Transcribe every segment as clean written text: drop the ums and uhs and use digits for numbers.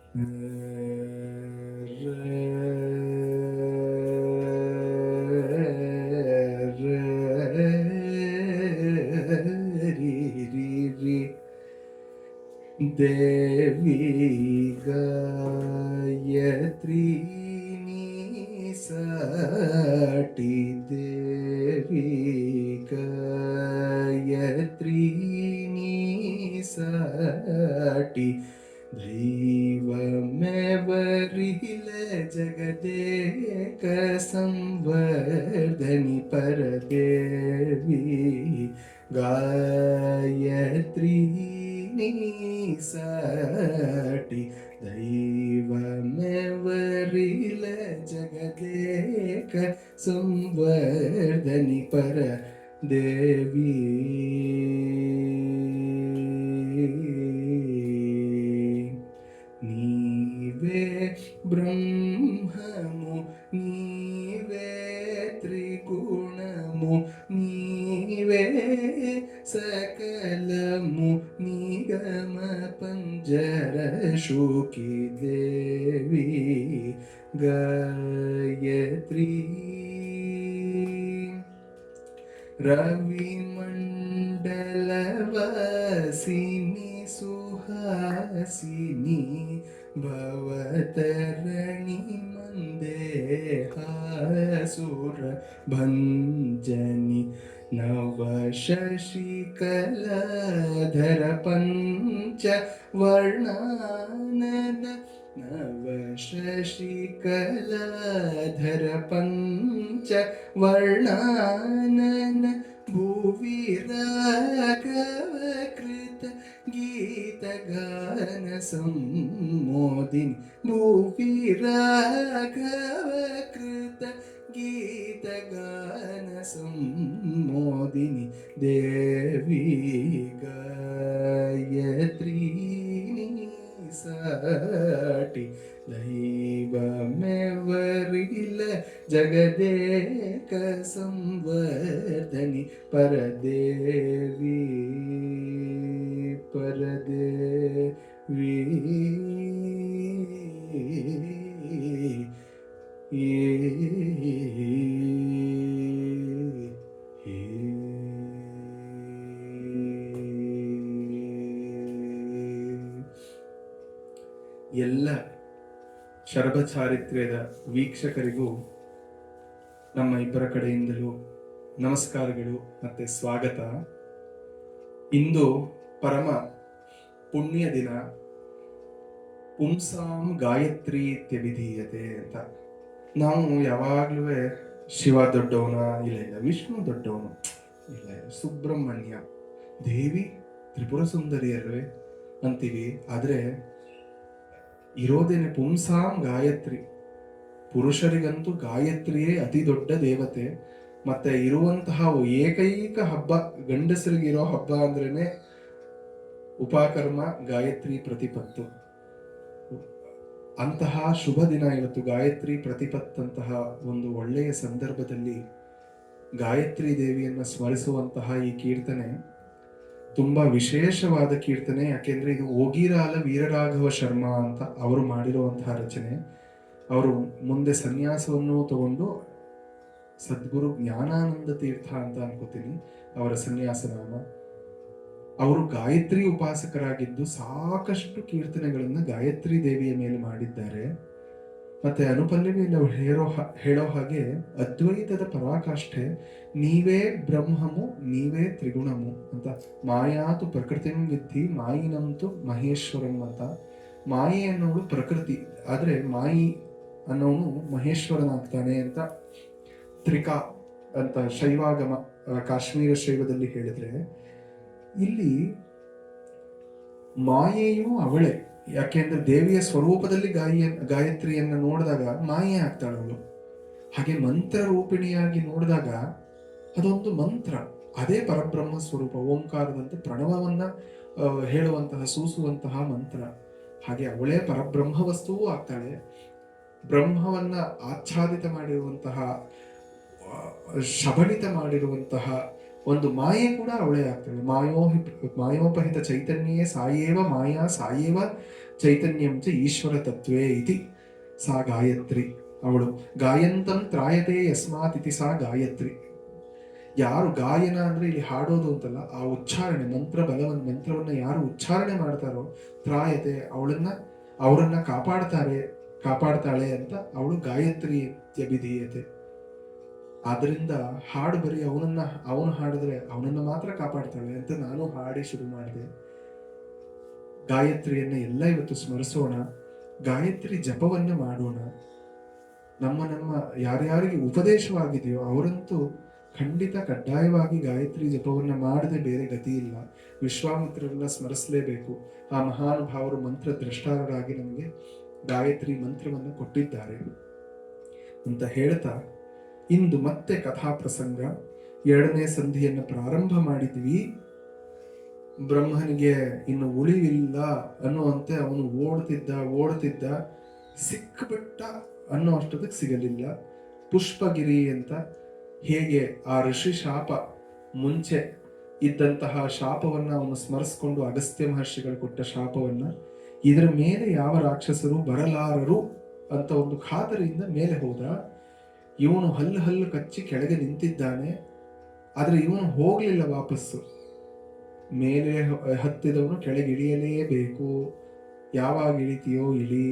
ದೇವಿ ಗಾಯತ್ರಿ ಸಾಟಿ ದೇವಿ ಗಾಯತ್ರಿ ಸಾಟಿ ದೈವಮೆವರಿಲ ಜಗದೇಕ ಸಂವರ್ಧನಿ ಪರದೇವಿ ಗಾಯತ್ರಿ ಸಾಟಿ ದೈವಮೆವರಿಲ ಜಗದೇಕ ಸಂವರ್ಧನಿ ಪರ ದೇವಿ ನೀವೇ ಬ್ರಹ್ಮಮು ನೀವೇ ತ್ರಿಗುಣಮು ನೀವೇ ಸಕಲಮು ನಿಗಮ ಪಂಜರ ಶುಕಿ ದೇವಿ ಗಾಯತ್ರಿ ರವಿಮಂಡಲವಾಸಿನಿ ಸುಹಾಸಿನಿ ಭವತರಣಿ ಮಂದೇಹಾಸುರ ಭಂಜನಿ ನವ ಶಶಿಕಲಾಧರ ಪಂಚ ವರ್ಣಾನನ ನವ ಶಶಿಕಲಾಧರ ಪಂಚ ವರ್ಣಾನನ ಭುವಿ ರಾಘವ ಕೃತ ಗೀತಗಾನ ಸಂಮೋದಿನಿ ಭುವಿ ರಾಘವ ಕೃತ ಗೀತಗಾನ ಸಂಮೋದಿನಿ ದೇವಿ ಗಾಯತ್ರಿ ಸಾಟಿ ದೈವಮೆವರಿಲ ಜಗದೇಕ ಸಂವರ್ಧನಿ ಪರದೇವಿ ಪರದೇವಿ ಎಲ್ಲ ಶರಭ ಚಾರಿತ್ರ್ಯದ ವೀಕ್ಷಕರಿಗೂ ನಮ್ಮ ಇಬ್ಬರ ಕಡೆಯಿಂದಲೂ ನಮಸ್ಕಾರಗಳು ಮತ್ತೆ ಸ್ವಾಗತ. ಇಂದು ಪರಮ ಪುಣ್ಯ ದಿನ, ಪುಂಸಾಂ ಗಾಯತ್ರಿ ಇತ್ಯವಿಧೀಯತೆ ಅಂತ. ನಾವು ಯಾವಾಗ್ಲೂ ಶಿವ ದೊಡ್ಡವನ, ಇಲ್ಲ ವಿಷ್ಣು ದೊಡ್ಡವನು, ಇಲ್ಲ ಸುಬ್ರಹ್ಮಣ್ಯ, ದೇವಿ ತ್ರಿಪುರ ಸುಂದರಿಯಲ್ವೇ ಅಂತೀವಿ. ಆದ್ರೆ ಇರೋದೇನೆ ಪುಂಸಾಂ ಗಾಯತ್ರಿ. ಪುರುಷರಿಗಂತೂ ಗಾಯತ್ರಿಯೇ ಅತಿ ದೊಡ್ಡ ದೇವತೆ. ಮತ್ತೆ ಇರುವಂತಹ ಏಕೈಕ ಹಬ್ಬ, ಗಂಡಸರಿಗಿರೋ ಹಬ್ಬ ಅಂದ್ರೇನೆ ಉಪಕರ್ಮ ಗಾಯತ್ರಿ ಪ್ರತಿಪತ್ತು. ಅಂತಹ ಶುಭ ದಿನ ಇವತ್ತು, ಗಾಯತ್ರಿ ಪ್ರತಿಪತ್ತಂತಹ ಒಂದು ಒಳ್ಳೆಯ ಸಂದರ್ಭದಲ್ಲಿ ಗಾಯತ್ರಿ ದೇವಿಯನ್ನ ಸ್ಮರಿಸುವಂತಹ ಈ ಕೀರ್ತನೆ ತುಂಬಾ ವಿಶೇಷವಾದ ಕೀರ್ತನೆ. ಯಾಕೆಂದ್ರೆ ಇದು ಓಗಿರಾಲ ವೀರರಾಘವ ಶರ್ಮಾ ಅಂತ ಅವರು ಮಾಡಿರುವಂತಹ ರಚನೆ. ಅವರು ಮುಂದೆ ಸನ್ಯಾಸವನ್ನು ತಗೊಂಡು ಸದ್ಗುರು ಜ್ಞಾನಾನಂದ ತೀರ್ಥ ಅಂತ ಅನ್ಕೋತೀನಿ ಅವರ ಸನ್ಯಾಸ ನಾಮ. ಅವರು ಗಾಯತ್ರಿ ಉಪಾಸಕರಾಗಿದ್ದು ಸಾಕಷ್ಟು ಕೀರ್ತನೆಗಳನ್ನ ಗಾಯತ್ರಿ ದೇವಿಯ ಮೇಲೆ ಮಾಡಿದ್ದಾರೆ. ಮತ್ತೆ ಅನುಪಲ್ಲವಿಯಲ್ಲಿ ಅವರು ಹೇಳೋ ಹಾಗೆ ಅದ್ವೈತದ ಪರಾಕಾಷ್ಠೆ ನೀವೇ ಬ್ರಹ್ಮಮು ನೀವೇ ತ್ರಿಗುಣಮು ಅಂತ. ಮಾಯಾತು ಪ್ರಕೃತಿಂ ವಿದ್ಧಿ ಮಾಯಿನಂತು ಮಹೇಶ್ವರಂ ಅಂತ. ಮಾಯಿ ಅನ್ನೋಳು ಪ್ರಕೃತಿ, ಆದ್ರೆ ಮಾಯಿ ಅನ್ನೋನು ಮಹೇಶ್ವರನಾಗ್ತಾನೆ ಅಂತ ತ್ರಿಕಾ ಅಂತ ಶೈವಾಗಮ ಕಾಶ್ಮೀರ ಶೈವದಲ್ಲಿ ಹೇಳಿದ್ರೆ, ಇಲ್ಲಿ ಮಾಯೆಯೂ ಅವಳೇ. ಯಾಕೆಂದ್ರೆ ದೇವಿಯ ಸ್ವರೂಪದಲ್ಲಿ ಗಾಯತ್ರಿಯನ್ನ ನೋಡಿದಾಗ ಮಾಯೆ ಆಗ್ತಾಳವಳು. ಹಾಗೆ ಮಂತ್ರ ರೂಪಿಣಿಯಾಗಿ ನೋಡಿದಾಗ ಅದೊಂದು ಮಂತ್ರ, ಅದೇ ಪರಬ್ರಹ್ಮ ಸ್ವರೂಪ. ಓಂಕಾರದಂತೆ ಪ್ರಣವವನ್ನ ಹೇಳುವಂತಹ ಸೂಸುವಂತಹ ಮಂತ್ರ. ಹಾಗೆ ಅವಳೇ ಪರಬ್ರಹ್ಮ ವಸ್ತುವೂ ಆಗ್ತಾಳೆ. ಬ್ರಹ್ಮವನ್ನ ಆಚ್ಛಾದಿತ ಮಾಡಿರುವಂತಹ, ಶಬಳಿತ ಮಾಡಿರುವಂತಹ ಒಂದು ಮಾಯೆ ಕೂಡ ಅವಳೇ ಆಗ್ತಾಳೆ. ಮಾಯೋಪಹಿತ ಚೈತನ್ಯೇ ಸಾಯೇವ ಮಾಯಾ ಸಾಯೇವ ಚೈತನ್ಯಂ ಚ ಈಶ್ವರ ತತ್ವೇ ಇತಿ ಸಾ ಗಾಯತ್ರಿ. ಅವಳು ಗಾಯಂತಂ ತ್ರಾಯತೆ ಯಸ್ಮಾತ್ ಇತಿ ಸಾ ಗಾಯತ್ರಿ. ಯಾರು ಗಾಯನ ಅಂದ್ರೆ ಇಲ್ಲಿ ಹಾಡೋದು ಅಂತಲ್ಲ, ಆ ಉಚ್ಚಾರಣೆ, ಮಂತ್ರವನ್ನ ಯಾರು ಉಚ್ಚಾರಣೆ ಮಾಡ್ತಾರೋ ತ್ರಾಯತೆ, ಅವರನ್ನ ಕಾಪಾಡ್ತಾಳೆ ಅಂತ ಅವಳು ಗಾಯತ್ರಿ ಇತ್ಯಭಿಧೀಯತೆ. ಆದ್ರಿಂದ ಹಾಡು ಬರೀ ಅವನು ಹಾಡಿದ್ರೆ ಅವನನ್ನ ಮಾತ್ರ ಕಾಪಾಡ್ತಾಳೆ ಅಂತ ನಾನು ಹಾಡಿ ಶುರು ಮಾಡಿದೆ. ಗಾಯತ್ರಿಯನ್ನ ಎಲ್ಲ ಇವತ್ತು ಸ್ಮರಿಸೋಣ, ಗಾಯತ್ರಿ ಜಪವನ್ನ ಮಾಡೋಣ. ನಮ್ಮ ಯಾರ್ಯಾರಿಗೆ ಉಪದೇಶವಾಗಿದೆಯೋ ಅವರಂತೂ ಖಂಡಿತ ಕಡ್ಡಾಯವಾಗಿ ಗಾಯತ್ರಿ ಜಪವನ್ನ ಮಾಡದೆ ಬೇರೆ ಗತಿ ಇಲ್ಲ. ವಿಶ್ವಾಮಿತ್ರರನ್ನ ಸ್ಮರಿಸಲೇಬೇಕು. ಆ ಮಹಾನುಭಾವರು ಮಂತ್ರ ದ್ರಷ್ಟಾರರಾಗಿ ನಮಗೆ ಗಾಯತ್ರಿ ಮಂತ್ರವನ್ನು ಕೊಟ್ಟಿದ್ದಾರೆ ಅಂತ ಹೇಳ್ತಾ, ಇಂದು ಮತ್ತೆ ಕಥಾ ಪ್ರಸಂಗ. 2ನೇ ಸಂಧಿಯನ್ನು ಪ್ರಾರಂಭ ಮಾಡಿದ್ವಿ. ಬ್ರಹ್ಮನಿಗೆ ಇನ್ನು ಉಳಿವಿಲ್ಲ ಅನ್ನುವಂತೆ ಅವನು ಓಡ್ತಿದ್ದ, ಸಿಕ್ಬಿಟ್ಟ ಅನ್ನೋ ಅಷ್ಟೊತ್ತಿಗೆ ಸಿಗಲಿಲ್ಲ. ಪುಷ್ಪಗಿರಿ ಅಂತ ಹೇಗೆ ಆ ಋಷಿ ಶಾಪ, ಮುಂಚೆ ಇದ್ದಂತಹ ಶಾಪವನ್ನ ಅವನು ಸ್ಮರಿಸ್ಕೊಂಡು, ಅಗಸ್ತ್ಯ ಮಹರ್ಷಿಗಳು ಕೊಟ್ಟ ಶಾಪವನ್ನ, ಇದರ ಮೇಲೆ ಯಾವ ರಾಕ್ಷಸರು ಬರಲಾರರು ಅಂತ ಒಂದು ಖಾತರಿಯಿಂದ ಮೇಲೆ ಹೋದ. ಇವನು ಹಲ್ಲು ಕಚ್ಚಿ ಕೆಳಗೆ ನಿಂತಿದ್ದಾನೆ, ಆದ್ರೆ ಇವನು ಹೋಗ್ಲಿಲ್ಲ ವಾಪಸ್ಸು. ಮೇಲೆ ಹತ್ತಿದವನು ಕೆಳಗೆ ಇಳಿಯಲೇಬೇಕು. ಯಾವಾಗ ಇಳಿತೀಯೋ ಇಳಿ,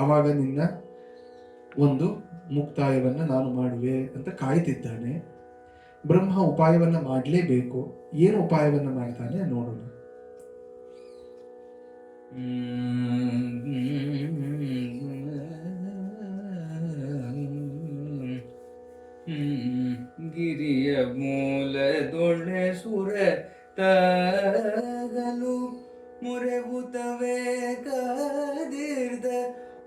ಅವಾಗ ನಿನ್ನ ಒಂದು ಮುಕ್ತಾಯವನ್ನ ನಾನು ಮಾಡುವೆ ಅಂತ ಕಾಯ್ತಿದ್ದಾನೆ. ಬ್ರಹ್ಮ ಉಪಾಯವನ್ನ ಮಾಡಲೇಬೇಕು. ಏನು ಉಪಾಯವನ್ನ ಮಾಡ್ತಾನೆ ನೋಡೋಣ. ಗಿರಿಯ ಮೂಲದೊಳ್ಳೆ ಸುರ ತಗಲು ಮುರೆಬುತ್ತವೆ ಕಾದಿರ್ದ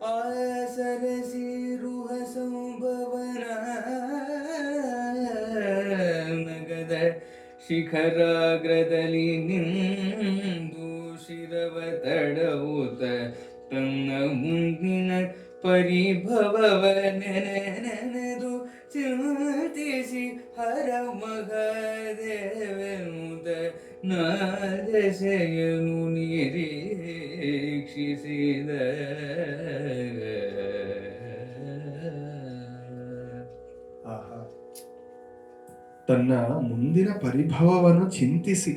ಆಸರಸಿರುಹ ಸಂಭವನ ನಗದ ಶಿಖರಾಗ್ರದಲ್ಲಿ ನಿಂದು ಶಿರವ ತಡವುತ ತನ್ನ ಮುಂದಿನ ಪರಿಭವವ ನೆನೆದು ಚಿಂತಿಸಿ ಹರ ಮಗದೇವೆನುತ ನಾದೆಸೆಯನು ನಿರೀಕ್ಷಿಸಿದ. ತನ್ನ ಮುಂದಿನ ಪರಿಭವವನ್ನು ಚಿಂತಿಸಿ,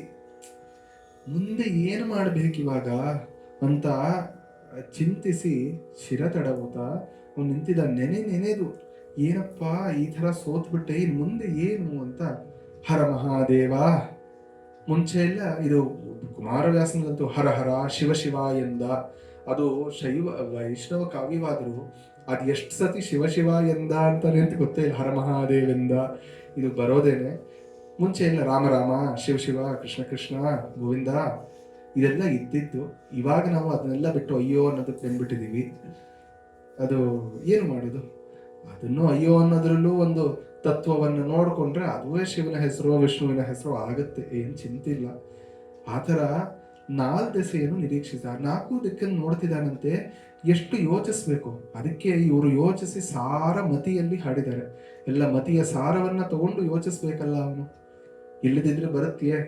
ಮುಂದೆ ಏನು ಮಾಡ್ಬೇಕಿವಾಗ ಅಂತ ಚಿಂತಿಸಿ ಶಿರ ತಡವುತ ಅವನು ನಿಂತಿದ್ದ. ನೆನೆದು ಏನಪ್ಪ ಈ ತರ ಸೋತ್ಬಿಟ್ಟೆ, ಇನ್ ಮುಂದೆ ಏನು ಅಂತ. ಹರ ಮಹಾದೇವ. ಮುಂಚೆ ಎಲ್ಲ ಇದು ಕುಮಾರವ್ಯಾಸನಂತೂ ಹರ ಹರ ಶಿವ ಶಿವ ಎಂದ. ಅದು ವೈಷ್ಣವ ಕಾವ್ಯವಾದರೂ ಅದು ಎಷ್ಟು ಸತಿ ಶಿವ ಶಿವ ಎಂದ ಅಂತಾನೆ ಅಂತ ಗೊತ್ತೇ ಇಲ್ಲ. ಹರ ಮಹಾದೇವೆಂದ ಇದು ಬರೋದೇನೆ. ಮುಂಚೆ ಎಲ್ಲ ರಾಮ ರಾಮ, ಶಿವ ಶಿವ, ಕೃಷ್ಣ ಕೃಷ್ಣ, ಗೋವಿಂದ ಇದೆಲ್ಲ ಇದ್ದಿತ್ತು. ಇವಾಗ ನಾವು ಅದನ್ನೆಲ್ಲ ಬಿಟ್ಟು ಅಯ್ಯೋ ಅನ್ನೋದಕ್ಕೆ ಬಂದ್ಬಿಟ್ಟಿದೀವಿ. ಅದು ಏನು ಮಾಡೋದು? ಅದನ್ನು ಅಯ್ಯೋ ಅನ್ನೋದ್ರಲ್ಲೂ ಒಂದು ತತ್ವವನ್ನು ನೋಡ್ಕೊಂಡ್ರೆ ಅದುವೇ ಶಿವನ ಹೆಸರು ವಿಷ್ಣುವಿನ ಹೆಸರು ಆಗುತ್ತೆ, ಏನ್ ಚಿಂತಿಲ್ಲ. ಆತರ 4 ದೆಸೆಯನ್ನು ನಿರೀಕ್ಷಿಸ, 4 ದಿಕ್ಕನ್ನು ನೋಡ್ತಿದ್ದಾನಂತೆ. ಎಷ್ಟು ಯೋಚಿಸ್ಬೇಕು, ಅದಕ್ಕೆ ಇವರು ಯೋಚಿಸಿ ಸಾರ ಮತಿಯಲ್ಲಿ ಹಾಡಿದ್ದಾರೆ. ಎಲ್ಲ ಮತಿಯ ಸಾರವನ್ನ ತಗೊಂಡು ಯೋಚಿಸ್ಬೇಕಲ್ಲ ಅವನು. ಇಲ್ಲದಿದ್ರೆ ಬರುತ್ತೆಯೇ,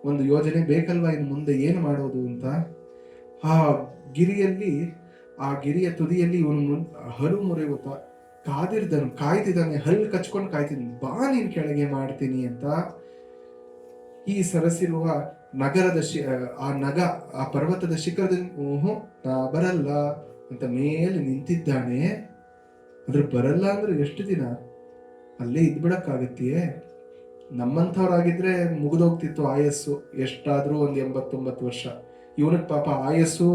ಒಂದು ಯೋಜನೆ ಬೇಕಲ್ವಾ ಇನ್ನು ಮುಂದೆ ಏನು ಮಾಡೋದು ಅಂತ. ಆ ಗಿರಿಯ ತುದಿಯಲ್ಲಿ ಇವನು ಹಲು ಮುರಿಯುತ್ತಾ ಕಾಯ್ತಿದ್ದಾನೆ, ಹಲ್ಲು ಕಚ್ಕೊಂಡು ಕಾಯ್ತಿದ್ದಾನೆ. ಬಾ ನೀನ್ ಕೆಳಗೆ ಮಾಡ್ತೀನಿ ಅಂತ. ಈ ಸರಸಿರುವ ನಗರದ ಆ ಪರ್ವತದ ಶಿಖರದಲ್ಲಿ ನಾ ಬರಲ್ಲ ಅಂತ ಮೇಲೆ ನಿಂತಿದ್ದಾನೆ. ಅದ್ರ ಬರಲ್ಲ ಅಂದ್ರೆ ಎಷ್ಟು ದಿನ ಅಲ್ಲೇ ಇದ್ಬಿಡಕ್ಕಾಗತ್ತೆಯೇ? ನಮ್ಮಂಥವ್ರಾಗಿದ್ರೆ ಮುಗಿದೋಗ್ತಿತ್ತು ಆಯಸ್ಸು, ಎಷ್ಟಾದ್ರೂ ಒಂದು 89 ವರ್ಷ. ಇವನಿಗೆ ಪಾಪ ಆಯಸ್ಸು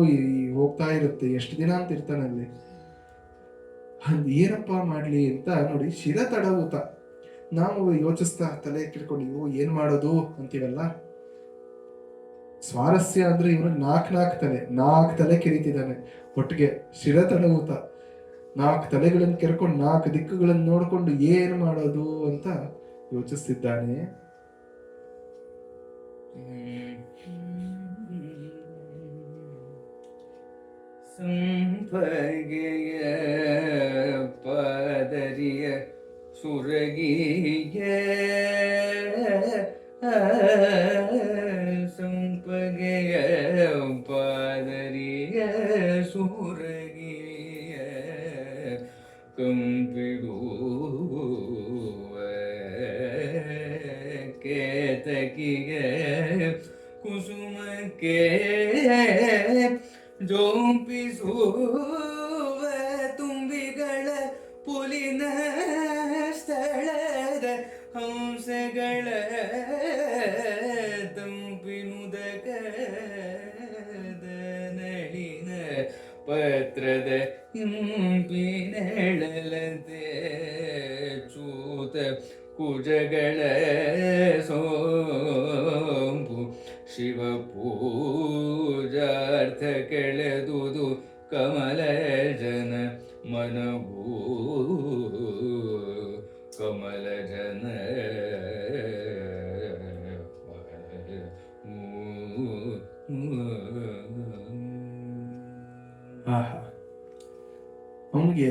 ಹೋಗ್ತಾ ಇರುತ್ತೆ, ಎಷ್ಟು ದಿನ ಅಂತ ಇರ್ತಾನೆ ಅಲ್ಲಿ. ಏನಪ್ಪ ಮಾಡ್ಲಿ ಅಂತ ನೋಡಿ ಶಿರ ತಡವುತ. ನಾವು ಯೋಚಿಸ್ತಾ ತಲೆ ಕಿಡ್ಕೊಂಡು ಇವು ಏನ್ ಮಾಡೋದು ಅಂತೀವಲ್ಲ. ಸ್ವಾರಸ್ಯ ಅಂದ್ರೆ ಇವನು 4 ತಲೆ ಕಿರೀತಿದ್ದಾನೆ ಒಟ್ಟಿಗೆ. ಶಿರ ತಡವುತ 4 ತಲೆಗಳನ್ನು ಕೆರ್ಕೊಂಡು 4 ದಿಕ್ಕುಗಳನ್ನು ನೋಡ್ಕೊಂಡು ಏನ್ ಮಾಡೋದು ಅಂತ ಯೋಚಿಸ್ತಿದ್ದಾನೆ. ಸಂಪಗೆಯ ಪಾದರಿಯ ಸುರಗಿಯ ಸಂಪಗೆಯ ಪಾದರಿಯ ಸುರಗಿಯ ಕಂಪಿಡುವ ಕೇತಕಿಗೆ ಕುಸುಮಕ್ಕೆ ಜೋಂಪಿಸುವ ತುಂಬಿಗಳ ಪುಲಿನ ಸ್ಥಳದ ಹಂಸಗಳ ತಂಪಿನುದಕದ ನಳಿನ ಪತ್ರದ ಇಂಪಿನೆಳಲತೆ ಚೂತ ಕುಜಗಳ ಸೋಂಪು ಶಿವ ಪೂಜಾರ್ಥ ಕೆಳೆದುದು ಕಮಲ ಜನ ಮನವೂ ಕಮಲ ಜನ ಆಹಾ, ಅವನಿಗೆ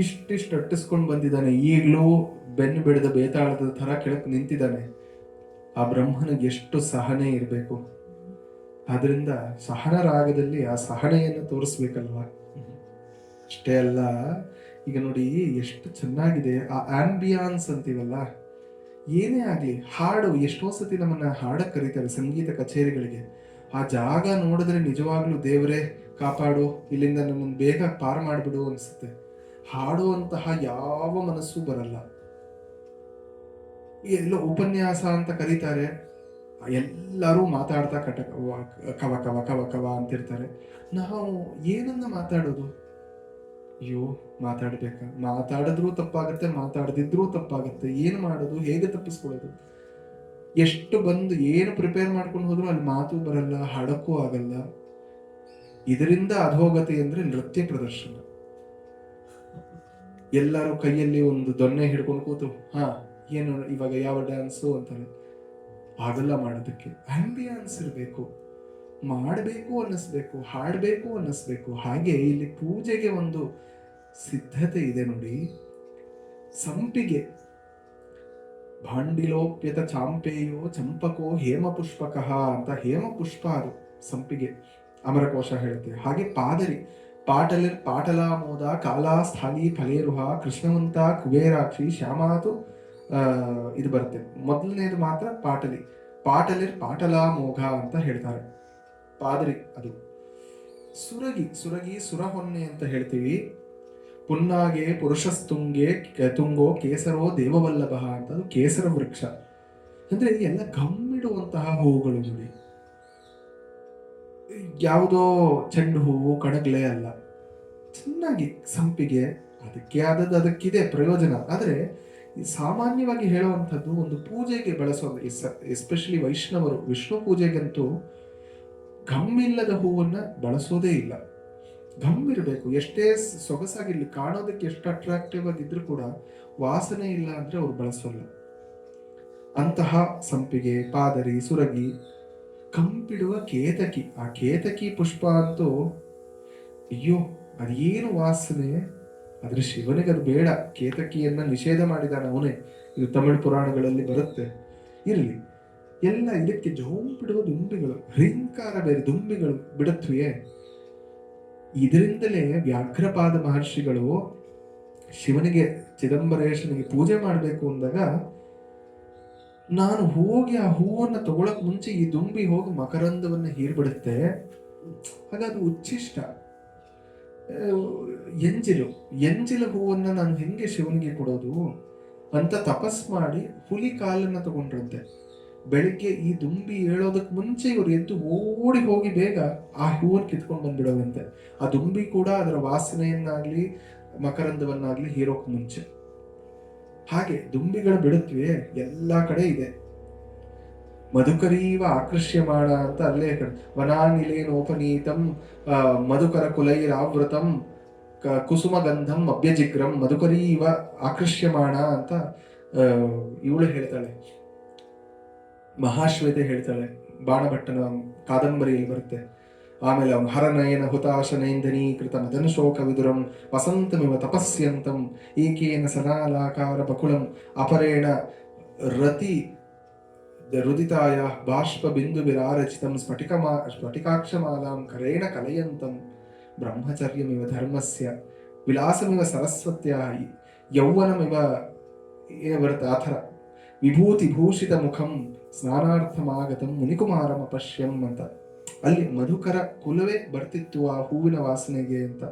ಇಷ್ಟಿಷ್ಟು ಅಟ್ಟಿಸ್ಕೊಂಡು ಬಂದಿದ್ದಾನೆ, ಈಗಲೂ ಬೆನ್ನು ಬಿಡದ ಬೇತಾಳದ ಥರ ಕೆಳಕ್ಕೆ ನಿಂತಿದ್ದಾನೆ. ಆ ಬ್ರಹ್ಮನಿಗೆ ಎಷ್ಟು ಸಹನೆ ಇರಬೇಕು. ಆದ್ರಿಂದ ಸಹನ ರಾಗದಲ್ಲಿ ಆ ಸಹನೆಯನ್ನು ತೋರಿಸ್ಬೇಕಲ್ವಾ. ಅಷ್ಟೇ ಅಲ್ಲ, ಈಗ ನೋಡಿ ಎಷ್ಟು ಚೆನ್ನಾಗಿದೆ ಆ ಆಂಬಿಯಾನ್ಸ್ ಅಂತೀವಲ್ಲ. ಏನೇ ಆಗ್ಲಿ, ಹಾಡು ಎಷ್ಟೋ ಸತಿ ನಮ್ಮನ್ನ ಹಾಡಕ್ಕೆ ಕರೀತಾರೆ ಸಂಗೀತ ಕಚೇರಿಗಳಿಗೆ. ಆ ಜಾಗ ನೋಡಿದ್ರೆ ನಿಜವಾಗ್ಲೂ ದೇವರೇ ಕಾಪಾಡು, ಇಲ್ಲಿಂದ ನಮ್ಮನ್ನು ಬೇಗ ಪಾರು ಮಾಡಿಬಿಡು ಅನ್ಸುತ್ತೆ. ಹಾಡುವಂತಹ ಯಾವ ಮನಸ್ಸು ಬರಲ್ಲ. ಎಲ್ಲೋ ಉಪನ್ಯಾಸ ಅಂತ ಕರೀತಾರೆ, ಎಲ್ಲರೂ ಮಾತಾಡ್ತಾ ಕವ ಕವ ಕವ ಕವ ಅಂತಿರ್ತಾರೆ. ನಾವು ಏನನ್ನ ಮಾತಾಡೋದು? ಅಯ್ಯೋ, ಮಾತಾಡಿದ್ರೂ ತಪ್ಪಾಗತ್ತೆ, ಮಾತಾಡದಿದ್ರೂ ತಪ್ಪಾಗತ್ತೆ. ಏನು ಮಾಡೋದು? ಹೇಗೆ ತಪ್ಪಿಸ್ಕೊಳ್ಳೋದು? ಎಷ್ಟು ಬಂದು ಏನು ಪ್ರಿಪೇರ್ ಮಾಡ್ಕೊಂಡು ಹೋದ್ರು ಅಲ್ಲಿ ಮಾತು ಬರಲ್ಲ, ಹಾಡಕ್ಕೂ ಆಗಲ್ಲ. ಇದರಿಂದ ಅಧೋಗತಿ ಅಂದ್ರೆ ನೃತ್ಯ ಪ್ರದರ್ಶನ. ಎಲ್ಲರೂ ಕೈಯಲ್ಲಿ ಒಂದು ದೊನ್ನೆ ಹಿಡ್ಕೊಂಡು ಕೂತು ಏನು ಇವಾಗ ಯಾವ ಡ್ಯಾನ್ಸು ಅಂತಾರೆ. ಆಗಲ್ಲ ಮಾಡೋದಕ್ಕೆ. ಆಂಬಿಯನ್ಸ್ ಇರಬೇಕು, ಮಾಡಬೇಕು ಅನ್ನಿಸ್ಬೇಕು, ಹಾಡಬೇಕು ಅನ್ನಿಸ್ಬೇಕು. ಹಾಗೆ ಇಲ್ಲಿ ಪೂಜೆಗೆ ಒಂದು ಸಿದ್ಧತೆ ಇದೆ ನೋಡಿ. ಸಂಪಿಗೆ ಭಾಂಡಿಲೋಪ್ಯತ ಚಾಂಪೇಯೋ ಚಂಪಕೋ ಹೇಮ ಪುಷ್ಪಕಃ ಅಂತ. ಹೇಮ ಪುಷ್ಪ ಅದು ಸಂಪಿಗೆ, ಅಮರಕೋಶ ಹೇಳುತ್ತೆ. ಹಾಗೆ ಪಾದರಿ ಪಾಟಲಾಮೋದ ಕಾಲಾ ಸ್ಥಾಲಿ ಫಲೇರುಹ ಕೃಷ್ಣವಂತ ಕುಬೇರಾಕ್ಷಿ ಶ್ಯಾಮಾತು ಇದು ಬರುತ್ತೆ. ಮೊದಲನೇದು ಮಾತ್ರ ಪಾಟಲಾಮೋಘ ಅಂತ ಹೇಳ್ತಾರೆ. ಪಾದರಿ ಅದು. ಸುರಗಿ ಸುರಹೊನ್ನೆ ಅಂತ ಹೇಳ್ತೀವಿ. ಪುನ್ನಾಗೆ ಪುರುಷಸ್ತುಂಗೆ ತುಂಗೋ ಕೇಸರೋ ದೇವವಲ್ಲಭ ಅಂತ. ಅದು ಕೇಸರ ವೃಕ್ಷ ಅಂದ್ರೆ ಎಲ್ಲ ಗಮ್ಮಿಡುವಂತಹ ಹೂವುಗಳು ನೋಡಿ. ಯಾವುದೋ ಚೆಂಡು ಹೂವು ಕಣಗ್ಲೆ ಅಲ್ಲ. ಚೆನ್ನಾಗಿ ಸಂಪಿಗೆ ಅದಕ್ಕೆ ಆದದ್ದು ಅದಕ್ಕಿದೆ ಪ್ರಯೋಜನ. ಆದ್ರೆ ಸಾಮಾನ್ಯವಾಗಿ ಹೇಳುವಂಥದ್ದು ಒಂದು ಪೂಜೆಗೆ ಬಳಸೋದು, ಎಸ್ಪೆಷಲಿ ವೈಷ್ಣವರು ವಿಷ್ಣು ಪೂಜೆಗಂತೂ ಗಮ್ಮಿಲ್ಲದ ಹೂವನ್ನ ಬಳಸೋದೇ ಇಲ್ಲ. ಗಮ್ಮಿರಬೇಕು. ಎಷ್ಟೇ ಸೊಗಸಾಗಿರ್ಲಿ, ಕಾಣೋದಕ್ಕೆ ಎಷ್ಟು ಅಟ್ರಾಕ್ಟಿವ್ ಆಗಿದ್ರು ಕೂಡ ವಾಸನೆ ಇಲ್ಲ ಅಂದ್ರೆ ಅವ್ರು ಬಳಸೋಲ್ಲ. ಅಂತಹ ಸಂಪಿಗೆ, ಪಾದರಿ, ಸುರಗಿ, ಕಂಪಿಡುವ ಕೇತಕಿ. ಆ ಕೇತಕಿ ಪುಷ್ಪ ಅಂತೂ ಅಯ್ಯೋ ಅದೇನು ವಾಸನೆ. ಆದ್ರೆ ಶಿವನಿಗೆ ಅದು ಬೇಡ. ಕೇತಕಿಯನ್ನ ನಿಷೇಧ ಮಾಡಿದಾನೆ ಅವನೇ. ಇದು ತಮಿಳು ಪುರಾಣಗಳಲ್ಲಿ ಬರುತ್ತೆ. ಇರಲಿ, ಎಲ್ಲ ಇದಕ್ಕೆ ಜೋಂಪಿಡುವ ದುಂಬಿಗಳು, ಹೃಂಕಾರ ಬೇರೆ, ದುಂಬಿಗಳು ಬಿಡುತ್ತವೆಯೇ. ಇದರಿಂದಲೇ ವ್ಯಾಘ್ರಪಾದ ಮಹರ್ಷಿಗಳು ಶಿವನಿಗೆ, ಚಿದಂಬರೇಶನಿಗೆ ಪೂಜೆ ಮಾಡಬೇಕು ಅಂದಾಗ, ನಾನು ಹೋಗಿ ಆ ಹೂವನ್ನ ತಗೊಳಕ್ ಮುಂಚೆ ಈ ದುಂಬಿ ಹೋಗಿ ಮಕರಂದವನ್ನ ಹೀರ್ಬಿಡುತ್ತೆ. ಹಾಗಾದ್ರೆ ಉಚ್ಚಿಷ್ಟ. ಎಂಜಿಲು ಹೂವನ್ನ ನಾನು ಹೆಂಗೆ ಶಿವನಿಗೆ ಕೊಡೋದು ಅಂತ ತಪಸ್ ಮಾಡಿ ಹುಲಿ ಕಾಲನ್ನ ತಗೊಂಡ್ರಂತೆ. ಬೆಳಿಗ್ಗೆ ಈ ದುಂಬಿ ಹೇಳೋದಕ್ಕೆ ಮುಂಚೆ ಇವರು ಎದ್ದು ಓಡಿ ಹೋಗಿ ಬೇಗ ಆ ಹೂವನ್ನು ಕಿತ್ಕೊಂಡು ಬಂದ್ಬಿಡೋದಂತೆ. ಆ ದುಂಬಿ ಕೂಡ ಅದರ ವಾಸನೆಯನ್ನಾಗ್ಲಿ ಮಕರಂದವನ್ನಾಗ್ಲಿ ಹೀರೋಕ್ ಮುಂಚೆ. ಹಾಗೆ ದುಂಬಿಗಳು ಬಿಡುತ್ತವೆ, ಎಲ್ಲಾ ಕಡೆ ಇದೆ. ಮಧುಕರೀವ ಆಕರ್ಷ್ಯಮಾಣ ಅಂತ ಅಲ್ಲೇ ವನಾನಿಲೇನೋಪನೀತಂ ಮಧುಕರ ಕುಲೈರಾವೃತಂ ಕುಸುಮಗಂಧಂ ಅಭ್ಯಜಿಗ್ರಂ ಮಧುಕರೀವ ಆಕರ್ಷ್ಯಮಾಣ ಅಂತ ಇವಳು ಹೇಳ್ತಾಳೆ, ಮಹಾಶ್ವೇತೆ ಹೇಳ್ತಾಳೆ. ಬಾಣಭಟ್ಟನ ಕಾದಂಬರಿಯಲ್ಲಿ ಬರುತ್ತೆ. ಆಮೇಲೆ ಹರನಯನ ಹುತಾಶನೇಂದನೀಕೃತ ಮದನ ಶೋಕ ವಿದುರಂ ವಸಂತಮಿವ ತಪಸ್ಯಂತಂ ಏಕೇನ ಸನಾಲಾಕಾರ ಬಕುಳಂ ಅಪರೇಣ ರತಿ ರುದಿತಾಯ ಬಾಷ್ಪ ಬಿಂದು ವಿರಾರಚಿತಂ ಸ್ಫಟಿಕಾಕ್ಷಮಾಲಾಂ ಕರೇಣ ಕಲಯಂತಂ ಬ್ರಹ್ಮಚರ್ಯಮಿವ ಧರ್ಮಸ್ಯ ವಿಲಾಸಮಿವ ಸರಸ್ವತ್ಯ ಯೌವನಮಿವ ಬರುತ್ತೆ ಆ ಥರ. ವಿಭೂತಿ ಭೂಷಿತ ಮುಖಂ ಸ್ನಾನಾರ್ಥಮಾಗತಂ ಮುನಿಕುಮಾರಂ ಅಪಶ್ಯಂ ಅಂತ. ಅಲ್ಲಿ ಮಧುಕರ ಕುಲವೇ ಬರ್ತಿತ್ತು ಆ ಹೂವಿನ ವಾಸನೆಗೆ ಅಂತ.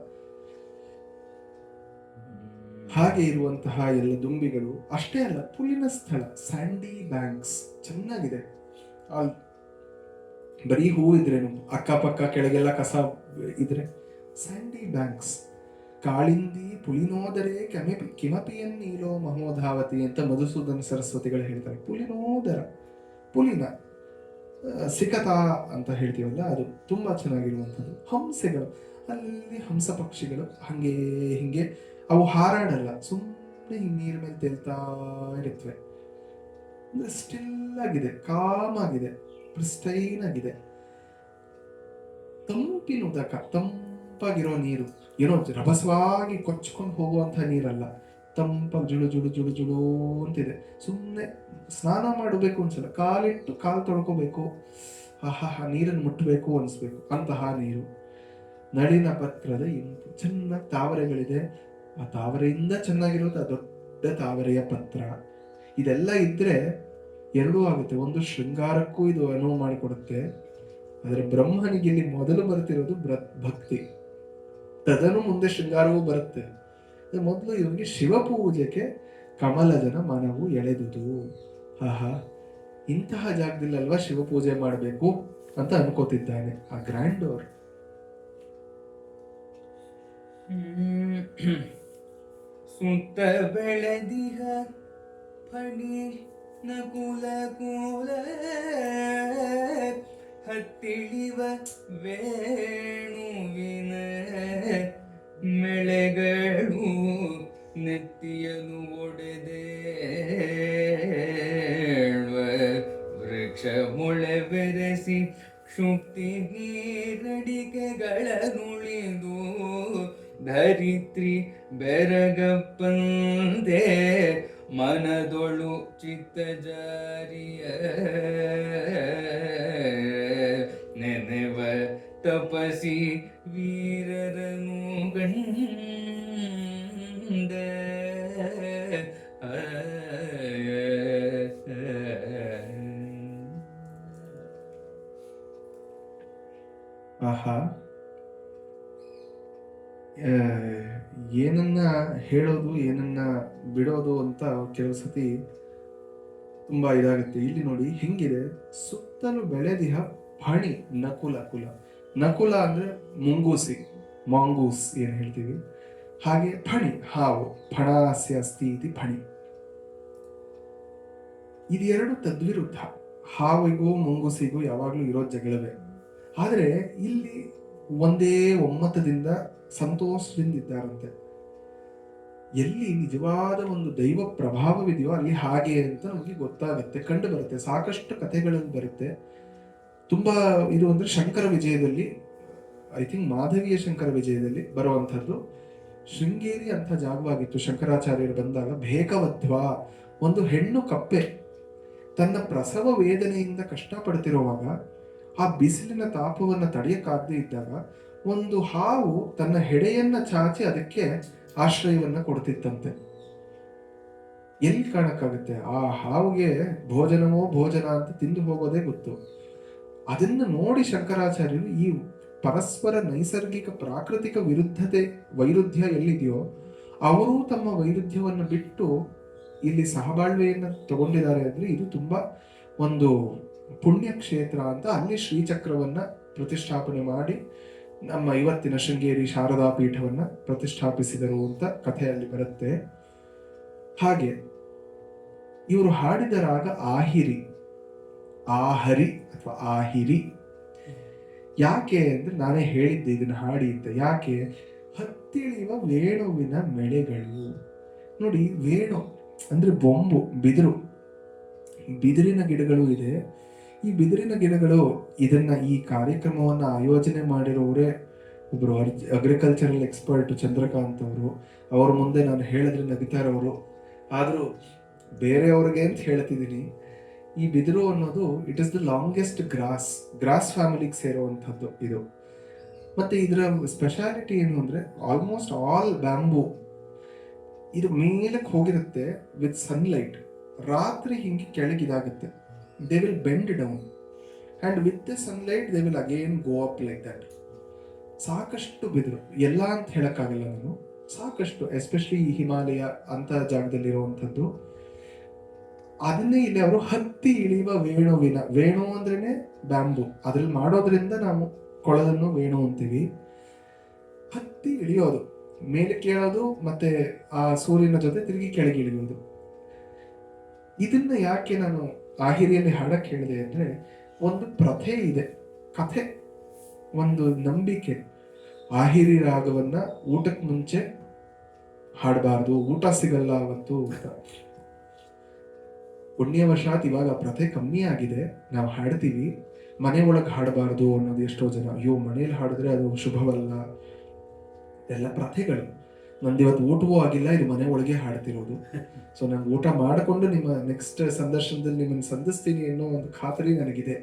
ಹಾಗೆ ಇರುವಂತಹ ಎಲ್ಲ ದುಂಬಿಗಳು. ಅಷ್ಟೇ ಅಲ್ಲ, ಪುಲಿನ ಸ್ಥಳ ಸ್ಯಾಂಡಿ ಬ್ಯಾಂಕ್ಸ್ ಚೆನ್ನಾಗಿದೆ. ಬರೀ ಹೂ ಇದ್ರೇನು, ಅಕ್ಕಪಕ್ಕ ಕೆಳಗೆಲ್ಲ ಕಸ ಇದ್ರೆ ಸ್ಯಾಂಡಿ ಬ್ಯಾಂಕ್ಸ್. ಕಾಳಿಂದಿ ಪುಲಿನೋದರೆ ಕಿಮಪಿಯನ್ ನೀಲೋ ಮಹೋಧಾವತಿ ಅಂತ ಮಧುಸೂದನ ಸರಸ್ವತಿಗಳು ಹೇಳ್ತಾರೆ. ಪುಲಿನೋದರ, ಪುಲಿನ ಸಿಕತ ಅಂತ ಹೇಳ್ತೀವಲ್ಲ, ಅದು ತುಂಬಾ ಚೆನ್ನಾಗಿರುವಂಥದ್ದು. ಹಂಸೆಗಳು, ಅಲ್ಲಿ ಹಂಸ ಪಕ್ಷಿಗಳು ಹಂಗೆ ಹಿಂಗೆ, ಅವು ಹಾರಾಡಲ್ಲ, ಸುಮ್ಮನೆ ಹಿಂಗೆ ನೀರ್ ಮೇಲೆ ತೇಲ್ತಾ ಇರುತ್ತವೆ. ಸ್ಟಿಲ್ ಆಗಿದೆ, ಕಾಮ್ ಆಗಿದೆ, ಪ್ರಿಸ್ಟೈನ್ ಆಗಿದೆ. ತಂಪಿನ ಉದಕ, ತಂಪಾಗಿರೋ ನೀರು, ಏನೋ ರಭಸವಾಗಿ ಕೊಚ್ಕೊಂಡು ಹೋಗುವಂಥ ನೀರಲ್ಲ, ತಂಪಾಗಿ ಜುಳು ಜುಳು ಜುಳು ಜುಳು ಅಂತಿದೆ. ಸುಮ್ಮನೆ ಸ್ನಾನ ಮಾಡಬೇಕು ಅನ್ಸಲ್ಲ, ಕಾಲಿಟ್ಟು ಕಾಲು ತೊಳ್ಕೋಬೇಕು, ಆಹಾ ನೀರನ್ನು ಮುಟ್ಟಬೇಕು ಅನಿಸ್ಬೇಕು ಅಂತಹ ನೀರು. ನಳಿನ ಪತ್ರದ ಇಂಪು, ಚೆನ್ನಾಗಿ ತಾವರೆಗಳಿದೆ, ಆ ತಾವರೆಯಿಂದ ಚೆನ್ನಾಗಿರೋದು ಆ ದೊಡ್ಡ ತಾವರೆಯ ಪತ್ರ. ಇದೆಲ್ಲ ಇದ್ರೆ ಎರಡೂ ಆಗುತ್ತೆ. ಒಂದು ಶೃಂಗಾರಕ್ಕೂ ಇದು ಅನುವು ಮಾಡಿಕೊಡುತ್ತೆ, ಆದರೆ ಬ್ರಹ್ಮನಿಗೆ ಇಲ್ಲಿ ಮೊದಲು ಬರ್ತಿರೋದು ಭಕ್ತಿ, ತದನು ಮುಂದೆ ಶೃಂಗಾರವೂ ಬರುತ್ತೆ. ಮೊದಲು ಇವನಿಗೆ ಶಿವಪೂಜೆಗೆ ಕಮಲಜನ ಮನವು ಎಳೆದುದು. ಆಹಾ, ಇಂತಹ ಜಾಗದಲ್ಲಿ ಅಲ್ವಾ ಶಿವಪೂಜೆ ಮಾಡಬೇಕು ಅಂತ ಅನ್ಕೋತಿದ್ದಾನೆ ಆ ಗ್ರ್ಯಾಂಡೋರ್. ಸುತ್ತ ಬೆಳೆದಿಹ ಫಣಿ ನಕುಲ ಕೂಲ ಹತ್ತಿಳಿವ ವೇಣುವಿನ ಮೆಳೆಗಳು ನೆತ್ತಿಯನು ಒಡೆದೆ ವೃಕ್ಷ ಮೊಳೆ ಬೆರೆಸಿ ಕ್ಷುಪ್ತಿ ನೀರಡಿಕೆಗಳನುಳಿದು ಧರಿತ್ರಿ ಬೆರಗಪ್ಪಂದೆ ಮನದೊಳು ಚಿತ್ತ ಜಾರಿಯ ನೆನೆವ ತಪಸಿ ವೀರರನು ಗಂಡ. ಆಹಾ, ಏನನ್ನ ಹೇಳೋದು ಏನನ್ನ ಬಿಡೋದು ಅಂತ ಕೆಲವು ಸತಿ ತುಂಬಾ ಇದಾಗುತ್ತೆ. ಇಲ್ಲಿ ನೋಡಿ ಹೆಂಗಿದೆ, ಸುತ್ತಲೂ ಬೆಳೆದಿಹ ಫಣಿ ನಕುಲ ಕುಲ. ನಕುಲ ಅಂದ್ರೆ ಮುಂಗೂಸಿ, ಮಾಂಗೂಸ್ ಏನ್ ಹೇಳ್ತೀವಿ, ಹಾಗೆ ಫಣಿ ಹಾವು, ಫಣಾಸ್ಯ ಅಸ್ತಿ ಇತಿ ಫಣಿ. ಇದೆರಡು ತದ್ವಿರುದ್ಧ. ಹಾವಿಗೂ ಮುಂಗೂಸಿಗೂ ಯಾವಾಗ್ಲೂ ಇರೋ ಜಗಳವೇ. ಆದ್ರೆ ಇಲ್ಲಿ ಒಂದೇ ಒಮ್ಮತದಿಂದ ಸಂತೋಷದಿಂದ ಇದ್ದಾರಂತೆ. ಎಲ್ಲಿ ನಿಜವಾದ ಒಂದು ದೈವ ಪ್ರಭಾವವಿದೆಯೋ ಅಲ್ಲಿ ಹಾಗೆ ಅಂತ ನಮಗೆ ಗೊತ್ತಾಗುತ್ತೆ, ಕಂಡು ಬರುತ್ತೆ. ಸಾಕಷ್ಟು ಕಥೆಗಳಲ್ಲಿ ಬರುತ್ತೆ. ತುಂಬಾ ಇದು ಅಂದ್ರೆ ಶಂಕರ ವಿಜಯದಲ್ಲಿ, ಐ ಥಿಂಕ್ ಮಾಧವೀಯ ಶಂಕರ ವಿಜಯದಲ್ಲಿ ಬರುವಂಥದ್ದು. ಶೃಂಗೇರಿ ಅಂತ ಜಾಗವಾಗಿತ್ತು ಶಂಕರಾಚಾರ್ಯರು ಬಂದಾಗ. ಬೇಕವಧ್ವ, ಒಂದು ಹೆಣ್ಣು ಕಪ್ಪೆ ತನ್ನ ಪ್ರಸವ ವೇದನೆಯಿಂದ ಕಷ್ಟಪಡ್ತಿರುವಾಗ, ಆ ಬಿಸಿಲಿನ ತಾಪವನ್ನು ತಡೆಯಕ್ಕಾಗದೇ ಇದ್ದಾಗ ಒಂದು ಹಾವು ತನ್ನ ಹೆಡೆಯನ್ನ ಚಾಚಿ ಅದಕ್ಕೆ ಆಶ್ರಯವನ್ನ ಕೊಡ್ತಿತ್ತಂತೆ. ಎಲ್ಲಿ ಕಾಣಕ್ಕಾಗುತ್ತೆ? ಆ ಹಾವಿಗೆ ಭೋಜನವೋ ಭೋಜನ ಅಂತ ತಿಂದು ಹೋಗೋದೇ ಗೊತ್ತು. ಅದನ್ನ ನೋಡಿ ಶಂಕರಾಚಾರ್ಯರು ಈ ಪರಸ್ಪರ ನೈಸರ್ಗಿಕ ಪ್ರಾಕೃತಿಕ ವೈರುಧ್ಯ ಎಲ್ಲಿದೆಯೋ ಅವರು ತಮ್ಮ ವೈರುಧ್ಯವನ್ನು ಬಿಟ್ಟು ಇಲ್ಲಿ ಸಹಬಾಳ್ವೆಯನ್ನು ತಗೊಂಡಿದ್ದಾರೆ. ಅಂದ್ರೆ ಇದು ತುಂಬಾ ಒಂದು ಪುಣ್ಯ ಕ್ಷೇತ್ರ ಅಂತ ಅಲ್ಲಿ ಶ್ರೀಚಕ್ರವನ್ನ ಪ್ರತಿಷ್ಠಾಪನೆ ಮಾಡಿ ನಮ್ಮ ಇವತ್ತಿನ ಶೃಂಗೇರಿ ಶಾರದಾ ಪೀಠವನ್ನ ಪ್ರತಿಷ್ಠಾಪಿಸಿದರು ಅಂತ ಕಥೆಯಲ್ಲಿ ಬರುತ್ತೆ. ಹಾಗೆ ಇವರು ಹಾಡಿದ ರಾಗ ಆಹಿರಿ, ಆಹರಿ ಅಥವಾ ಆಹಿರಿ. ಯಾಕೆ ಅಂದ್ರೆ ನಾನೇ ಹೇಳಿದ್ದೆ ಇದನ್ನ ಹಾಡಿ ಅಂತ. ಯಾಕೆ? ಹತ್ತಿಳಿಯುವ ವೇಣುವಿನ ಮೆಳೆಗಳು. ನೋಡಿ, ವೇಣು ಅಂದ್ರೆ ಬೊಂಬು, ಬಿದಿರು, ಬಿದಿರಿನ ಗಿಡಗಳು ಇದೆ. ಈ ಬಿದಿರಿನ ಗಿಡಗಳು ಇದನ್ನ ಈ ಕಾರ್ಯಕ್ರಮವನ್ನ ಆಯೋಜನೆ ಮಾಡಿರೋರೇ ಒಬ್ರು ಅಗ್ರಿಕಲ್ಚರಲ್ ಎಕ್ಸ್ಪರ್ಟ್ ಚಂದ್ರಕಾಂತ್ ಅವರು. ಅವ್ರ ಮುಂದೆ ನಾನು ಹೇಳಿದ್ರೆ ನಗಿತಾರವರು, ಆದ್ರೂ ಬೇರೆಯವ್ರಿಗೆ ಅಂತ ಹೇಳ್ತಿದ್ದೀನಿ. ಈ ಬಿದಿರು ಅನ್ನೋದು it is the longest grass ಫ್ಯಾಮಿಲಿಗೆ ಸೇರುವಂಥದ್ದು ಇದು. ಮತ್ತೆ ಇದರ ಸ್ಪೆಷಾಲಿಟಿ ಏನು ಅಂದ್ರೆ ಆಲ್ಮೋಸ್ಟ್ ಆಲ್ ಬ್ಯಾಂಬೂ ಇದು ಮೇಲಕ್ಕೆ ಹೋಗಿರುತ್ತೆ ವಿತ್ ಸನ್ಲೈಟ್. ರಾತ್ರಿ ಹಿಂಗೆ ಕೆಳಗಿದಾಗುತ್ತೆ, they will bend down and with the sunlight they will again go up like that. ಸಾಕಷ್ಟು ಬಿದ್ರು, ಎಲ್ಲ ಅಂತ ಹೇಳಕ್ಕಾಗಲ್ಲ ನಾನು, ಸಾಕಷ್ಟು ಎಸ್ಪೆಷಲಿ ಈ ಹಿಮಾಲಯ ಅಂತ ಜಾಗದಲ್ಲಿರುವಂಥದ್ದು. ಅದನ್ನೇ ಇಲ್ಲಿ ಅವರು ಹತ್ತಿ ಇಳಿಯುವ ವೇಣುವಿನ, ವೇಣು ಅಂದ್ರೇನೆ ಬ್ಯಾಂಬು, ಅದ್ರಲ್ಲಿ ಮಾಡೋದ್ರಿಂದ ನಾವು ಕೊಳಲನ್ನು ವೇಣು ಅಂತೀವಿ. ಹತ್ತಿ ಇಳಿಯೋದು, ಮೇಲೆ ಕೇಳೋದು, ಮತ್ತೆ ಆ ಸೂರ್ಯನ ಜೊತೆ ತಿರುಗಿ ಕೆಳಗೆ ಇಳಿಯೋದು. ಇದನ್ನ ಯಾಕೆ ನಾನು ಆಹಿರಿಯಲ್ಲಿ ಹಾಡಕ್ಕೆ ಹೇಳಿದೆ ಅಂದ್ರೆ, ಒಂದು ಪ್ರಥೆ ಇದೆ, ಕಥೆ, ಒಂದು ನಂಬಿಕೆ. ಆಹಿರಿ ರಾಗವನ್ನ ಊಟಕ್ಕೆ ಮುಂಚೆ ಹಾಡಬಾರ್ದು, ಊಟ ಸಿಗಲ್ಲ ಅವತ್ತು ಅಂತ. ಪುಣ್ಯವಶಾತ್ ಇವಾಗ ಪ್ರಥೆ ಕಮ್ಮಿ ಆಗಿದೆ, ನಾವು ಹಾಡ್ತೀವಿ. ಮನೆ ಒಳಗೆ ಹಾಡಬಾರ್ದು ಅನ್ನೋದು ಎಷ್ಟೋ ಜನ, ಅಯ್ಯೋ ಮನೇಲಿ ಹಾಡಿದ್ರೆ ಅದು ಶುಭವಲ್ಲ, ಎಲ್ಲ ಪ್ರಥೆಗಳು. ನಂದಿವತ್ತು ಊಟವೂ ಆಗಿಲ್ಲ, ಇದು ಮನೆ ಒಳಗೆ ಹಾಡ್ತಿರೋದು. ಸೊ ನಾನು ಊಟ ಮಾಡಿಕೊಂಡು ನಿಮ್ಮ ನೆಕ್ಸ್ಟ್ ಸಂದರ್ಶನದಲ್ಲಿ ನಿಮ್ಮನ್ನು ಸಂಧಿಸ್ತೀನಿ ಅನ್ನೋ ಒಂದು ಖಾತರಿ ನನಗಿದೆ.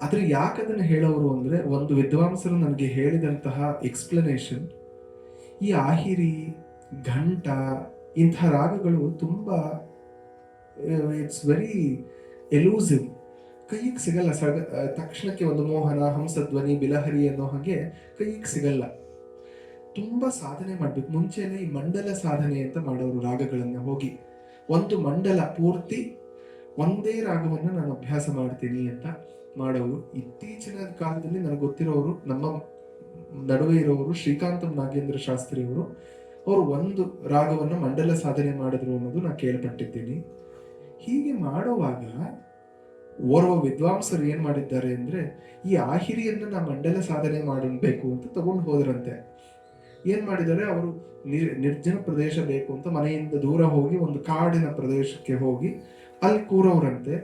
ಆದ್ರೆ ಯಾಕೆ ಅದನ್ನು ಹೇಳೋರು ಅಂದ್ರೆ, ಒಂದು ವಿದ್ವಾಂಸರು ನನಗೆ ಹೇಳಿದಂತಹ ಎಕ್ಸ್ಪ್ಲನೇಷನ್, ಈ ಆಹಿರಿ, ಘಂಟ ಇಂಥ ರಾಗಗಳು ತುಂಬಾ ಇಟ್ಸ್ ವೆರಿ ಎಲೂಸಿವ್, ಕೈಗೆ ಸಿಗಲ್ಲ. ತಕ್ಷಣಕ್ಕೆ ಒಂದು ಮೋಹನ, ಹಂಸಧ್ವನಿ, ಬಿಲಹರಿ ಅನ್ನೋ ಹಾಗೆ ಕೈಗೆ ಸಿಗಲ್ಲ. ತುಂಬಾ ಸಾಧನೆ ಮಾಡ್ಬೇಕು. ಮುಂಚೆನೆ ಈ ಮಂಡಲ ಸಾಧನೆ ಅಂತ ಮಾಡೋರು, ರಾಗಗಳನ್ನ ಹೋಗಿ ಒಂದು ಮಂಡಲ ಪೂರ್ತಿ ಒಂದೇ ರಾಗವನ್ನ ನಾನು ಅಭ್ಯಾಸ ಮಾಡ್ತೀನಿ ಅಂತ ಮಾಡೋರು. ಇತ್ತೀಚಿನ ಕಾಲದಲ್ಲಿ ನನಗೆ ಗೊತ್ತಿರೋರು, ನಮ್ಮ ನಡುವೆ ಇರೋರು ಶ್ರೀಕಾಂತ ನಾಗೇಂದ್ರ ಶಾಸ್ತ್ರಿ ಅವರು ಒಂದು ರಾಗವನ್ನ ಮಂಡಲ ಸಾಧನೆ ಮಾಡಿದ್ರು ಅನ್ನೋದು ನಾ ಕೇಳ್ಪಟ್ಟಿದ್ದೀನಿ. ಹೀಗೆ ಮಾಡುವಾಗ ಓರ್ವ ವಿದ್ವಾಂಸರು ಏನ್ ಮಾಡಿದ್ದಾರೆ ಅಂದ್ರೆ, ಈ ಆಹಿರಿಯನ್ನ ನಾ ಮಂಡಲ ಸಾಧನೆ ಮಾಡಬೇಕು ಅಂತ ತಗೊಂಡು ಹೋದ್ರಂತೆ. ಏನ್ ಮಾಡಿದ್ದಾರೆ ಅವರು, ನಿರ್ಜನ ಪ್ರದೇಶ ಬೇಕು ಅಂತ ಮನೆಯಿಂದ ದೂರ ಹೋಗಿ ಒಂದು ಕಾಡಿನ ಪ್ರದೇಶಕ್ಕೆ ಹೋಗಿ ಅಲ್ಲಿ ಕೂರೋರಂತೆ.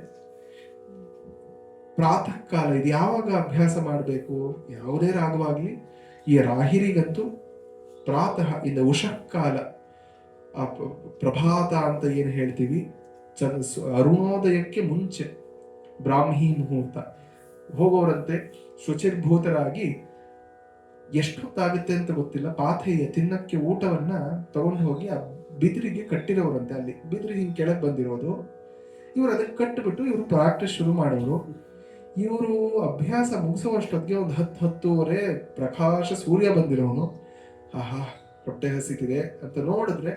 ಪ್ರಾತಃ ಕಾಲ, ಇದು ಯಾವಾಗ ಅಭ್ಯಾಸ ಮಾಡಬೇಕು, ಯಾವುದೇ ರಾಗವಾಗ್ಲಿ, ಈ ರಾಹಿರಿಗಂತೂ ಪ್ರಾತಃ ಇಂದ ಉಷಃಕಾಲ, ಆ ಪ್ರಭಾತ ಅಂತ ಏನು ಹೇಳ್ತೀವಿ, ಅರುಣೋದಯಕ್ಕೆ ಮುಂಚೆ ಬ್ರಾಹ್ಮಿ ಮುಹೂರ್ತ ಹೋಗೋರಂತೆ. ಶುಚಿರ್ಭೂತರಾಗಿ ಎಷ್ಟೊತ್ತಾಗುತ್ತೆ ಅಂತ ಗೊತ್ತಿಲ್ಲ, ಪಾಥೇಯ ತಿನ್ನಕ್ಕೆ ಊಟವನ್ನ ತಗೊಂಡು ಹೋಗಿ ಆ ಬಿದಿರಿಗೆ ಕಟ್ಟಿರೋರಂತೆ. ಅಲ್ಲಿ ಬಿದಿರು ಹಿಂಗೆ ಕೆಳಗೆ ಬಂದಿರೋದು, ಇವರು ಅದಕ್ಕೆ ಕಟ್ಟಿಬಿಟ್ಟು ಇವರು ಪ್ರಾಕ್ಟೀಸ್ ಶುರು ಮಾಡೋರು. ಇವರು ಅಭ್ಯಾಸ ಮುಗಿಸುವಷ್ಟೊತ್ತಿಗೆ ಒಂದು 10-10:30 ಪ್ರಕಾಶ ಸೂರ್ಯ ಬಂದಿರೋನು. ಆಹಾ ಹೊಟ್ಟೆ ಹಸಿತಿದೆ ಅಂತ ನೋಡಿದ್ರೆ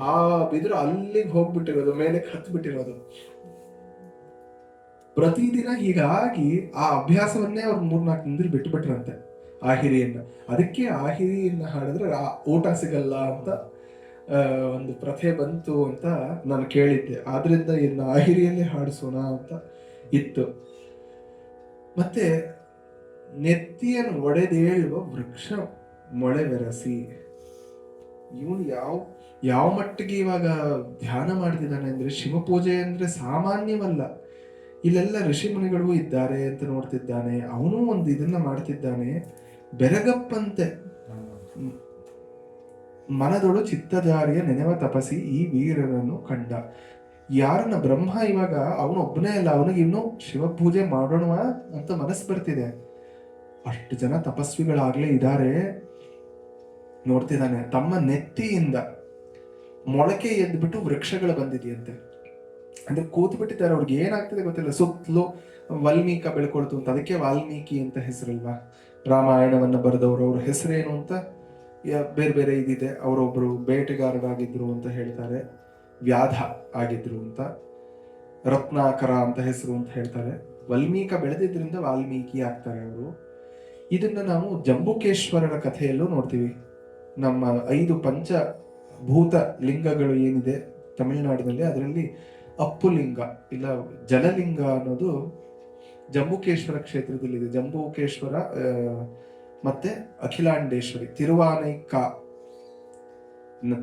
ಆ ಬಿದಿರು ಅಲ್ಲಿಗೆ ಹೋಗ್ಬಿಟ್ಟಿರೋದು, ಮೇಲೆ ಹತ್ತು ಬಿಟ್ಟಿರೋದು. ಪ್ರತಿದಿನ ಹೀಗಾಗಿ ಆ ಅಭ್ಯಾಸವನ್ನೇ ಅವ್ರು 3-4 ದಿನದಲ್ಲಿ ಬಿಟ್ಟು ಬಿಟ್ರಂತೆ ಆಹಿರಿಯನ್ನ. ಅದಕ್ಕೆ ಆಹಿರಿಯನ್ನ ಹಾಡಿದ್ರೆ ಊಟ ಸಿಗಲ್ಲ ಅಂತ ಒಂದು ಪ್ರಥೆ ಬಂತು ಅಂತ ನಾನು ಕೇಳಿದ್ದೆ. ಆದ್ರಿಂದ ಇನ್ನು ಆಹಿರಿಯಲ್ಲೇ ಹಾಡಿಸೋಣ ಅಂತ ಇತ್ತು. ಮತ್ತೆ ನೆತ್ತಿಯನ್ನು ಒಡೆದೇಳುವ ವೃಕ್ಷ ಮೊಳೆ ಬೆರಸಿ, ಇವನು ಯಾವ ಮಟ್ಟಿಗೆ ಇವಾಗ ಧ್ಯಾನ ಮಾಡ್ತಿದ್ದಾನೆ ಅಂದ್ರೆ, ಶಿವಪೂಜೆ ಅಂದ್ರೆ ಸಾಮಾನ್ಯವಲ್ಲ. ಇಲ್ಲೆಲ್ಲ ಋಷಿ ಮುನಿಗಳು ಇದ್ದಾರೆ ಅಂತ ನೋಡ್ತಿದ್ದಾನೆ, ಅವನು ಒಂದು ಇದನ್ನ ಮಾಡ್ತಿದ್ದಾನೆ. ಬೆರಗಪ್ಪಂತೆ ಮನದೊಳು ಚಿತ್ತಜಾರಿಯ ನೆನೆವ ತಪಸಿ ಈ ವೀರರನ್ನು ಕಂಡ. ಯಾರನ್ನ ಬ್ರಹ್ಮ ಇವಾಗ ಅವನೊಬ್ಬನೇ ಅಲ್ಲ, ಅವನಿಗೆ ಇನ್ನು ಶಿವಪೂಜೆ ಮಾಡೋಣ ಅಂತ ಮನಸ್ಸು ಬರ್ತಿದೆ. ಅಷ್ಟು ಜನ ತಪಸ್ವಿಗಳಾಗ್ಲೇ ಇದ್ದಾರೆ. ನೋಡ್ತಿದ್ದಾನೆ, ತಮ್ಮ ನೆತ್ತಿಯಿಂದ ಮೊಳಕೆ ಎದ್ಬಿಟ್ಟು ವೃಕ್ಷಗಳು ಬಂದಿದೆಯಂತೆ. ಅಂದ್ರೆ ಕೂತು ಬಿಟ್ಟಿದ್ದಾರೆ, ಅವ್ರಿಗೆ ಏನಾಗ್ತದೆ ಗೊತ್ತಿಲ್ಲ. ಸುತ್ತಲೂ ವಾಲ್ಮೀಕ ಬೆಳ್ಕೊಳ್ತು ಅಂತ, ಅದಕ್ಕೆ ವಾಲ್ಮೀಕಿ ಅಂತ ಹೆಸರಲ್ವಾ. ರಾಮಾಯಣವನ್ನ ಬರೆದವರು, ಅವ್ರ ಹೆಸರೇನು ಅಂತ ಬೇರೆ ಬೇರೆ ಇದಿದೆ. ಅವರೊಬ್ರು ಬೇಟೆಗಾರರಾಗಿದ್ರು ಅಂತ ಹೇಳ್ತಾರೆ, ವ್ಯಾಧ ಆಗಿದ್ರು ಅಂತ, ರತ್ನಾಕರ ಅಂತ ಹೆಸರು ಅಂತ ಹೇಳ್ತಾರೆ. ವಾಲ್ಮೀಕ ಬೆಳೆದಿದ್ರಿಂದ ವಾಲ್ಮೀಕಿ ಆಗ್ತಾರೆ ಅವರು. ಇದನ್ನ ನಾವು ಜಂಬುಕೇಶ್ವರರ ಕಥೆಯಲ್ಲೂ ನೋಡ್ತೀವಿ. ನಮ್ಮ 5 ಪಂಚಭೂತ ಲಿಂಗಗಳು ಏನಿದೆ ತಮಿಳುನಾಡಿನಲ್ಲಿ, ಅದರಲ್ಲಿ ಅಪ್ಪುಲಿಂಗ ಇಲ್ಲ ಜಲಲಿಂಗ ಅನ್ನೋದು ಜಂಬುಕೇಶ್ವರ ಕ್ಷೇತ್ರದಲ್ಲಿದೆ. ಜಂಬುಕೇಶ್ವರ ಮತ್ತೆ ಅಖಿಲಾಂಡೇಶ್ವರಿ,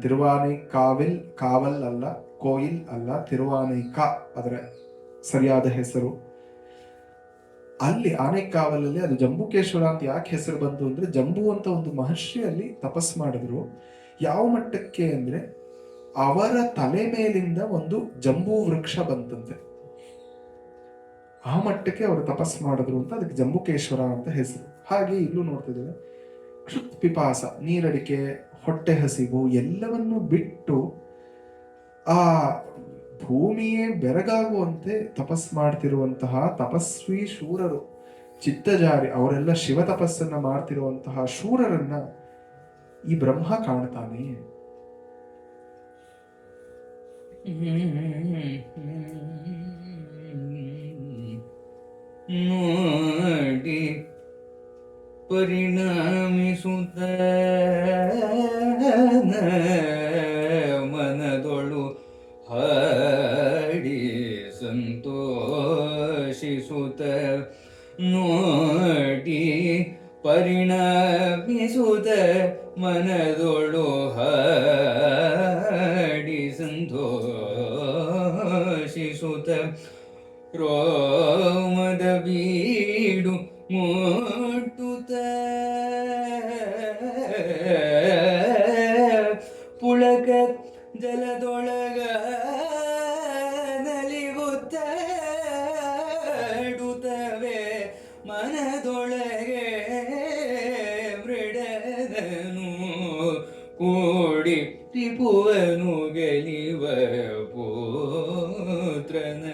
ತಿರುವಾನೈಕಾವಿಲ್, ಕಾವಲ್ ಅಲ್ಲ, ಕೋಯಿಲ್ ಅಲ್ಲ, ತಿರುವಾನೈಕ ಅದರ ಸರಿಯಾದ ಹೆಸರು. ಅಲ್ಲಿ ಆನೆಕಾವಲಲ್ಲಿ ಅದು ಜಂಬುಕೇಶ್ವರ ಅಂತ ಯಾಕೆ ಹೆಸರು ಬಂತು ಅಂದ್ರೆ, ಜಂಬು ಅಂತ ಒಂದು ಮಹರ್ಷಿ ಅಲ್ಲಿ ತಪಸ್ ಮಾಡಿದ್ರು. ಯಾವ ಮಟ್ಟಕ್ಕೆ ಅಂದ್ರೆ, ಅವರ ತಲೆ ಮೇಲಿಂದ ಒಂದು ಜಂಬೂ ವೃಕ್ಷ ಬಂತಂತೆ. ಆ ಮಟ್ಟಕ್ಕೆ ಅವರು ತಪಸ್ ಮಾಡಿದ್ರು ಅಂತ ಅದಕ್ಕೆ ಜಂಬುಕೇಶ್ವರ ಅಂತ ಹೆಸರು. ಹಾಗೆ ಇಲ್ಲೂ ನೋಡ್ತಿದ್ದೇವೆ. ಕ್ಷುತ್ ಪಿಪಾಸ, ನೀರಡಿಕೆ, ಹೊಟ್ಟೆ ಹಸಿವು ಎಲ್ಲವನ್ನೂ ಬಿಟ್ಟು ಆ ಭೂಮಿಯೇ ಬೆರಗಾಗುವಂತೆ ತಪಸ್ ಮಾಡ್ತಿರುವಂತಹ ತಪಸ್ವಿ ಶೂರರು, ಚಿತ್ತಜಾರಿ, ಅವರೆಲ್ಲ ಶಿವ ತಪಸ್ಸನ್ನ ಮಾಡ್ತಿರುವಂತಹ ಶೂರರನ್ನ ಈ ಬ್ರಹ್ಮ ಕಾಣ್ತಾನೆ. ನೋಡಿ ಪರಿಣಾಮಿಸುತ್ತ ಮನದೊಳು ಹಾಡಿ ಸಂತೋಷಿಸುತ್ತ, ನೋಡಿ ಪರಿಣಾಮಿಸುತ್ತ ಮನದೊಳು ಹಾಡಿ ಸಂತೋಷಿಸುತ್ತ, ರೋಮದ ಬೀಡು ಮುಟ್ಟುತ್ತ ಪುಳಕ ಜಲದೊಳಗ ನಲಿಗುತ್ತ ಡುತ್ತವೆ ಮನದೊಳಗೆ ಮೃಡದನು ಕೂಡಿ ಟಿಪುವನು ಗೆಲಿವ ಪುತ್ರನ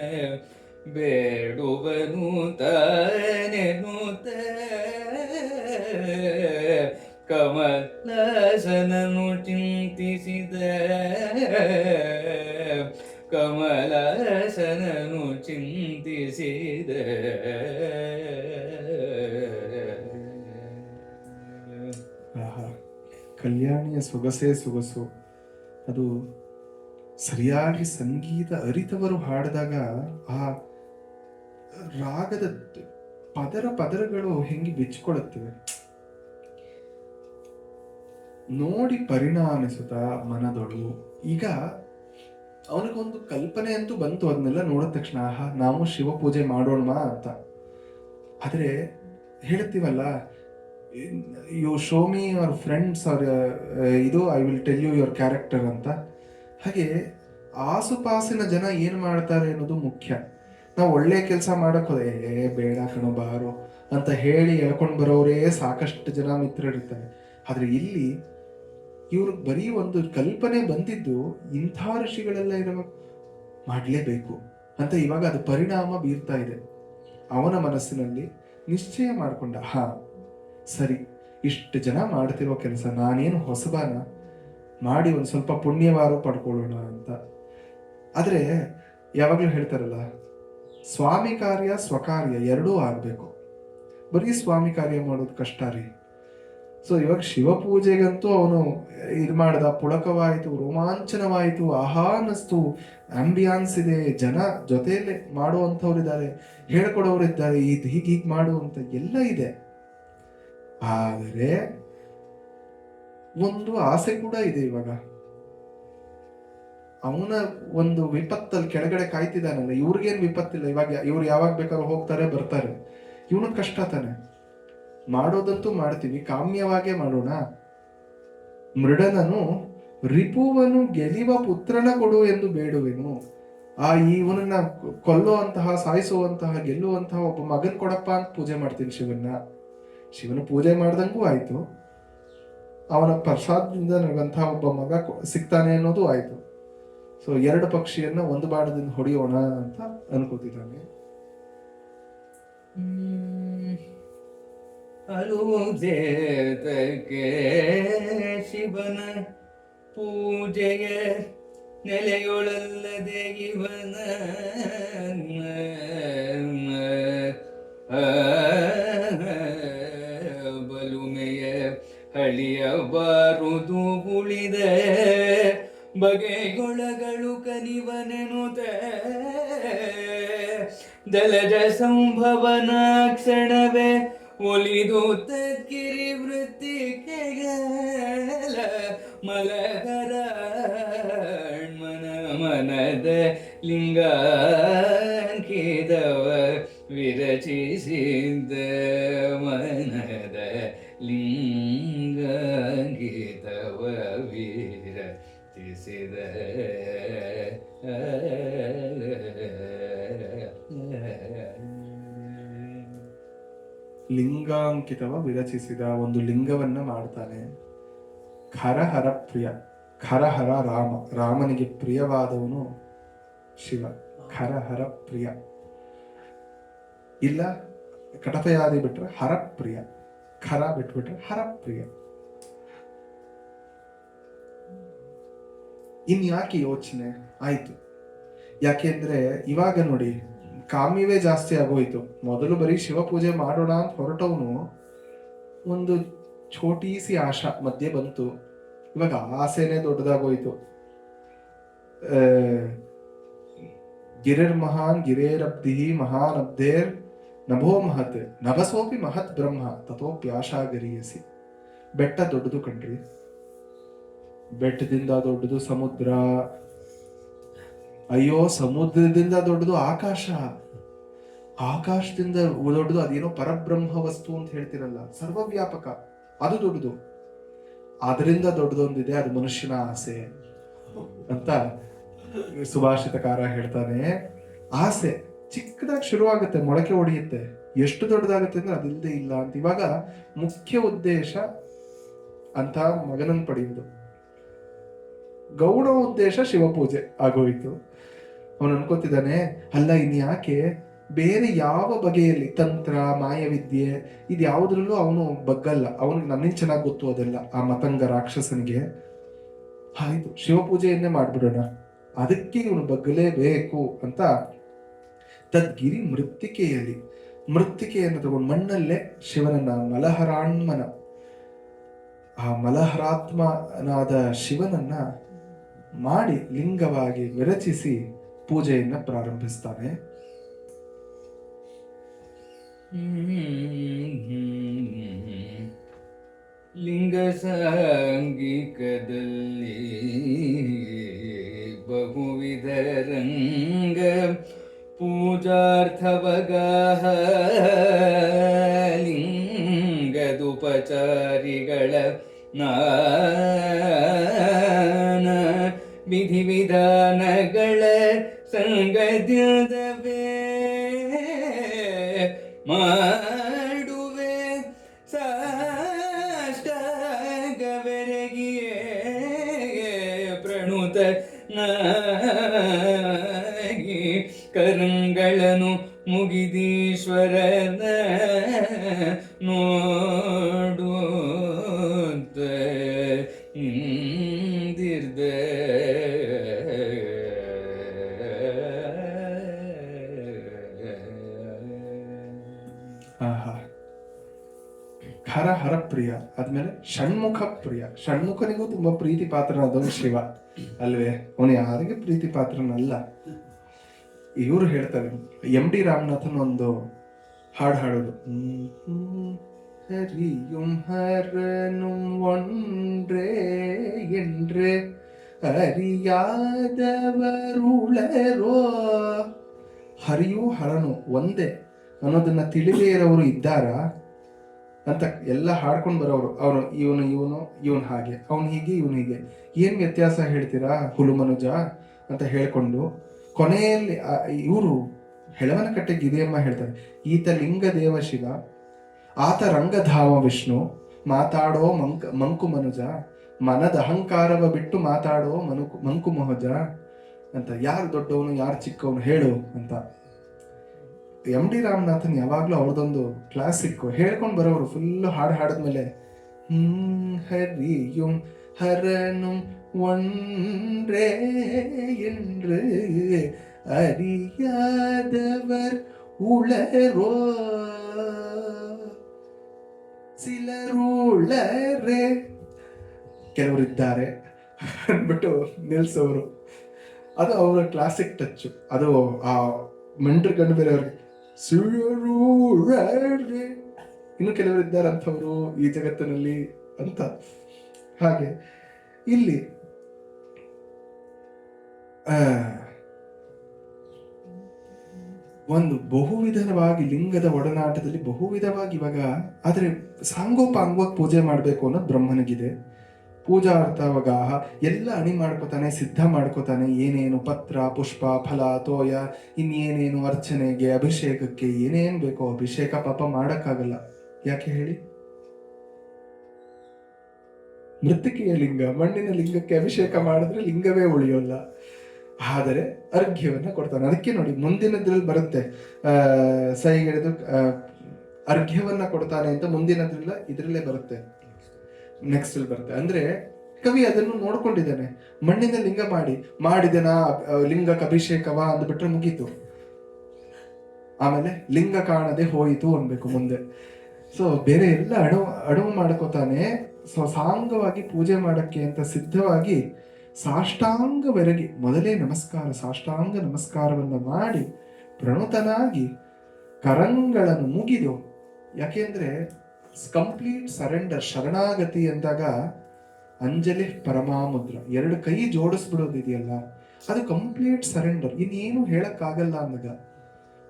ಬೇಡುವನು ತಾನೆನುತ ಕಮಲಾಸನನು ಚಿಂತಿಸಿದ, ಕಮಲಾಸನನು ಚಿಂತಿಸಿದ. ಆಹಾ, ಕಲ್ಯಾಣಿಯ ಸೊಗಸೇ ಸೊಗಸು. ಅದು ಸರಿಯಾಗಿ ಸಂಗೀತ ಅರಿತವರು ಹಾಡಿದಾಗ ಆ ರಾಗದ ಪದರಗಳು ಹೆಂಗೆ ಬಿಚ್ಚಿಕೊಳ್ಳುತ್ತವೆ. ನೋಡಿ ಪರಿಣಾಮಿಸುತ್ತ ಮನದೊಳು. ಈಗ ಅವನಿಗೊಂದು ಕಲ್ಪನೆ ಅಂತೂ ಬಂತು, ಅದನ್ನೆಲ್ಲ ನೋಡಿದ ತಕ್ಷಣ ಆಹಾ ನಾವು ಶಿವ ಪೂಜೆ ಮಾಡೋಣ ಅಂತ. ಆದ್ರೆ ಹೇಳ್ತೀವಲ್ಲ, you show me your friends are ಇದು I will tell you your character ಅಂತ. ಹಾಗೆ ಆಸುಪಾಸಿನ ಜನ ಏನ್ ಮಾಡ್ತಾರೆ ಅನ್ನೋದು ಮುಖ್ಯ. ನಾವು ಒಳ್ಳೆ ಕೆಲಸ ಮಾಡಕ್ ಹೋದೆ ಬೇಡ ಕಣೋ ಬಾರೋ ಅಂತ ಹೇಳಿ ಎಳ್ಕೊಂಡು ಬರೋರೇ ಸಾಕಷ್ಟು ಜನ ಮಿತ್ರರಿರ್ತಾರೆ. ಆದ್ರೆ ಇಲ್ಲಿ ಇವ್ರಿಗೆ ಬರೀ ಒಂದು ಕಲ್ಪನೆ ಬಂದಿದ್ದು ಇಂಥ ಋಷಿಗಳೆಲ್ಲ ಇರೋ ಮಾಡಲೇಬೇಕು ಅಂತ ಇವಾಗ ಅದು ಪರಿಣಾಮ ಬೀರ್ತಾ ಇದೆ. ಅವನ ಮನಸ್ಸಿನಲ್ಲಿ ನಿಶ್ಚಯ ಮಾಡ್ಕೊಂಡ, ಹಾ ಸರಿ, ಇಷ್ಟು ಜನ ಮಾಡ್ತಿರೋ ಕೆಲಸ ನಾನೇನು ಹೊಸಬಾನ, ಮಾಡಿ ಒಂದು ಸ್ವಲ್ಪ ಪುಣ್ಯವಾರು ಪಡ್ಕೊಳ್ಳೋಣ ಅಂತ. ಆದರೆ ಯಾವಾಗಲೂ ಹೇಳ್ತಾರಲ್ಲ, ಸ್ವಾಮಿ ಕಾರ್ಯ ಸ್ವಕಾರ್ಯ ಎರಡೂ ಆಗಬೇಕು. ಬರೀ ಸ್ವಾಮಿ ಕಾರ್ಯ ಮಾಡೋದು ಕಷ್ಟ ರೀ. ಸೊ ಇವಾಗ ಶಿವ ಪೂಜೆಗಂತೂ ಅವನು ಇದು ಮಾಡ್ದ, ಪುಳಕವಾಯಿತು, ರೋಮಾಂಚನವಾಯಿತು, ಆಹಾ ಅನ್ನಿಸ್ತು, ಆಂಬಿಯಾನ್ಸ್ ಇದೆ, ಜನ ಜೊತೆಯಲ್ಲೇ ಮಾಡುವಂಥವ್ರಿದ್ದಾರೆ, ಹೇಳ್ಕೊಡೋರಿದ್ದಾರೆ, ಇದು ಹೀಗೆ ಮಾಡು ಅಂತ ಎಲ್ಲ ಇದೆ. ಆದರೆ ಒಂದು ಆಸೆ ಕೂಡ ಇದೆ. ಇವಾಗ ಅವನ ಒಂದು ವಿಪತ್ತಲ್ಲಿ ಕೆಳಗಡೆ ಕಾಯ್ತಿದ್ದಾನಲ್ಲ, ಇವ್ರಿಗೇನು ವಿಪತ್ತಿಲ್ಲ, ಇವಾಗ ಇವ್ರು ಯಾವಾಗ ಬೇಕಾದ್ರೂ ಹೋಗ್ತಾರೆ ಬರ್ತಾರೆ, ಇವನು ಕಷ್ಟ ತಾನೆ. ಮಾಡೋದಂತೂ ಮಾಡ್ತೀವಿ, ಕಾಮ್ಯವಾಗೇ ಮಾಡೋಣ. ಮೃಡನನು ರಿಪುವನು ಗೆಲಿವ ಪುತ್ರನ ಕೊಡು ಎಂದು ಬೇಡುವೆನು. ಆ ಇವನನ್ನ ಕೊಲ್ಲುವಂತಹ, ಸಾಯಿಸುವಂತಹ, ಗೆಲ್ಲುವಂತಹ ಒಬ್ಬ ಮಗನ್ ಕೊಡಪ್ಪ ಅಂತ ಪೂಜೆ ಮಾಡ್ತೀನಿ ಶಿವನ ಪೂಜೆ ಮಾಡ್ದಂಗೂ ಆಯ್ತು, ಅವನ ಪ್ರಸಾದದಿಂದ ನನಗಂತಹ ಒಬ್ಬ ಮಗ ಸಿಗ್ತಾನೆ ಅನ್ನೋದು ಆಯ್ತು. ಸೊ ಎರಡು ಪಕ್ಷಿಯನ್ನ ಒಂದು ಬಾಣದಿಂದ ಹೊಡೆಯೋಣ ಅಂತ ಅನ್ಕೋತಿದ್ದಾನೆ. ಅಲುದೇತಕ್ಕೆ ಶಿವನ ಪೂಜೆಯ ನೆಲೆಯೊಳಲ್ಲದೆ ಇವನ ಬಲುಮೆಯ ಹಳಿಯಬಾರುದು ಉಳಿದ ಬಗೆಗೊಳಗಳು ಕನಿವನೆನುತ ದಲಜ ಸಂಭವನ ಕ್ಷಣವೇ ಒಲಿದು ತಕ್ಕಿರಿ ವೃತ್ತಿಕೆಗಳ ಮಲಗರ ಮನದ ಲಿಂಗಾಂಕಿತವ ವಿರಚಿಸಿದ್ದ ಮನದ ಲಿಂಗಾಂಕಿತವ ವಿರಚಿಸಿದ ಲಿಂಗಾಂಕಿತವ ವಿರಚಿಸಿದ, ಒಂದು ಲಿಂಗವನ್ನ ಮಾಡ್ತಾನೆ. ಖರಹರ ಪ್ರಿಯ, ಖರಹರ ರಾಮ, ರಾಮನಿಗೆ ಪ್ರಿಯವಾದವನು ಶಿವ. ಖರಹರ ಪ್ರಿಯ, ಇಲ್ಲ ಕಟಪಯಾದಿ ಬಿಟ್ರೆ ಹರಪ್ರಿಯ, ಖರ ಬಿಟ್ಬಿಟ್ರೆ ಹರಪ್ರಿಯ. ಇನ್ಯಾಕೆ ಯೋಚನೆ ಆಯ್ತು? ಯಾಕೆಂದ್ರೆ ಇವಾಗ ನೋಡಿ, ಕಾಮ್ಯವೇ ಜಾಸ್ತಿ ಆಗೋಯ್ತು. ಮೊದಲು ಬರೀ ಶಿವ ಪೂಜೆ ಮಾಡೋಣ ಅಂತ ಹೊರಟವನು ಒಂದು ಛೋಟೀಸಿ ಆಶಾ ಮಧ್ಯೆ ಬಂತು. ಇವಾಗ ಆಸೆನೆ ದೊಡ್ಡದಾಗೋಯ್ತು. ಗಿರಿರ್ ಮಹಾನ್ ಗಿರೇರಬ್ಧಿ ಮಹಾನ್ ಅಬ್ಧೇರ್ ನಭೋ ಮಹತ್ ನಭಸೋಪಿ ಮಹತ್ ಬ್ರಹ್ಮ ತಥೋಪ್ಯಾಶಾ ಗರಿಯಸಿ. ಬೆಟ್ಟ ದೊಡ್ಡದು ಕಣ್ರಿ, ಬೆಟ್ಟದಿಂದ ದೊಡ್ಡದು ಸಮುದ್ರ, ಅಯ್ಯೋ ಸಮುದ್ರದಿಂದ ದೊಡ್ಡದು ಆಕಾಶ, ಆಕಾಶದಿಂದ ದೊಡ್ಡದು ಅದೇನೋ ಪರಬ್ರಹ್ಮ ವಸ್ತು ಅಂತ ಹೇಳ್ತಿರಲ್ಲ, ಸರ್ವವ್ಯಾಪಕ, ಅದು ದೊಡ್ಡದು. ಅದರಿಂದ ದೊಡ್ಡದೊಂದಿದೆ, ಅದು ಮನುಷ್ಯನ ಆಸೆ ಅಂತ ಸುಭಾಷಿತಕಾರ ಹೇಳ್ತಾನೆ. ಆಸೆ ಚಿಕ್ಕದಾಗಿ ಶುರುವಾಗುತ್ತೆ, ಮೊಳಕೆ ಹೊಡೆಯುತ್ತೆ, ಎಷ್ಟು ದೊಡ್ಡದಾಗುತ್ತೆ ಅಂದ್ರೆ ಅದಿಲ್ಲದೆ ಇಲ್ಲ ಅಂತ. ಇವಾಗ ಮುಖ್ಯ ಉದ್ದೇಶ ಅಂತ ಮಗನನ್ನು ಪಡೆಯುವುದು, ಗೌಣ ಉದ್ದೇಶ ಶಿವಪೂಜೆ ಆಗೋಯ್ತು. ಅವನು ಅನ್ಕೋತಿದ್ದಾನೆ, ಅಲ್ಲ ಇನ್ಯಾಕೆ ಬೇರೆ ಯಾವ ಬಗೆಯಲ್ಲಿ ತಂತ್ರ ಮಾಯವಿದ್ಯೆ ಇದ್ಯಾವುದ್ರಲ್ಲೂ ಅವನು ಬಗ್ಗಲ್ಲ, ಅವನಿಗೆ ನನ್ನಿಂದ ಚೆನ್ನಾಗಿ ಗೊತ್ತು ಅದೆಲ್ಲ. ಆ ಮತಂಗ ರಾಕ್ಷಸನಿಗೆ ಆಯ್ತು ಶಿವಪೂಜೆಯನ್ನೇ ಮಾಡ್ಬಿಡೋಣ, ಅದಕ್ಕೆ ಇವನು ಬಗ್ಗಲೇಬೇಕು ಅಂತ ತದ್ಗಿರಿ ಮೃತ್ತಿಕೆಯಲ್ಲಿ, ಮೃತ್ತಿಕೆಯನ್ನು ತಗೊಂಡು ಮಣ್ಣಲ್ಲೇ ಶಿವನನ್ನ ಮಲಹರಾಣ್ಮನ, ಆ ಮಲಹರಾತ್ಮನಾದ ಶಿವನನ್ನ ಮಾಡಿ ಲಿಂಗವಾಗಿ ವಿರಚಿಸಿ ಪೂಜೆಯನ್ನ ಪ್ರಾರಂಭಿಸ್ತಾನೆ. ಲಿಂಗ ಸಾಂಗಿಕದಲ್ಲಿ ಬಹುವಿಧ ರಂಗ ಪೂಜಾರ್ಥವಗಾಹ ಲಿಂಗದುಪಚಾರಿಗಳ ನಾನ ವಿಧಿ ವಿಧಾನಗಳ ಸಂಗದ್ಯದವೇ ಮಾಡುವೆ ಸಾಷ್ಟಾಂಗವೆರಗಿಯೇ ಪ್ರಣುತ ನಾಗಿ ಕರಂಗಳನ್ನು ಮುಗಿದೀಶ್ವರನ ನೋಡುತ್ತ ಇಂದಿರ್ದ ಖರ ಹರ ಪ್ರಿಯ ಆದ್ಮೇಲೆ ಷಣ್ಮುಖ ಪ್ರಿಯ. ಷಣ್ಮುಖನಿಗೂ ತುಂಬಾ ಪ್ರೀತಿ ಪಾತ್ರನಾದವನು ಶಿವ ಅಲ್ವೇ? ಅವನು ಯಾರಿಗೆ ಪ್ರೀತಿ ಪಾತ್ರನಲ್ಲ. ಇವರು ಹೇಳ್ತಾರೆ, ಎಂ.ಡಿ. ರಾಮನಾಥನ್ ಒಂದು ಹಾಡು ಹಾಡೋದು, ಹರಿಯುಂ ಹರನುಂ ಒಂಡ್ರೆ ಎಂಡ್ರೆ ಹರಿಯಾದವರುಳರೋ. ಹರಿಯು ಹರನು ಒಂದೇ ಅನ್ನೋದನ್ನ ತಿಳಿದೇ ಇರೋರು ಇದ್ದಾರ ಅಂತ ಎಲ್ಲ ಹಾಡ್ಕೊಂಡು ಬರೋರು. ಅವನು ಇವನು ಹಾಗೆ, ಅವನು ಹೀಗೆ, ಇವನು ಹೀಗೆ, ಏನ್ ವ್ಯತ್ಯಾಸ ಹೇಳ್ತೀರಾ ಹುಲು ಮನುಜ ಅಂತ ಹೇಳ್ಕೊಂಡು ಕೊನೆಯಲ್ಲಿ ಇವರು ಹೆಳವನಕಟ್ಟೆ ಗಿರಿಯಮ್ಮ ಹೇಳ್ತಾರೆ, ಈತ ಲಿಂಗ ದೇವ ಶಿವ, ಆತ ರಂಗಧಾಮ ವಿಷ್ಣು, ಮಾತಾಡೋ ಮಂಕು ಮನುಜ, ಮನದ ಅಹಂಕಾರವ ಬಿಟ್ಟು ಮಾತಾಡೋ ಮಂಕು ಮಹಜ ಅಂತ. ಯಾರು ದೊಡ್ಡವನು ಯಾರು ಚಿಕ್ಕವನು ಹೇಳು ಅಂತ. ಎಂ.ಡಿ. ರಾಮನಾಥನ್ ಯಾವಾಗ್ಲೂ ಅವ್ರದೊಂದು ಕ್ಲಾಸಿಕ್ ಹೇಳ್ಕೊಂಡು ಬರೋರು. ಫುಲ್ ಹಾಡು ಹಾಡಿದ್ಮೇಲೆ ಹರಿಯುಂ ಹರನು ஒன்றே என்று அறியாதவர் உளரோ ಸಿಲರುಳರೆ ಕೆಲವರಿದ್ದಾರೆ ಅಂದ್ಬಿಟ್ಟು ನಿಲ್ಸೋರು. ಅದು ಅವರ ಕ್ಲಾಸಿಕ್ ಟಚ್. ಅದು ಆ ಮೆಂಟ್ರ್ ಕಂಡು ಬೇರೆ ಅವ್ರಿಗೆ ಸಿಲರುಳರೆ. ಇನ್ನು ಕೆಲವರಿದ್ದಾರೆ ಅಂಥವ್ರು ಈ ಜಗತ್ತಿನಲ್ಲಿ ಅಂತ. ಹಾಗೆ ಇಲ್ಲಿ ಒಂದು ಬಹುವಿಧವಾಗಿ ಲಿಂಗದ ಒಡನಾಟದಲ್ಲಿ ಬಹುವಿಧವಾಗಿ ಇವಾಗ ಆದ್ರೆ ಸಾಂಗೋಪಾಂಗವಾಗಿ ಪೂಜೆ ಮಾಡಬೇಕು ಅನ್ನೋದು ಬ್ರಹ್ಮನಿಗಿದೆ. ಪೂಜಾ ಅರ್ಥವಗಾಹ ಎಲ್ಲ ಅಣಿ ಮಾಡ್ಕೋತಾನೆ, ಸಿದ್ಧ ಮಾಡ್ಕೋತಾನೆ. ಏನೇನು ಪತ್ರ ಪುಷ್ಪ ಫಲ ತೋಯ ಇನ್ನೇನೇನು ಅರ್ಚನೆಗೆ ಅಭಿಷೇಕಕ್ಕೆ ಏನೇನು ಬೇಕೋ ಅಭಿಷೇಕ ಪಾಪ ಮಾಡೋಕ್ಕಾಗಲ್ಲ. ಯಾಕೆ ಹೇಳಿ? ಮೃತ್ತಿಕೆಯ ಲಿಂಗ, ಮಣ್ಣಿನ ಲಿಂಗಕ್ಕೆ ಅಭಿಷೇಕ ಮಾಡಿದ್ರೆ ಲಿಂಗವೇ ಉಳಿಯೋಲ್ಲ. ಆದರೆ ಅರ್ಘ್ಯವನ್ನ ಕೊಡ್ತಾನೆ. ಅದಕ್ಕೆ ನೋಡಿ ಮುಂದಿನದ್ರಲ್ಲಿ ಬರುತ್ತೆ, ಸೈಗೆಳೆದು ಅರ್ಘ್ಯವನ್ನ ಕೊಡ್ತಾನೆ ಅಂತ ಮುಂದಿನದ್ರಲ್ಲ ಇದ್ರಲ್ಲೇ ಬರುತ್ತೆ, ನೆಕ್ಸ್ಟ್ ಅಲ್ಲಿ ಬರುತ್ತೆ. ಅಂದ್ರೆ ಕವಿ ಅದನ್ನು ನೋಡ್ಕೊಂಡಿದ್ದಾನೆ. ಮಣ್ಣಿನ ಲಿಂಗ ಮಾಡಿದನ ಲಿಂಗಕ್ಕೆ ಅಭಿಷೇಕವ ಅಂದ್ಬಿಟ್ರೆ ಮುಗೀತು. ಆಮೇಲೆ ಲಿಂಗ ಕಾಣದೆ ಹೋಯಿತು ಅನ್ಬೇಕು ಮುಂದೆ. ಸೊ ಬೇರೆ ಎಲ್ಲ ಅಣುವು ಮಾಡ್ಕೋತಾನೆ. ಸೊ ಸಾಂಗವಾಗಿ ಪೂಜೆ ಮಾಡಕ್ಕೆ ಅಂತ ಸಿದ್ಧವಾಗಿ ಸಾಷ್ಟಾಂಗವೆರಗಿ ಮೊದಲೇ ಸಾಷ್ಟಾಂಗ ನಮಸ್ಕಾರವನ್ನ ಮಾಡಿ ಪ್ರಣುತನಾಗಿ ಕರಂಗಳನ್ನು ಮುಗಿದು, ಯಾಕೆಂದ್ರೆ ಕಂಪ್ಲೀಟ್ ಸರೆಂಡರ್, ಶರಣಾಗತಿ ಅಂದಾಗ ಅಂಜಲಿ ಪರಮಾಮುದ್ರ, 2 ಕೈ ಜೋಡಿಸ್ಬಿಡೋದಿದೆಯಲ್ಲ ಅದು ಕಂಪ್ಲೀಟ್ ಸರೆಂಡರ್. ಇನ್ನೇನು ಹೇಳಕ್ಕಾಗಲ್ಲ ಅಂದಾಗ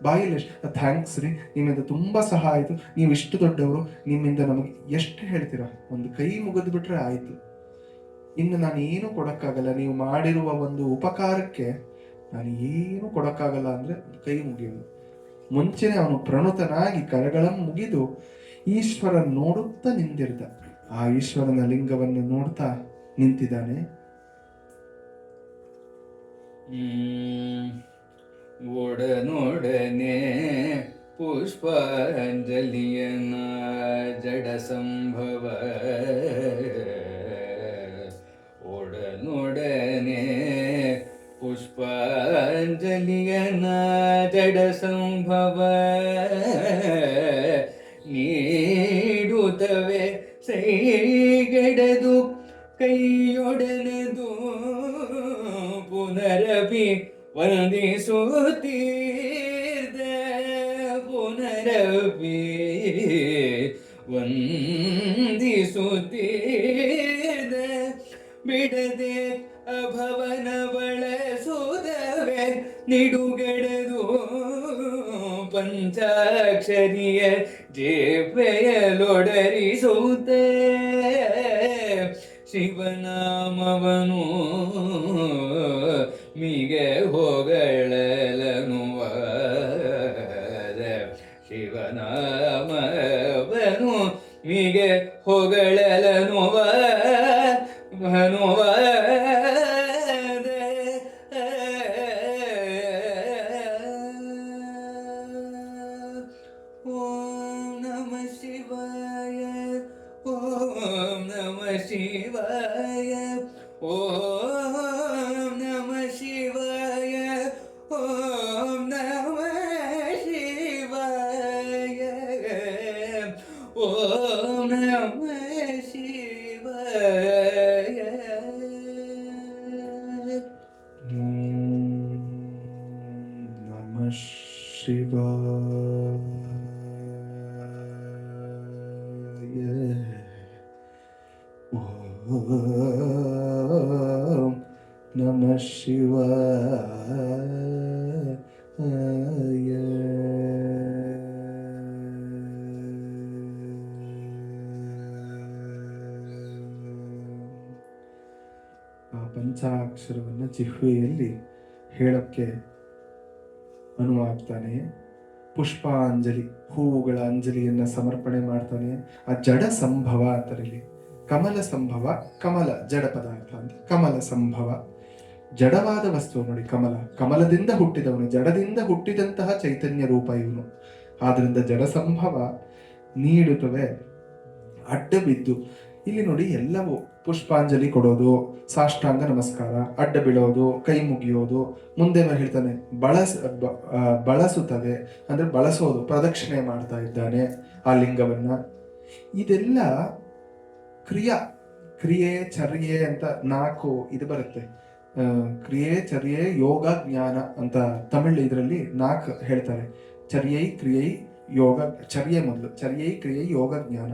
ಬಾಯಲ್ಲಿ ಥ್ಯಾಂಕ್ಸ್ ರೀ, ನಿಮ್ಮಿಂದ ತುಂಬಾ ಸಹಾಯ ಆಯ್ತು, ನೀವು ಇಷ್ಟು ದೊಡ್ಡವರು, ನಿಮ್ಮಿಂದ ನಮಗೆ ಎಷ್ಟು ಹೇಳ್ತೀರಾ, ಒಂದು ಕೈ ಮುಗಿದು ಬಿಟ್ರೆ ಆಯ್ತು, ಇನ್ನು ನಾನು ಏನು ಕೊಡಕ್ಕಾಗಲ್ಲ, ನೀವು ಮಾಡಿರುವ ಒಂದು ಉಪಕಾರಕ್ಕೆ ನಾನು ಏನು ಕೊಡಕ್ಕಾಗಲ್ಲ ಅಂದ್ರೆ ಕೈ ಮುಗಿಯೋದು. ಮುಂಚೆನೆ ಅವನು ಪ್ರಣುತನಾಗಿ ಕರಗಳನ್ನು ಮುಗಿದು ಈಶ್ವರ ನೋಡುತ್ತಾ ನಿಂತಿರ್ದ. ಆ ಈಶ್ವರನ ಲಿಂಗವನ್ನು ನೋಡ್ತಾ ನಿಂತಿದ್ದಾನೆ. ಒಡನೊಡನೆ ಪುಷ್ಪಾಂಜಲಿಯನ ಜಡ ಸಂಭವ, ಒಡನೊಡನೆ ಪುಷ್ಪಾಂಜಲಿಯನ ಜಡ ಸಂಭವ ನೀಡುತ್ತವೆ ಸೈಗೆಡದು ಕೈಯೊಡನೆದು ಪುನರಪಿ ವಂದಿಸುತ್ತೀರ್ದೆ, ಪುನರಪಿ ವಂದಿಸುತ್ತೀರ್ದೆ, ಬಿಡದೆ ಅಭವನ ಬಳಸುತ್ತವೆ ನಿಡುಗೆಡೆದು ಪಂಚಾಕ್ಷರಿಯ ಜೇಪೆಯಲೊಡರಿಸುತ್ತೆ, ಶಿವನಾಮವನು ಮಿಗೆ ಹೊಗಳಲನುವ, ಶಿವನಾಮವನು ಮಿಗೆ ಹೊಗಳಲನುವ ಭನುವ. ಓಂ ನಮ ಶಿವಾಯ, ಓಂ ನಮ ಶಿವಾಯ, ಓಂ ನಮ ಶಿವಾಯ, ಓಂ ನಮ ಶಿವಾಯ, ಓಂ ನಮ ಶಿವಾಯ. ನಮ ಶಿವಾಯ, ಓಂ ನಮ ಶಿವಾಯ. ಆ ಪಂಚಾಕ್ಷರವನ್ನು ಜಿಹ್ವೆಯಲ್ಲಿ ಹೇಳಕ್ಕೆ ಅನುವಾಗ್ತಾನೆ. ಪುಷ್ಪಾಂಜಲಿ, ಹೂವುಗಳ ಅಂಜಲಿಯನ್ನ ಸಮರ್ಪಣೆ ಮಾಡ್ತಾನೆ. ಆ ಜಡ ಸಂಭವ ಅಂತಾರಲ್ಲಿ, ಕಮಲ ಸಂಭವ, ಕಮಲ ಜಡ ಪದಾರ್ಥ ಅಂತ, ಕಮಲ ಸಂಭವ ಜಡವಾದ ವಸ್ತು ನೋಡಿ. ಕಮಲದಿಂದ ಹುಟ್ಟಿದವನು, ಜಡದಿಂದ ಹುಟ್ಟಿದಂತಹ ಚೈತನ್ಯ ರೂಪ ಇವನು. ಆದ್ರಿಂದ ಜಡ ಸಂಭವ ನೀಡುತ್ತವೆ ಅಡ್ಡ ಬಿದ್ದು. ಇಲ್ಲಿ ನೋಡಿ ಎಲ್ಲವೂ ಪುಷ್ಪಾಂಜಲಿ ಕೊಡೋದು, ಸಾಷ್ಟಾಂಗ ನಮಸ್ಕಾರ, ಅಡ್ಡ ಬೀಳೋದು, ಕೈ ಮುಗಿಯೋದು, ಮುಂದೆ ಹೇಳ್ತಾನೆ ಬಳಸುತ್ತವೆ ಅಂದ್ರೆ ಬಳಸೋದು, ಪ್ರದಕ್ಷಿಣೆ ಮಾಡ್ತಾ ಇದ್ದಾನೆ ಆ ಲಿಂಗವನ್ನ. ಇದೆಲ್ಲ ಕ್ರಿಯೆ ಚರ್ಯೆ ಅಂತ 4 ಇದು ಬರುತ್ತೆ. ಕ್ರಿಯೆ ಚರ್ಯೆ ಯೋಗ ಜ್ಞಾನ ಅಂತ ತಮಿಳ್ ಇದರಲ್ಲಿ 4 ಹೇಳ್ತಾರೆ. ಚರ್ಯೈ ಕ್ರಿಯೈ ಯೋಗ, ಚರ್ಯೆ ಮೊದಲು, ಚರ್ಯೈ ಕ್ರಿಯೈ ಯೋಗ ಜ್ಞಾನ.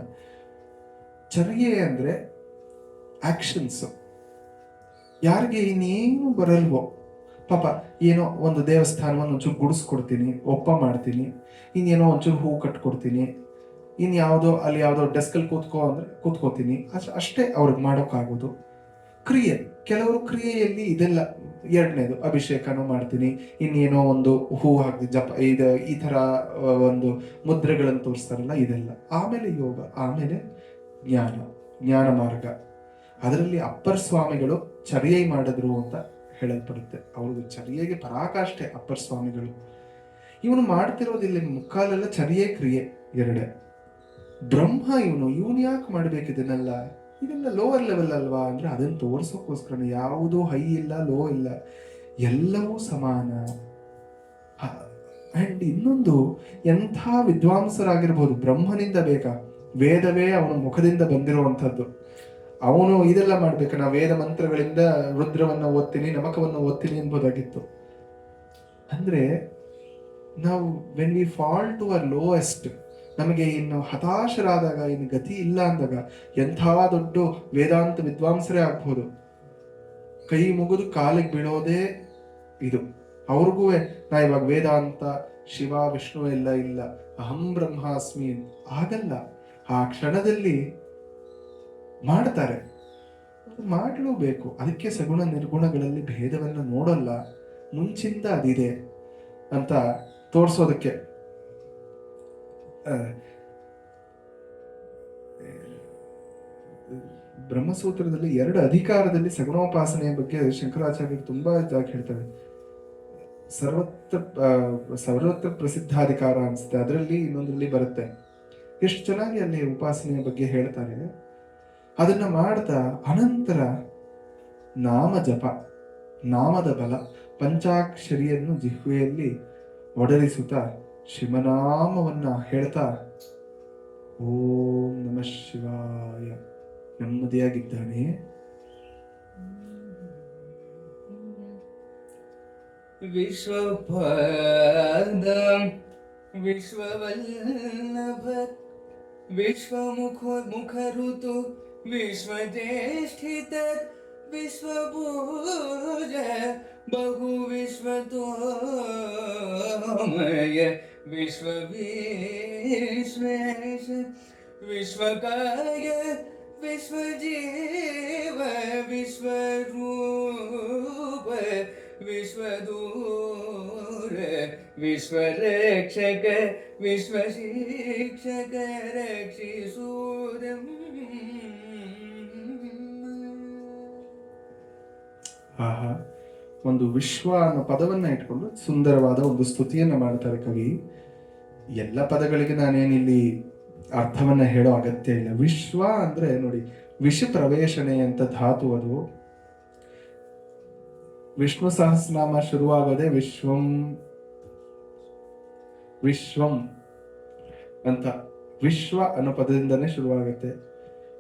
ಚರ್ಯೆ ಅಂದ್ರೆ ಆಕ್ಷನ್ಸ್. ಯಾರಿಗೆ ಇನ್ನೇನು ಬರಲ್ವೋ ಪಾಪ, ಏನೋ ಒಂದು ದೇವಸ್ಥಾನವನ್ನು ಒಂಚೂರು ಗುಡಿಸ್ಕೊಡ್ತೀನಿ, ಒಪ್ಪ ಮಾಡ್ತೀನಿ, ಇನ್ನೇನೋ ಒಂಚೂರು ಹೂ ಕಟ್ಕೊಡ್ತೀನಿ, ಇನ್ಯಾವುದೋ ಅಲ್ಲಿ ಯಾವುದೋ ಡೆಸ್ಕಲ್ಲಿ ಕೂತ್ಕೋ ಅಂದ್ರೆ ಕೂತ್ಕೋತೀನಿ, ಅಷ್ಟೇ ಅವ್ರಿಗೆ ಮಾಡೋಕ್ಕಾಗೋದು. ಕ್ರಿಯೆ. ಕೆಲವರು ಕ್ರಿಯೆಯಲ್ಲಿ ಇದೆಲ್ಲ, ಎರಡನೇದು ಅಭಿಷೇಕನೂ ಮಾಡ್ತೀನಿ, ಇನ್ನೇನೋ ಒಂದು ಹೂ ಹಾಕಿ ಜಪ ಈ ತರ ಒಂದು ಮುದ್ರೆಗಳನ್ನು ತೋರಿಸ್ತಾರಲ್ಲ, ಇದೆಲ್ಲ. ಆಮೇಲೆ ಯೋಗ, ಆಮೇಲೆ ಜ್ಞಾನ ಮಾರ್ಗ. ಅದರಲ್ಲಿ ಅಪ್ಪರ್ ಸ್ವಾಮಿಗಳು ಚರ್ಯೆ ಮಾಡಿದ್ರು ಅಂತ ಹೇಳಲ್ಪಡುತ್ತೆ. ಅವ್ರಿಗೆ ಚರ್ಯೆಗೆ ಪರಾಕಾಷ್ಠೆ ಅಪ್ಪರ್ ಸ್ವಾಮಿಗಳು. ಇವನು ಮಾಡ್ತಿರೋದಿಲ್ಲ ಮುಕ್ಕಾಲೆಲ್ಲ ಚರ್ಯೆ ಕ್ರಿಯೆ ಎರಡೇ. ಬ್ರಹ್ಮ ಇವನು ಯಾಕೆ ಮಾಡ್ಬೇಕು ಇದನ್ನೆಲ್ಲ? ಇದೆಲ್ಲ ಲೋವರ್ ಲೆವೆಲ್ ಅಲ್ವಾ ಅಂದ್ರೆ ಅದನ್ನ ತೋರ್ಸೋಕ್ಕೋಸ್ಕರ. ಯಾವುದೂ ಹೈ ಇಲ್ಲ, ಲೋ ಇಲ್ಲ, ಎಲ್ಲವೂ ಸಮಾನ. ಅಂಡ್ ಇನ್ನೊಂದು, ಎಂಥ ವಿದ್ವಾಂಸರಾಗಿರ್ಬೋದು, ಬ್ರಹ್ಮನಿಂದ ಬೇಕಾ? ವೇದವೇ ಅವನ ಮುಖದಿಂದ ಬಂದಿರುವಂಥದ್ದು. ಅವನು ಇದೆಲ್ಲ ಮಾಡ್ಬೇಕು, ನಾ ವೇದ ಮಂತ್ರಗಳಿಂದ ರುದ್ರವನ್ನ ಓದ್ತೀನಿ, ನಮಕವನ್ನು ಓದ್ತೀನಿ ಅನ್ಬೋದಾಗಿತ್ತು. ಅಂದ್ರೆ ನಾವು when we fall to our lowest, ನಮಗೆ ಇನ್ನು ಹತಾಶರಾದಾಗ, ಇನ್ನು ಗತಿ ಇಲ್ಲ ಅಂದಾಗ, ಎಂಥ ದೊಡ್ಡ ವೇದಾಂತ ವಿದ್ವಾಂಸರೇ ಆಗ್ಬೋದು, ಕೈ ಮುಗಿದು ಕಾಲಿಗೆ ಬೀಳೋದೇ ಇದು. ಅವ್ರಿಗೂ ನಾ ಇವಾಗ ವೇದಾಂತ ಶಿವ ವಿಷ್ಣು ಎಲ್ಲ ಇಲ್ಲ, ಅಹಂ ಬ್ರಹ್ಮಾಸ್ಮಿ ಆಗಲ್ಲ. ಆ ಕ್ಷಣದಲ್ಲಿ ಮಾಡ್ತಾರೆ, ಮಾಡಲೂಬೇಕು. ಅದಕ್ಕೆ ಸಗುಣ ನಿರ್ಗುಣಗಳಲ್ಲಿ ಭೇದವನ್ನು ನೋಡಲ್ಲ, ಮುಂಚಿಂದ ಅದಿದೆ ಅಂತ ತೋರ್ಸೋದಕ್ಕೆ. ಬ್ರಹ್ಮಸೂತ್ರದಲ್ಲಿ 2 ಅಧಿಕಾರದಲ್ಲಿ ಸಗುಣೋಪಾಸನೆಯ ಬಗ್ಗೆ ಶಂಕರಾಚಾರ್ಯರು ತುಂಬಾ ಇದಾಗಿ ಹೇಳ್ತಾರೆ. ಸರ್ವತ್ರ ಪ್ರಸಿದ್ಧಾಧಿಕಾರ ಅನ್ಸುತ್ತೆ, ಅದರಲ್ಲಿ ಇನ್ನೊಂದ್ರಲ್ಲಿ ಬರುತ್ತೆ. ಎಷ್ಟು ಚೆನ್ನಾಗಿ ಅಲ್ಲಿ ಉಪಾಸನೆಯ ಬಗ್ಗೆ ಹೇಳ್ತಾರೆ. ಅದನ್ನ ಮಾಡ್ತಾ ಅನಂತರ ನಾಮ ಜಪ, ನಾಮದ ಬಲ, ಪಂಚಾಕ್ಷರಿಯನ್ನು ಜಿಹ್ವೆಯಲ್ಲಿ ಒಡರಿಸುತ್ತಾ ಶಿವನಾಮವನ್ನ ಹೇಳ್ತಾ ಓಂ ನಮಃ ಶಿವಾಯ ನೆಮ್ಮದಿಯಾಗಿದ್ದಾನೆ. ವಿಶ್ವಪಾದ ವಿಶ್ವವಲ್ಲಭ ವಿಶ್ವಮುಖಋತು ವಿಶ್ವಜ್ಯೇಷ್ಠಿತ ವಿಶ್ವಭೂಜ ಬಹು ವಿಶ್ವತೋಮಯ ವಿಶ್ವವಿಶ್ವೇಶ ವಿಶ್ವಕಾಯ ವಿಶ್ವಜೀವ ವಿಶ್ವರೂಪ ವಿಶ್ವದೂರ ವಿಶ್ವರಕ್ಷಕ ವಿಶ್ವಶಿಕ್ಷಕ ರಕ್ಷಿಸೂರಂ. ಆಹಾ, ಒಂದು ವಿಶ್ವ ಅನ್ನೋ ಪದವನ್ನ ಇಟ್ಕೊಂಡು ಸುಂದರವಾದ ಒಂದು ಸ್ತುತಿಯನ್ನ ಮಾಡ್ತಾರೆ ಕವಿ. ಎಲ್ಲ ಪದಗಳಿಗೆ ನಾನೇನಿಲ್ಲಿ ಅರ್ಥವನ್ನ ಹೇಳೋ ಅಗತ್ಯ ಇಲ್ಲ. ವಿಶ್ವ ಅಂದ್ರೆ ನೋಡಿ, ವಿಷ ಪ್ರವೇಶನೆ ಅಂತ ಧಾತು ಅದು. ವಿಷ್ಣು ಸಹಸ್ರನಾಮ ಶುರುವಾಗೋದೇ ವಿಶ್ವಂ ವಿಶ್ವಂ ಅಂತ. ವಿಶ್ವ ಅನ್ನೋ ಪದದಿಂದನೇ ಶುರುವಾಗುತ್ತೆ.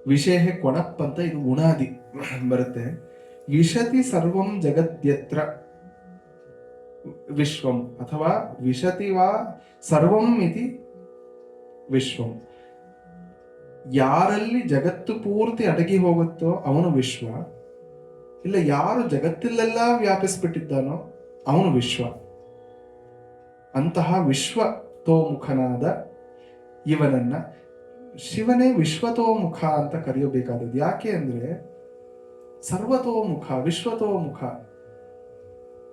ವಿಷಯ ಕೊಣಪ್ ಅಂತ ಇದು ಉಣಾದಿ ಬರುತ್ತೆ. ವಿಶತಿ ಸರ್ವಂ ಜಗದ್ಯತ್ರ ವಿಶ್ವಂ ಅಥವಾ ವಿಶತಿ ವಾ ಸರ್ವಂ ಇತಿ ವಿಶ್ವಂ. ಯಾರಲ್ಲಿ ಜಗತ್ತು ಪೂರ್ತಿ ಅಡಗಿ ಹೋಗುತ್ತೋ ಅವನು ವಿಶ್ವ. ಇಲ್ಲ, ಯಾರು ಜಗತ್ತಲ್ಲೆಲ್ಲ ವ್ಯಾಪಿಸ್ಬಿಟ್ಟಿದ್ದಾನೋ ಅವನು ವಿಶ್ವ. ಅಂತಹ ವಿಶ್ವತೋಮುಖನಾದ ಇವನನ್ನ ಶಿವನೇ ವಿಶ್ವತೋಮುಖ ಅಂತ ಕರೆಯಬೇಕಾದದ್ದು. ಯಾಕೆ ಅಂದ್ರೆ ಸರ್ವತೋಮುಖ, ವಿಶ್ವತೋಮುಖ.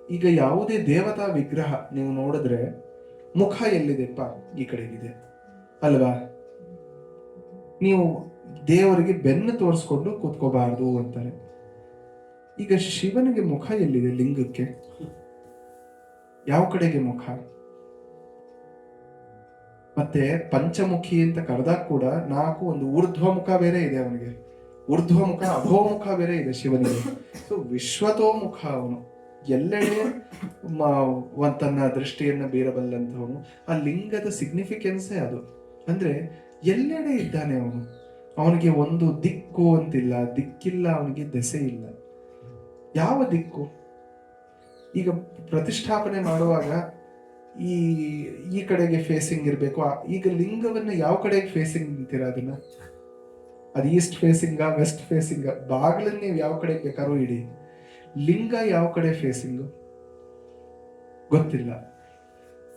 ಈಗ ಯಾವುದೇ ದೇವತಾ ವಿಗ್ರಹ ನೀವು ನೋಡಿದ್ರೆ ಮುಖ ಎಲ್ಲಿದೆಪ್ಪ? ಈ ಕಡೆಗಿದೆ ಅಲ್ವಾ? ನೀವು ದೇವರಿಗೆ ಬೆನ್ನು ತೋರಿಸ್ಕೊಂಡು ಕೂತ್ಕೋಬಾರದು ಅಂತಾರೆ. ಈಗ ಶಿವನಿಗೆ ಮುಖ ಎಲ್ಲಿದೆ? ಲಿಂಗಕ್ಕೆ ಯಾವ ಕಡೆಗೆ ಮುಖ? ಮತ್ತೆ ಪಂಚಮುಖಿ ಅಂತ ಕರೆದಾಗ ಕೂಡ 4 ಒಂದು ಊರ್ಧ್ವಮುಖ ಬೇರೆ ಇದೆ ಅವನಿಗೆ, ಊರ್ಧ್ವಮುಖ ಅಧೋಮುಖ ಬೇರೆ ಇದೆ ಶಿವನಿಗೆ. ಸೊ ವಿಶ್ವತೋಮುಖ ಅವನು, ಎಲ್ಲೆಡೆ ತನ್ನ ದೃಷ್ಟಿಯನ್ನ ಬೀರಬಲ್ಲಂಥವನು. ಆ ಲಿಂಗದ ಸಿಗ್ನಿಫಿಕೆನ್ಸೇ ಅದು. ಅಂದ್ರೆ ಎಲ್ಲೆಡೆ ಇದ್ದಾನೆ ಅವನು. ಅವನಿಗೆ ಒಂದು ದಿಕ್ಕು ಅಂತಿಲ್ಲ, ದಿಕ್ಕಿಲ್ಲ, ಅವನಿಗೆ ದೆಸೆ ಇಲ್ಲ. ಯಾವ ದಿಕ್ಕು? ಈಗ ಪ್ರತಿಷ್ಠಾಪನೆ ಮಾಡುವಾಗ ಈ ಕಡೆಗೆ ಫೇಸಿಂಗ್ ಇರಬೇಕು. ಈಗ ಲಿಂಗವನ್ನ ಯಾವ ಕಡೆಗೆ ಫೇಸಿಂಗ್ ನಿಂತೀರಾ? ಅದನ್ನ ಅದು ಈಸ್ಟ್ ಫೇಸಿಂಗ, ವೆಸ್ಟ್ ಫೇಸಿಂಗ? ಬಾಗಿಲನ್ನ ನೀವು ಯಾವ ಕಡೆಗೆ ಬೇಕಾದ್ರೂ ಇಡಿ, ಲಿಂಗ ಯಾವ ಕಡೆ ಫೇಸಿಂಗು ಗೊತ್ತಿಲ್ಲ.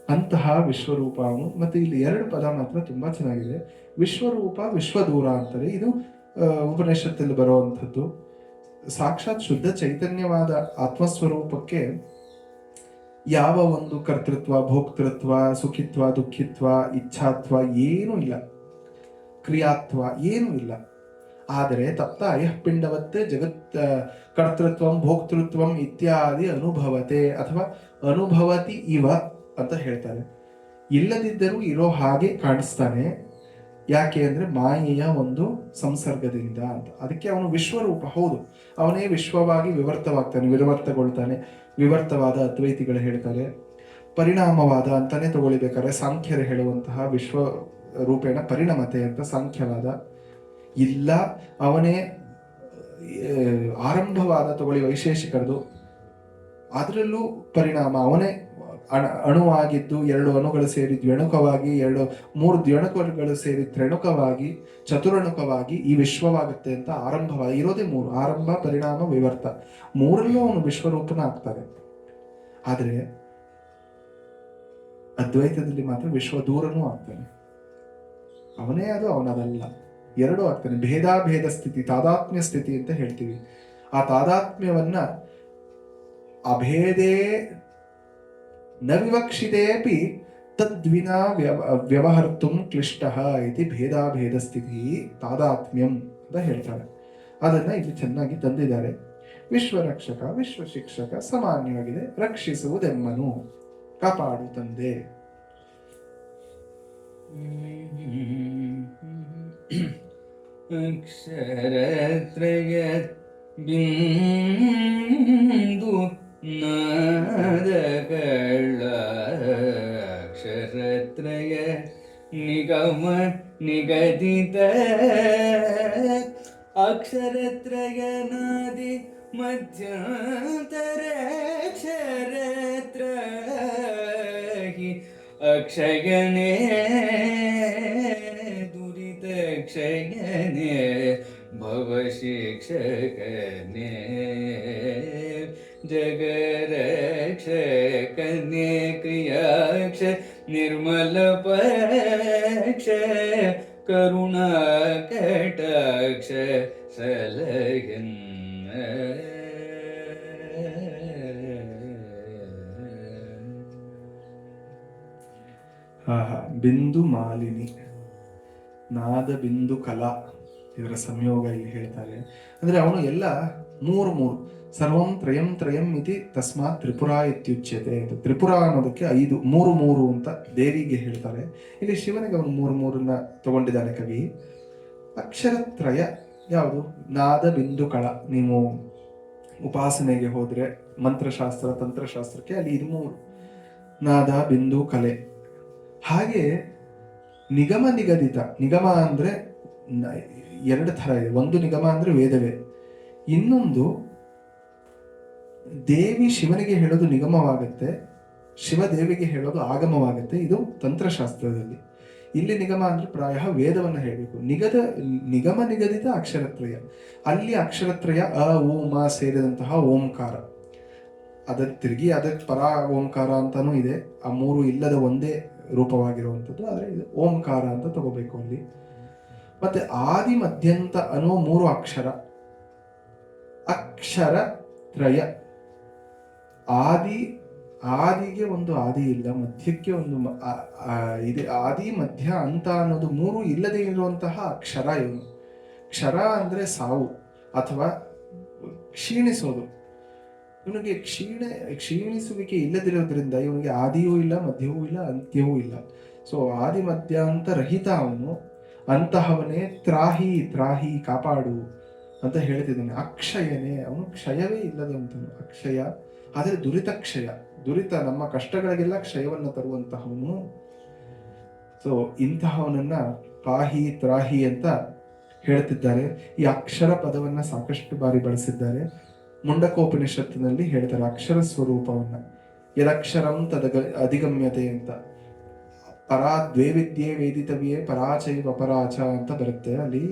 ಅಂತಹ ವಿಶ್ವರೂಪ ಅವನು. ಮತ್ತೆ ಇಲ್ಲಿ 2 ಪದ ಮಾತ್ರ ತುಂಬಾ ಚೆನ್ನಾಗಿದೆ. ವಿಶ್ವರೂಪ, ವಿಶ್ವದೂರ ಅಂತಾರೆ. ಇದು ಉಪನಿಷತ್ತಲ್ಲಿ ಬರುವಂಥದ್ದು. ಸಾಕ್ಷಾತ್ ಶುದ್ಧ ಚೈತನ್ಯವಾದ ಆತ್ಮಸ್ವರೂಪಕ್ಕೆ ಯಾವ ಒಂದು ಕರ್ತೃತ್ವ, ಭೋಕ್ತೃತ್ವ, ಸುಖಿತ್ವ, ದುಃಖಿತ್ವ, ಇಚ್ಛಾತ್ವ ಏನೂ ಇಲ್ಲ, ಕ್ರಿಯಾತ್ವ ಏನೂ ಇಲ್ಲ. ಆದರೆ ತಪ್ತ ಅಯಃಪಿಂಡವತ್ತೇ ಜಗತ್ ಕರ್ತೃತ್ವಂ ಭೋಕ್ತೃತ್ವಂ ಇತ್ಯಾದಿ ಅನುಭವತೆ ಅಥವಾ ಅನುಭವತಿ ಇವ ಅಂತ ಹೇಳ್ತಾರೆ. ಇಲ್ಲದಿದ್ದರೂ ಇರೋ ಹಾಗೆ ಕಾಣಿಸ್ತಾನೆ. ಯಾಕೆ ಅಂದ್ರೆ ಮಾಯೆಯ ಒಂದು ಸಂಸರ್ಗದಿಂದ ಅಂತ. ಅದಕ್ಕೆ ಅವನು ವಿಶ್ವರೂಪ, ಹೌದು, ಅವನೇ ವಿಶ್ವವಾಗಿ ವಿವರ್ತವಾಗ್ತಾನೆ, ವಿವರ್ತಗೊಳ್ತಾನೆ. ವಿವರ್ತವಾದ ಅದ್ವೈತಿಗಳು ಹೇಳ್ತಾರೆ. ಪರಿಣಾಮವಾದ ಅಂತಾನೆ ತಗೊಳ್ಬೇಕಾದ್ರೆ ಸಾಂಖ್ಯರು ಹೇಳುವಂತಹ ವಿಶ್ವ ರೂಪೇಣ ಪರಿಣಮತೆ ಅಂತ ಸಾಂಖ್ಯವಾದ ಇಲ್ಲ, ಅವನೇ ಆರಂಭವಾದ ತಗೊಳ್ಳಿ ವೈಶೇಷಿಕರದು, ಅದರಲ್ಲೂ ಪರಿಣಾಮ ಅವನೇ ಅಣುವಾಗಿದ್ದು ಎರಡು ಅಣುಗಳು ಸೇರಿ ದ್ವ್ಯಣುಕವಾಗಿ, ಮೂರು ದ್ವ್ಯಣುಕಗಳು ಸೇರಿ ತ್ರಣುಕವಾಗಿ, ಚತುರಣುಕವಾಗಿ ಈ ವಿಶ್ವವಾಗುತ್ತೆ ಅಂತ ಆರಂಭವಾಗಿ ಇರೋದೇ ಮೂರು: ಆರಂಭ, ಪರಿಣಾಮ, ವಿವರ್ತ. ಮೂರಲ್ಲೂ ಅವನು ವಿಶ್ವರೂಪನ ಆಗ್ತಾನೆ. ಆದರೆ ಅದ್ವೈತದಲ್ಲಿ ಮಾತ್ರ ವಿಶ್ವ ದೂರನೂ ಆಗ್ತಾನೆ. ಅವನೇ ಅದು, ಅವನದಲ್ಲ, ಎರಡೂ ಆಗ್ತಾನೆ. ಭೇದಾಭೇದ ಸ್ಥಿತಿ, ತಾದಾತ್ಮ್ಯ ಸ್ಥಿತಿ ಅಂತ ಹೇಳ್ತೀವಿ. ಆ ತಾದಾತ್ಮ್ಯವನ್ನ ಅಭೇದೇ ನ ವಿವಕ್ಷಿತೇಪಿ ತದ್ವಿನಾ ವ್ಯವಹರ್ತುಂ ಕ್ಲಿಷ್ಟಃ ಇತಿ ಭೇದಾಭೇದ ಸ್ಥಿತಿ ತಾದಾತ್ಮ್ಯಂ ಅಂತ ಹೇಳ್ತಾರೆ. ಅದನ್ನ ಇಲ್ಲಿ ಚೆನ್ನಾಗಿ ತಂದಿದ್ದಾರೆ. ವಿಶ್ವರಕ್ಷಕ, ವಿಶ್ವ ಶಿಕ್ಷಕ ಸಾಮಾನ್ಯವಾಗಿದೆ. ರಕ್ಷಿಸುವುದೆಮ್ಮನು, ಕಾಪಾಡು ತಂದೆ. ಅಕ್ಷರತ್ರಯ ಬಿಂದು ನಾದಗಳ ಅಕ್ಷರತ್ರಯ ನಿಗಮ ನಿಗದಿತ ಅಕ್ಷರತ್ರಯ ನಾದಿ ಮಧ್ಯಾಂತರ ಅಕ್ಷರತ್ರಹಿ ಅಕ್ಷಯನೇ ದುರಿತ ಕ್ಷಯನೇ ಭವಶಿಕ್ಷಕನೇ ಜಗರಕ್ಷಕನೇ ಕ್ರಿಯಾಕ್ಷ ನಿರ್ಮಲ ಪಕ್ಷ ಕರುಣಾ ಕಟಾಕ್ಷ ಸಲಹನ್ ಬಿಂದು ಮಾಲಿನಿ, ನಾದ ಬಿಂದು ಕಲಾ, ಇದರ ಸಂಯೋಗ ಇಲ್ಲಿ ಹೇಳ್ತಾರೆ. ಅಂದ್ರೆ ಅವನು ಎಲ್ಲ ಮೂರು ಸರ್ವಂ ತ್ರಯಂ ತ್ರಯಂ ಇತಿ ತಸ್ಮಾತ್ ತ್ರಿಪುರ ಇತ್ಯುಚ್ಯತೆ. ತ್ರಿಪುರ ಅನ್ನೋದಕ್ಕೆ ಮೂರು ಅಂತ ದೇವಿಗೆ ಹೇಳ್ತಾರೆ. ಇಲ್ಲಿ ಶಿವನಿಗೆ ಅವನು ಮೂರನ್ನ ತಗೊಂಡಿದ್ದಾನೆ ಕವಿ. ಅಕ್ಷರತ್ರಯ ಯಾವುದು? ನಾದ ಬಿಂದು ಕಳ. ನೀವು ಉಪಾಸನೆಗೆ ಹೋದ್ರೆ ಮಂತ್ರಶಾಸ್ತ್ರ, ತಂತ್ರಶಾಸ್ತ್ರಕ್ಕೆ ಅಲ್ಲಿ ಇದು ಮೂರು: ನಾದ, ಬಿಂದು, ಕಲೆ. ಹಾಗೆ ನಿಗಮ ನಿಗದಿತ. ನಿಗಮ ಅಂದ್ರೆ ಎರಡು ಥರ ಇದೆ. ಒಂದು ನಿಗಮ ಅಂದ್ರೆ ವೇದವೇ, ಇನ್ನೊಂದು ದೇವಿ ಶಿವನಿಗೆ ಹೇಳೋದು ನಿಗಮವಾಗುತ್ತೆ, ಶಿವ ದೇವಿಗೆ ಹೇಳೋದು ಆಗಮವಾಗುತ್ತೆ. ಇದು ತಂತ್ರಶಾಸ್ತ್ರದಲ್ಲಿ. ಇಲ್ಲಿ ನಿಗಮ ಅಂದ್ರೆ ಪ್ರಾಯ ವೇದವನ್ನು ಹೇಳಬೇಕು. ನಿಗಮ ನಿಗದಿತ ಅಕ್ಷರತ್ರಯ. ಅಲ್ಲಿ ಅಕ್ಷರತ್ರಯ ಅ, ಉ, ಮ ಸೇರಿದಂತಹ ಓಂಕಾರ. ತಿರುಗಿ ಅದಕ್ಕೆ ಪರ ಓಂಕಾರ ಅಂತಾನೂ ಇದೆ. ಆ ಮೂರು ಇಲ್ಲದ ಒಂದೇ ರೂಪವಾಗಿರುವಂಥದ್ದು. ಆದರೆ ಇದು ಓಂಕಾರ ಅಂತ ತಗೋಬೇಕು ಅಲ್ಲಿ. ಮತ್ತೆ ಆದಿ ಮಧ್ಯಂತ ಅನ್ನೋ ಮೂರು ಅಕ್ಷರ. ಅಕ್ಷರ ತ್ರಯ. ಆದಿಗೆ ಒಂದು ಆದಿ ಇಲ್ಲ, ಮಧ್ಯಕ್ಕೆ ಒಂದು ಇದೆ. ಆದಿ, ಮಧ್ಯ, ಅಂತ ಅನ್ನೋದು ಮೂರು ಇಲ್ಲದೆ ಇರುವಂತಹ ಅಕ್ಷರ ಇವನು. ಕ್ಷರ ಅಂದ್ರೆ ಸಾವು ಅಥವಾ ಕ್ಷೀಣಿಸೋದು. ಇವನಿಗೆ ಕ್ಷೀಣಿಸುವಿಕೆ ಇಲ್ಲದಿರೋದ್ರಿಂದ ಇವನಿಗೆ ಆದಿಯೂ ಇಲ್ಲ, ಮಧ್ಯವೂ ಇಲ್ಲ, ಅಂತ್ಯವೂ ಇಲ್ಲ. ಸೊ ಆದಿ ಮಧ್ಯಾಂತ ರಹಿತ ಅವನು. ಅಂತಹವನೇ ತ್ರಾಹಿ ತ್ರಾಹಿ ಕಾಪಾಡು ಅಂತ ಹೇಳ್ತಿದ್ದಾನೆ. ಅಕ್ಷಯನೇ, ಅವನು ಕ್ಷಯವೇ ಇಲ್ಲದಂತನು, ಅಕ್ಷಯ. ಆದರೆ ದುರಿತ ಕ್ಷಯ, ದುರಿತ ನಮ್ಮ ಕಷ್ಟಗಳಿಗೆಲ್ಲ ಕ್ಷಯವನ್ನು ತರುವಂತಹವನು. ಸೊ ಇಂತಹವನನ್ನ ಪಾಹಿ ತ್ರಾಹಿ ಅಂತ ಹೇಳ್ತಿದ್ದಾರೆ. ಈ ಅಕ್ಷರ ಪದವನ್ನ ಸಾಕಷ್ಟು ಬಾರಿ ಬಳಸಿದ್ದಾರೆ. ಮುಂಡಕೋಪನಿಷತ್ತಿನಲ್ಲಿ ಹೇಳ್ತಾರೆ ಅಕ್ಷರ ಸ್ವರೂಪವನ್ನ. ಯದಕ್ಷರಂ ತದ ಅಧಿಗಮ್ಯತೆ ಅಂತ. ಪರಾ ದ್ವೇ ವಿದ್ಯೆ ವೇದಿತವ್ಯೇ ಪರಾಚೈವ ಅಪರಾಚ ಅಂತ ಬರುತ್ತೆ. ಅಲ್ಲಿ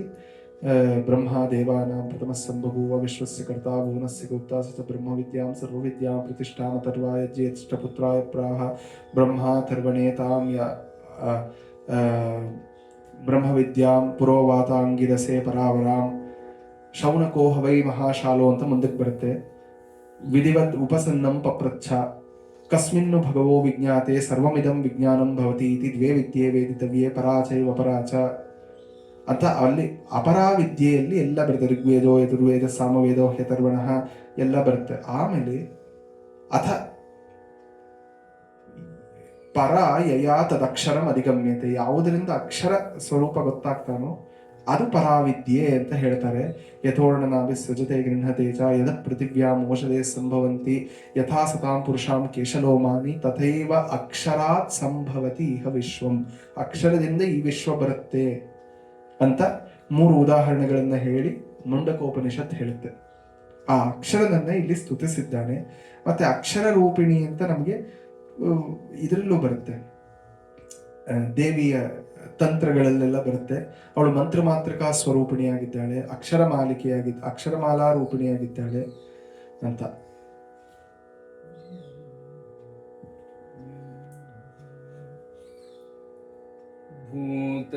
ಬ್ರಹ್ಮ ದೇವಾನಾಂ ಪ್ರಥಮ ಸಂಭಭೂವ ವಿಶ್ವಸ್ಯ ಕರ್ತಾ ಭುವನಸ್ಯ ಗುಪ್ತಾ ಸತ ಬ್ರಹ್ಮ ವಿದ್ಯಾಂ ಸರ್ವವಿದ್ಯಾಂ ಪ್ರತಿಷ್ಠಾಮ ತರ್ವಾಯ ಜ್ಯೇಷ್ಠಪುತ್ರಾಯ ಪ್ರಾಹ ಬ್ರಹ್ಮ ತರ್ವಣೇತಾಂ ಬ್ರಹ್ಮ ವಿದ್ಯಾಂ ಪುರೋವಾತಾಂಗಿರಸೆ ಪರಾವರಾಂ ಶೌನಕೋ ಹವೈ ಮಹಾಶಾಲೋ ಅಂತ ಮುಂದಕ್ಕೆ ಬರುತ್ತೆ. ವಿಧಿವತ್ ಉಪಸನ್ನಂ ಪಪ್ರಚ್ಛ ಕಸ್ಮಿನ್ನು ಭಗವೋ ವಿಜ್ಞಾತೆ ಸರ್ವಮಿದಂ ವಿಜ್ಞಾನಂ ಭವತಿ ಇತಿ ದ್ವೇ ವಿದ್ಯೆ ವೇದಿತವ್ಯೇ ಪರಾಚೈವ ಪರಾಚ ಅಂತ ಅಲ್ಲಿ ಅಪರಾ ವಿದ್ಯೆಯಲ್ಲಿ ಎಲ್ಲ ಬರುತ್ತೆ. ಋಗ್ವೇದೋ ಯಜುರ್ವೇದ ಸಾಮವೇದೋ ಹ್ಯತರ್ವಣ ಎಲ್ಲ ಬರುತ್ತೆ. ಆಮೇಲೆ ಅಥ ಪರ ಯಯಾ ತದಕ್ಷರಂ ಅಧಿಗಮ್ಯತೆ, ಯಾವುದರಿಂದ ಅಕ್ಷರ ಸ್ವರೂಪ ಗೊತ್ತಾಗ್ತಾನೋ ಅದು ಪರಾವಿದ್ಯೆ ಅಂತ ಹೇಳ್ತಾರೆ. ಯಥೋರ್ಣನಾಭಿ ಸೃಜತೆ ಗೃಹತೆ ಚ ಯದ ಪೃಥಿವ್ಯಾಂ ಓಷಧೇ ಸಂಭವಂತಿ ಯಥಾ ಸತಾಂ ಪುರುಷಾಂ ಕೇಶಲೋಮಾನಿ ತಥೈವ ಅಕ್ಷರಾತ್ ಸಂಭವತಿ ಇಹ ವಿಶ್ವಂ. ಅಕ್ಷರದಿಂದ ಈ ವಿಶ್ವ ಬರುತ್ತೆ ಅಂತ 3 ಉದಾಹರಣೆಗಳನ್ನ ಹೇಳಿ ಮುಂಡಕೋಪನಿಷತ್ ಹೇಳುತ್ತೆ. ಆ ಅಕ್ಷರದನ್ನ ಇಲ್ಲಿ ಸ್ತುತಿಸಿದ್ದಾನೆ. ಮತ್ತೆ ಅಕ್ಷರ ರೂಪಿಣಿ ಅಂತ ನಮಗೆ ಇದರಲ್ಲೂ ಬರುತ್ತೆ, ದೇವಿಯ ತಂತ್ರಗಳಲ್ಲೆಲ್ಲ ಬರುತ್ತೆ. ಅವಳು ಮಂತ್ರ ಮಾತ್ರಕಾ ಸ್ವರೂಪಿಣಿಯಾಗಿದ್ದಾಳೆ, ಅಕ್ಷರಮಾಲಾ ರೂಪಿಣಿಯಾಗಿದ್ದಾಳೆ ಅಂತ. ಭೂತ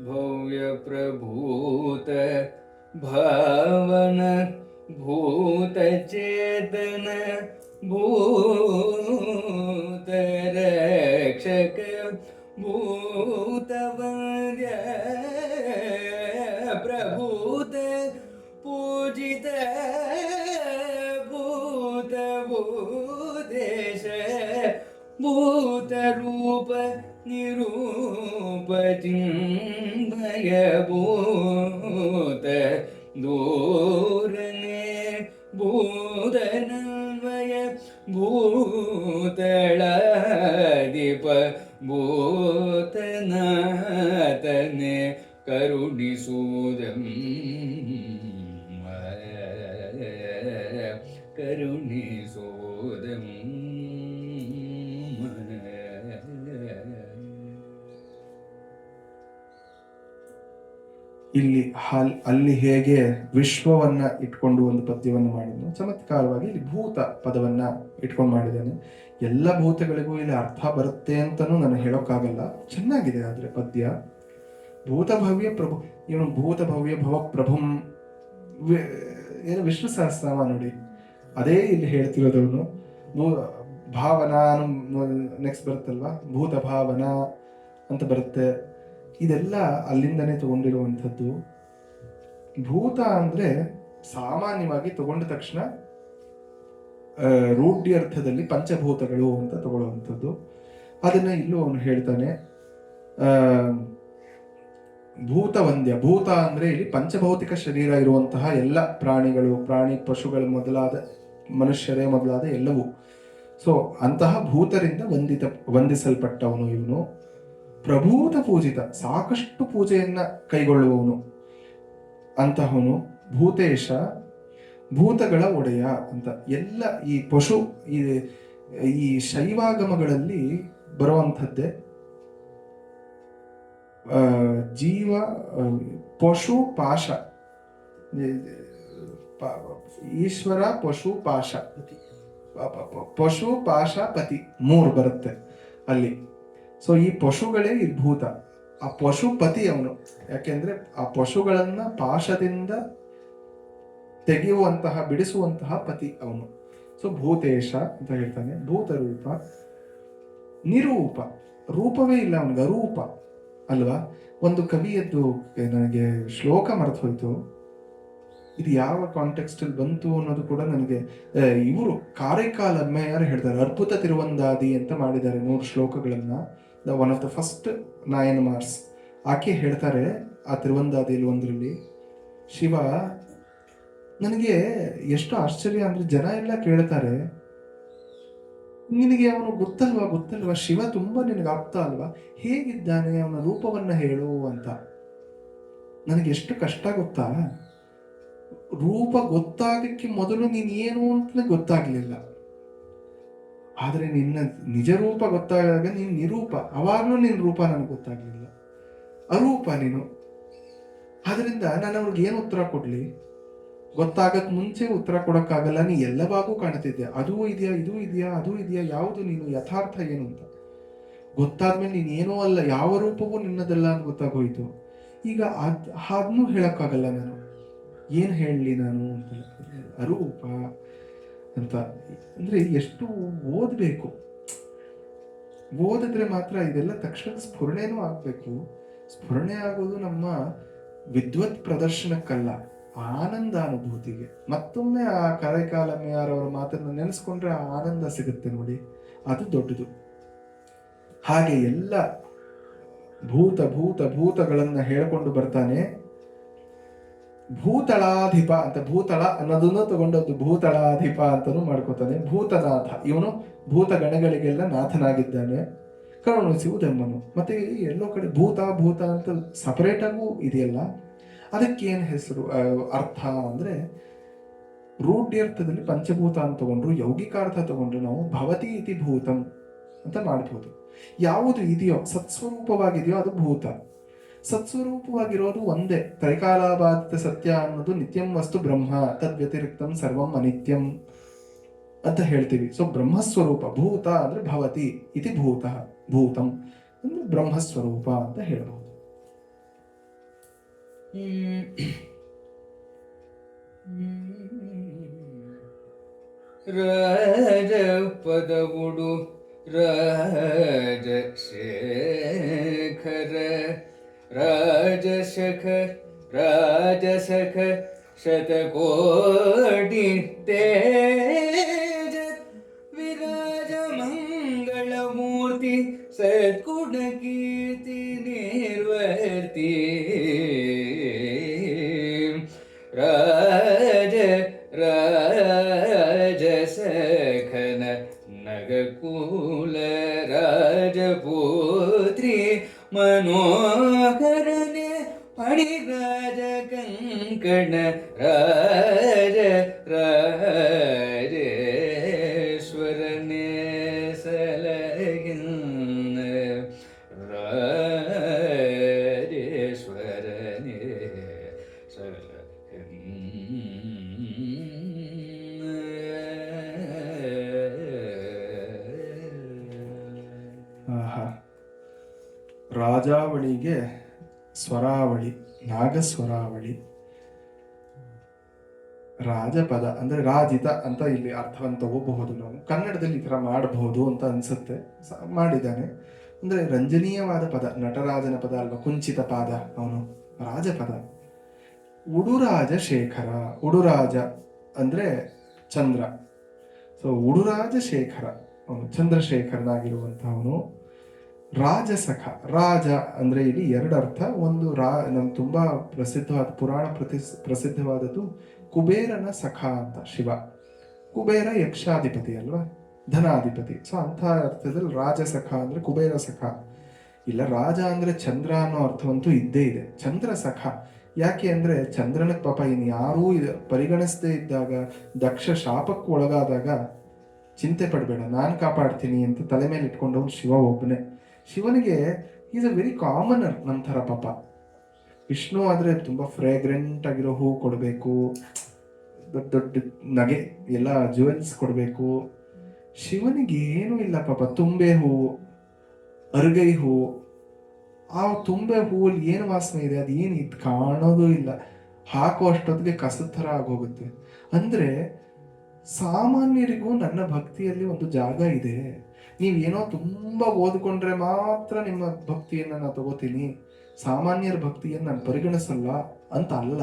ಭವ್ಯ ಪ್ರಭೂತ ಭಾವನ ಭೂತ ಚೇತನ ಭೂತ ರಕ್ಷಕ ಭೂತ ವಂದ್ಯ ಪ್ರಭೂತ ಪೂಜಿತ ಭೂತ ಭೂದೇಶ ಭೂತ ರೂಪ ನಿರೂಪ ಚಿನ್ಮಯ ಭೂತ ದೂರನೆ ಭೂತನನ್ವಯ ಭೂತಳಾಧಿಪ ಭೂತನಾಥನೆ ಕರುಣಿಸುವುದಂ ಕರುಣಿಸುವುದಂ. ಅಲ್ಲಿ ಹೇಗೆ ವಿಶ್ವವನ್ನ ಇಟ್ಕೊಂಡು ಒಂದು ಪದ್ಯವನ್ನು ಮಾಡಿದ್ನು, ಚಮತ್ಕಾರವಾಗಿ ಇಲ್ಲಿ ಭೂತ ಪದವನ್ನ ಇಟ್ಕೊಂಡು ಮಾಡಿದ್ದಾನೆ. ಎಲ್ಲ ಭೂತಗಳಿಗೂ ಇಲ್ಲಿ ಅರ್ಥ ಬರುತ್ತೆ ಅಂತನೂ ನಾನು ಹೇಳೋಕ್ಕಾಗಲ್ಲ. ಚೆನ್ನಾಗಿದೆ ಆದ್ರೆ ಪದ್ಯ. ಭೂತಭವ್ಯ ಪ್ರಭು, ಇವನು ಭೂತಭವ್ಯ ಭವ ಪ್ರಭುಂ ಏನು ವಿಷ್ಣು ಸಹಸ್ರನಾಮ ನೋಡಿ, ಅದೇ ಇಲ್ಲಿ ಹೇಳ್ತಿರೋದವನು. ಭಾವನಾ ನೆಕ್ಸ್ಟ್ ಬರುತ್ತಲ್ವಾ, ಭೂತ ಭಾವನಾ ಅಂತ ಬರುತ್ತೆ. ಇದೆಲ್ಲ ಅಲ್ಲಿಂದನೇ ತಗೊಂಡಿರುವಂಥದ್ದು. ಭೂತ ಅಂದ್ರೆ ಸಾಮಾನ್ಯವಾಗಿ ತಗೊಂಡ ತಕ್ಷಣ ರೂಢ್ಯರ್ಥದಲ್ಲಿ ಪಂಚಭೂತಗಳು ಅಂತ ತಗೊಳ್ಳುವಂಥದ್ದು. ಅದನ್ನ ಇಲ್ಲೂ ಅವನು ಹೇಳ್ತಾನೆ. ಭೂತ ವಂದ್ಯ, ಭೂತ ಅಂದ್ರೆ ಇಲ್ಲಿ ಪಂಚಭೌತಿಕ ಶರೀರ ಇರುವಂತಹ ಎಲ್ಲ ಪ್ರಾಣಿಗಳು, ಪಶುಗಳು ಮೊದಲಾದ ಮನುಷ್ಯರೇ ಮೊದಲಾದ ಎಲ್ಲವೂ. ಸೊ ಅಂತಹ ಭೂತರಿಂದ ವಂದಿಸಲ್ಪಟ್ಟವನು ಇವನು. ಪ್ರಭೂತ ಪೂಜಿತ, ಸಾಕಷ್ಟು ಪೂಜೆಯನ್ನ ಕೈಗೊಳ್ಳುವವನು ಅಂತಹವನು. ಭೂತೇಶ, ಭೂತಗಳ ಒಡೆಯ ಅಂತ. ಎಲ್ಲ ಈ ಈ ಶೈವಾಗಮಗಳಲ್ಲಿ ಬರುವಂಥದ್ದೇ ಜೀವ ಪಶು ಪಾಶ, ಈಶ್ವರ ಪಶು ಪಾಶ, ಪಶು ಪಾಶ ಪತಿ 3 ಬರುತ್ತೆ ಅಲ್ಲಿ. ಸೊ ಈ ಪಶುಗಳೇ ಈ ಭೂತ, ಆ ಪಶುಪತಿ ಅವನು. ಯಾಕೆಂದ್ರೆ ಆ ಪಶುಗಳನ್ನ ಪಾಶದಿಂದ ತೆಗೆಯುವಂತಹ, ಬಿಡಿಸುವಂತಹ ಪತಿ ಅವನು. ಸೊ ಭೂತೇಶ ಅಂತ ಹೇಳ್ತಾನೆ. ಭೂತ ರೂಪ, ನಿರೂಪ, ರೂಪವೇ ಇಲ್ಲ ಅವನಿಗೆ, ಅರೂಪ ಅಲ್ವಾ. ಒಂದು ಕವಿಯದ್ದು ನನಗೆ ಶ್ಲೋಕ ಮರೆತು ಹೋಯ್ತು, ಇದು ಯಾವ ಕಾಂಟೆಕ್ಸ್ಟ್ ಅಲ್ಲಿ ಬಂತು ಅನ್ನೋದು ಕೂಡ ನನಗೆ. ಇವರು ಕಾರೈಕಾಲ್ ಅಮ್ಮೆಯಾರು ಹೇಳ್ತಾರೆ, ಅರ್ಬುದ ತಿರುವಂದಾದಿ ಅಂತ ಮಾಡಿದ್ದಾರೆ 100 ಶ್ಲೋಕಗಳನ್ನ. ಒನ್ ಆಫ್ ದ ಫಸ್ಟ್ ನಾಯನ್ಮಾರ್ಸ್ ಆಕೆ ಹೇಳ್ತಾರೆ ಆ ತಿರುವಂದಾದಿಯಲ್ಲಿ ಒಂದರಲ್ಲಿ, ಶಿವ ನನಗೆ ಎಷ್ಟು ಆಶ್ಚರ್ಯ ಅಂದ್ರೆ, ಜನ ಎಲ್ಲ ಕೇಳ್ತಾರೆ ನಿನಗೆ ಅವನು ಗೊತ್ತಲ್ವಾ ಶಿವ ತುಂಬಾ ನಿನಗೆ ಆಪ್ತ ಅಲ್ವಾ, ಹೇಗಿದ್ದಾನೆ ಅವನ ರೂಪವನ್ನ ಹೇಳು ಅಂತ. ನನಗೆ ಎಷ್ಟು ಕಷ್ಟ ಗೊತ್ತಾ, ರೂಪ ಗೊತ್ತಾಗಕ್ಕೆ ಮೊದಲು ನೀನ್ ಏನು ಅಂತಲೇ ಗೊತ್ತಾಗ್ಲಿಲ್ಲ, ಆದ್ರೆ ನಿನ್ನ ನಿಜ ರೂಪ ಗೊತ್ತಾದಾಗ ನೀನ್ ನಿರೂಪ, ಅವಾಗ್ಲೂ ನಿನ್ ರೂಪ ನನಗೆ ಗೊತ್ತಾಗ್ಲಿಲ್ಲ, ಅರೂಪ ನೀನು. ಆದ್ರಿಂದ ನಾನು ಅವ್ರಿಗೆ ಏನು ಉತ್ತರ ಕೊಡ್ಲಿ, ಗೊತ್ತಾಗಕ್ ಮುಂಚೆ ಉತ್ತರ ಕೊಡಕ್ಕಾಗಲ್ಲ. ನೀ ಎಲ್ಲವಾಗೂ ಕಾಣ್ತಿದ್ಯಾ, ಅದೂ ಇದೆಯಾ, ಇದೂ ಇದೆಯಾ, ಅದೂ ಇದೆಯಾ, ಯಾವುದು ನೀನು ಯಥಾರ್ಥ ಏನು ಅಂತ ಗೊತ್ತಾದ್ಮೇಲೆ ನೀನ್ ಏನೂ ಅಲ್ಲ, ಯಾವ ರೂಪವೂ ನಿನ್ನದಲ್ಲ ಅಂತ ಗೊತ್ತಾಗೋಯ್ತು. ಈಗ ಅದನ್ನೂ ಹೇಳಕ್ಕಾಗಲ್ಲ ನಾನು. ಏನು ಹೇಳಲಿ ನಾನು ಅಂತ. ಅರೂಪ ಅಂತ ಅಂದರೆ ಎಷ್ಟು ಓದಬೇಕು, ಓದಿದ್ರೆ ಮಾತ್ರ ಇದೆಲ್ಲ ತಕ್ಷಣ ಸ್ಫುರಣೆನೂ ಆಗಬೇಕು. ಸ್ಫುರಣೆ ಆಗೋದು ನಮ್ಮ ವಿದ್ವತ್ ಪ್ರದರ್ಶನಕ್ಕಲ್ಲ, ಆನಂದ ಅನುಭೂತಿಗೆ. ಮತ್ತೊಮ್ಮೆ ಆ ಕರೈಕಾಲಮ್ಯಾರವರ ಮಾತನ್ನು ನೆನೆಸ್ಕೊಂಡ್ರೆ ಆ ಆನಂದ ಸಿಗುತ್ತೆ ನೋಡಿ, ಅದು ದೊಡ್ಡದು. ಹಾಗೆ ಎಲ್ಲ ಭೂತಗಳನ್ನ ಹೇಳ್ಕೊಂಡು ಬರ್ತಾನೆ. ಭೂತಳಾಧಿಪ ಅಂತ, ಭೂತಳ ಅನ್ನೋದನ್ನು ತಗೊಂಡದ್ದು ಭೂತಳಾಧಿಪ ಅಂತಾನು ಮಾಡ್ಕೋತಾನೆ. ಭೂತನಾಥ, ಇವನು ಭೂತಗಣಗಳಿಗೆಲ್ಲ ನಾಥನಾಗಿದ್ದಾನೆ. ಕರುಣಿಸುವುದೆಂಬನು. ಮತ್ತೆ ಎಲ್ಲೋ ಕಡೆ ಭೂತ ಅಂತ ಸಪರೇಟ್ ಆಗೂ ಇದೆಯಲ್ಲ, ಅದಕ್ಕೇನು ಹೆಸರು ಅರ್ಥ ಅಂದ್ರೆ, ರೂಢ್ಯರ್ಥದಲ್ಲಿ ಪಂಚಭೂತ ಅಂತ ತಗೊಂಡ್ರು, ಯೌಗಿಕಾರ್ಥ ತಗೊಂಡ್ರು ನಾವು ಭವತಿ ಇತಿ ಭೂತಂ ಅಂತ ಮಾಡ್ಬೋದು. ಯಾವುದು ಇದೆಯೋ ಸತ್ಸ್ವರೂಪವಾಗಿದೆಯೋ ಅದು ಭೂತ. ಸತ್ಸ್ವರೂಪವಾಗಿರೋದು ಒಂದೇ, ತ್ರೈಕಾಲಾಬಾಧಿತ ಸತ್ಯ ಅನ್ನೋದು ನಿತ್ಯಂ ವಸ್ತು ಬ್ರಹ್ಮ, ತದ್ವ್ಯತಿರಿಕ್ತಂ ಸರ್ವಂ ಅನಿತ್ಯಂ ಅಂತ ಹೇಳ್ತೀವಿ. ಸೊ ಬ್ರಹ್ಮಸ್ವರೂಪ. ಭೂತ ಅಂದ್ರೆ ಭವತಿ ಇತಿ ಭೂತ, ಭೂತಂ ಅಂದ್ರೆ ಬ್ರಹ್ಮಸ್ವರೂಪ ಅಂತ ಹೇಳಬಹುದು. ರಾಜ ಪದವುಡು ರಾಜಶೇಖರ ರಾಜಸಖ ಶತಕೋಟಿ ತೇಜ ವಿರಾಜ ಮಂಗಳಮೂರ್ತಿ ಸದ್ಗುಣ ಕೀರ್ತಿ ನಿರ್ವರ್ತಿ ರಾಜಸಖನ ನಗಕೂಲ ರಾಜಪುತ್ರಿ ಮನೋಹರನೆ ಪಡಿರಾಜ ಕಂಕಣ ರಾಜೇಶ್ವರನೇ ಸಲಹಿನ್ನ ರಾಜೇಶ್ವರನೇ ರಾಜಾವಳಿಗೆ ಸ್ವರಾವಳಿ, ನಾಗಸ್ವರಾವಳಿ. ರಾಜಪದ ಅಂದ್ರೆ ರಾಜಿತ ಅಂತ ಇಲ್ಲಿ ಅರ್ಥವನ್ನು ತಗೋಬಹುದು. ನಾವು ಕನ್ನಡದಲ್ಲಿ ಈ ತರ ಮಾಡಬಹುದು ಅಂತ ಅನ್ಸುತ್ತೆ, ಮಾಡಿದ್ದಾನೆ. ಅಂದ್ರೆ ರಂಜನೀಯವಾದ ಪದ, ನಟರಾಜನ ಪದ ಅಲ್ವಾ, ಕುಂಚಿತ ಪಾದ ಅವನು, ರಾಜಪದ. ಉಡುರಾಜ ಶೇಖರ, ಉಡುರಾಜ ಅಂದ್ರೆ ಚಂದ್ರ. ಸೊ ಉಡುರಾಜ ಶೇಖರ, ಅವನು ಚಂದ್ರಶೇಖರನಾಗಿರುವಂತಹವನು. ರಾಜಸಖ, ರಾಜ ಅಂದ್ರೆ ಇಲ್ಲಿ ಎರಡು ಅರ್ಥ. ಒಂದು ನಮ್ಗೆ ತುಂಬಾ ಪ್ರಸಿದ್ಧವಾದ ಪುರಾಣ ಪ್ರಸಿದ್ಧವಾದದ್ದು ಕುಬೇರನ ಸಖ ಅಂತ, ಶಿವ. ಕುಬೇರ ಯಕ್ಷಾಧಿಪತಿ ಅಲ್ವಾ, ಧನಾಧಿಪತಿ. ಸೊ ಅಂತ ಅರ್ಥದಲ್ಲಿ ರಾಜಸಖ ಅಂದ್ರೆ ಕುಬೇರ ಸಖ. ಇಲ್ಲ, ರಾಜ ಅಂದ್ರೆ ಚಂದ್ರ ಅನ್ನೋ ಅರ್ಥವಂತೂ ಇದ್ದೇ ಇದೆ. ಚಂದ್ರ ಸಖ ಯಾಕೆ ಅಂದ್ರೆ ಚಂದ್ರನ ಪಾಪ ಇನ್ಯಾರೂ ಪರಿಗಣಿಸದೇ ಇದ್ದಾಗ, ದಕ್ಷ ಶಾಪಕ್ಕೆ ಒಳಗಾದಾಗ ಚಿಂತೆ ಪಡಬೇಡ, ನಾನು ಕಾಪಾಡ್ತೀನಿ ಅಂತ ತಲೆ ಮೇಲೆ ಇಟ್ಕೊಂಡವನು ಶಿವ ಒಬ್ಬನೇ. ಶಿವನಿಗೆ ಈಸ್ ಅ ವೆರಿ ಕಾಮನರ್ ನಮ್ಮ ಥರ ಪಾಪ. ವಿಷ್ಣು ಆದರೆ ತುಂಬ ಫ್ರೇಗ್ರೆಂಟ್ ಆಗಿರೋ ಹೂ ಕೊಡಬೇಕು, ದೊಡ್ಡ ದೊಡ್ಡ ನಗೆ ಎಲ್ಲ ಜುವೆಲ್ಸ್ ಕೊಡಬೇಕು. ಶಿವನಿಗೆ ಏನೂ ಇಲ್ಲ ಪಾಪ. ತುಂಬೆ ಹೂ, ಅರ್ಗೈ ಹೂ. ಆ ತುಂಬೆ ಹೂವಲ್ಲಿ ಏನು ವಾಸನೆ ಇದೆ, ಅದು ಏನು ಇದು ಕಾಣೋದು ಇಲ್ಲ. ಹಾಕೋ ಅಷ್ಟೊತ್ತಿಗೆ ಕಸದ ಥರ ಆಗೋಗುತ್ತೆ. ಅಂದರೆ ಸಾಮಾನ್ಯರಿಗೂ ನನ್ನ ಭಕ್ತಿಯಲ್ಲಿ ಒಂದು ಜಾಗ ಇದೆ. ನೀವೇನೋ ತುಂಬ ಓದ್ಕೊಂಡ್ರೆ ಮಾತ್ರ ನಿಮ್ಮ ಭಕ್ತಿಯನ್ನು ನಾನು ತಗೋತೀನಿ, ಸಾಮಾನ್ಯರ ಭಕ್ತಿಯನ್ನು ನಾನು ಪರಿಗಣಿಸಲ್ಲ ಅಂತ ಅಲ್ಲ.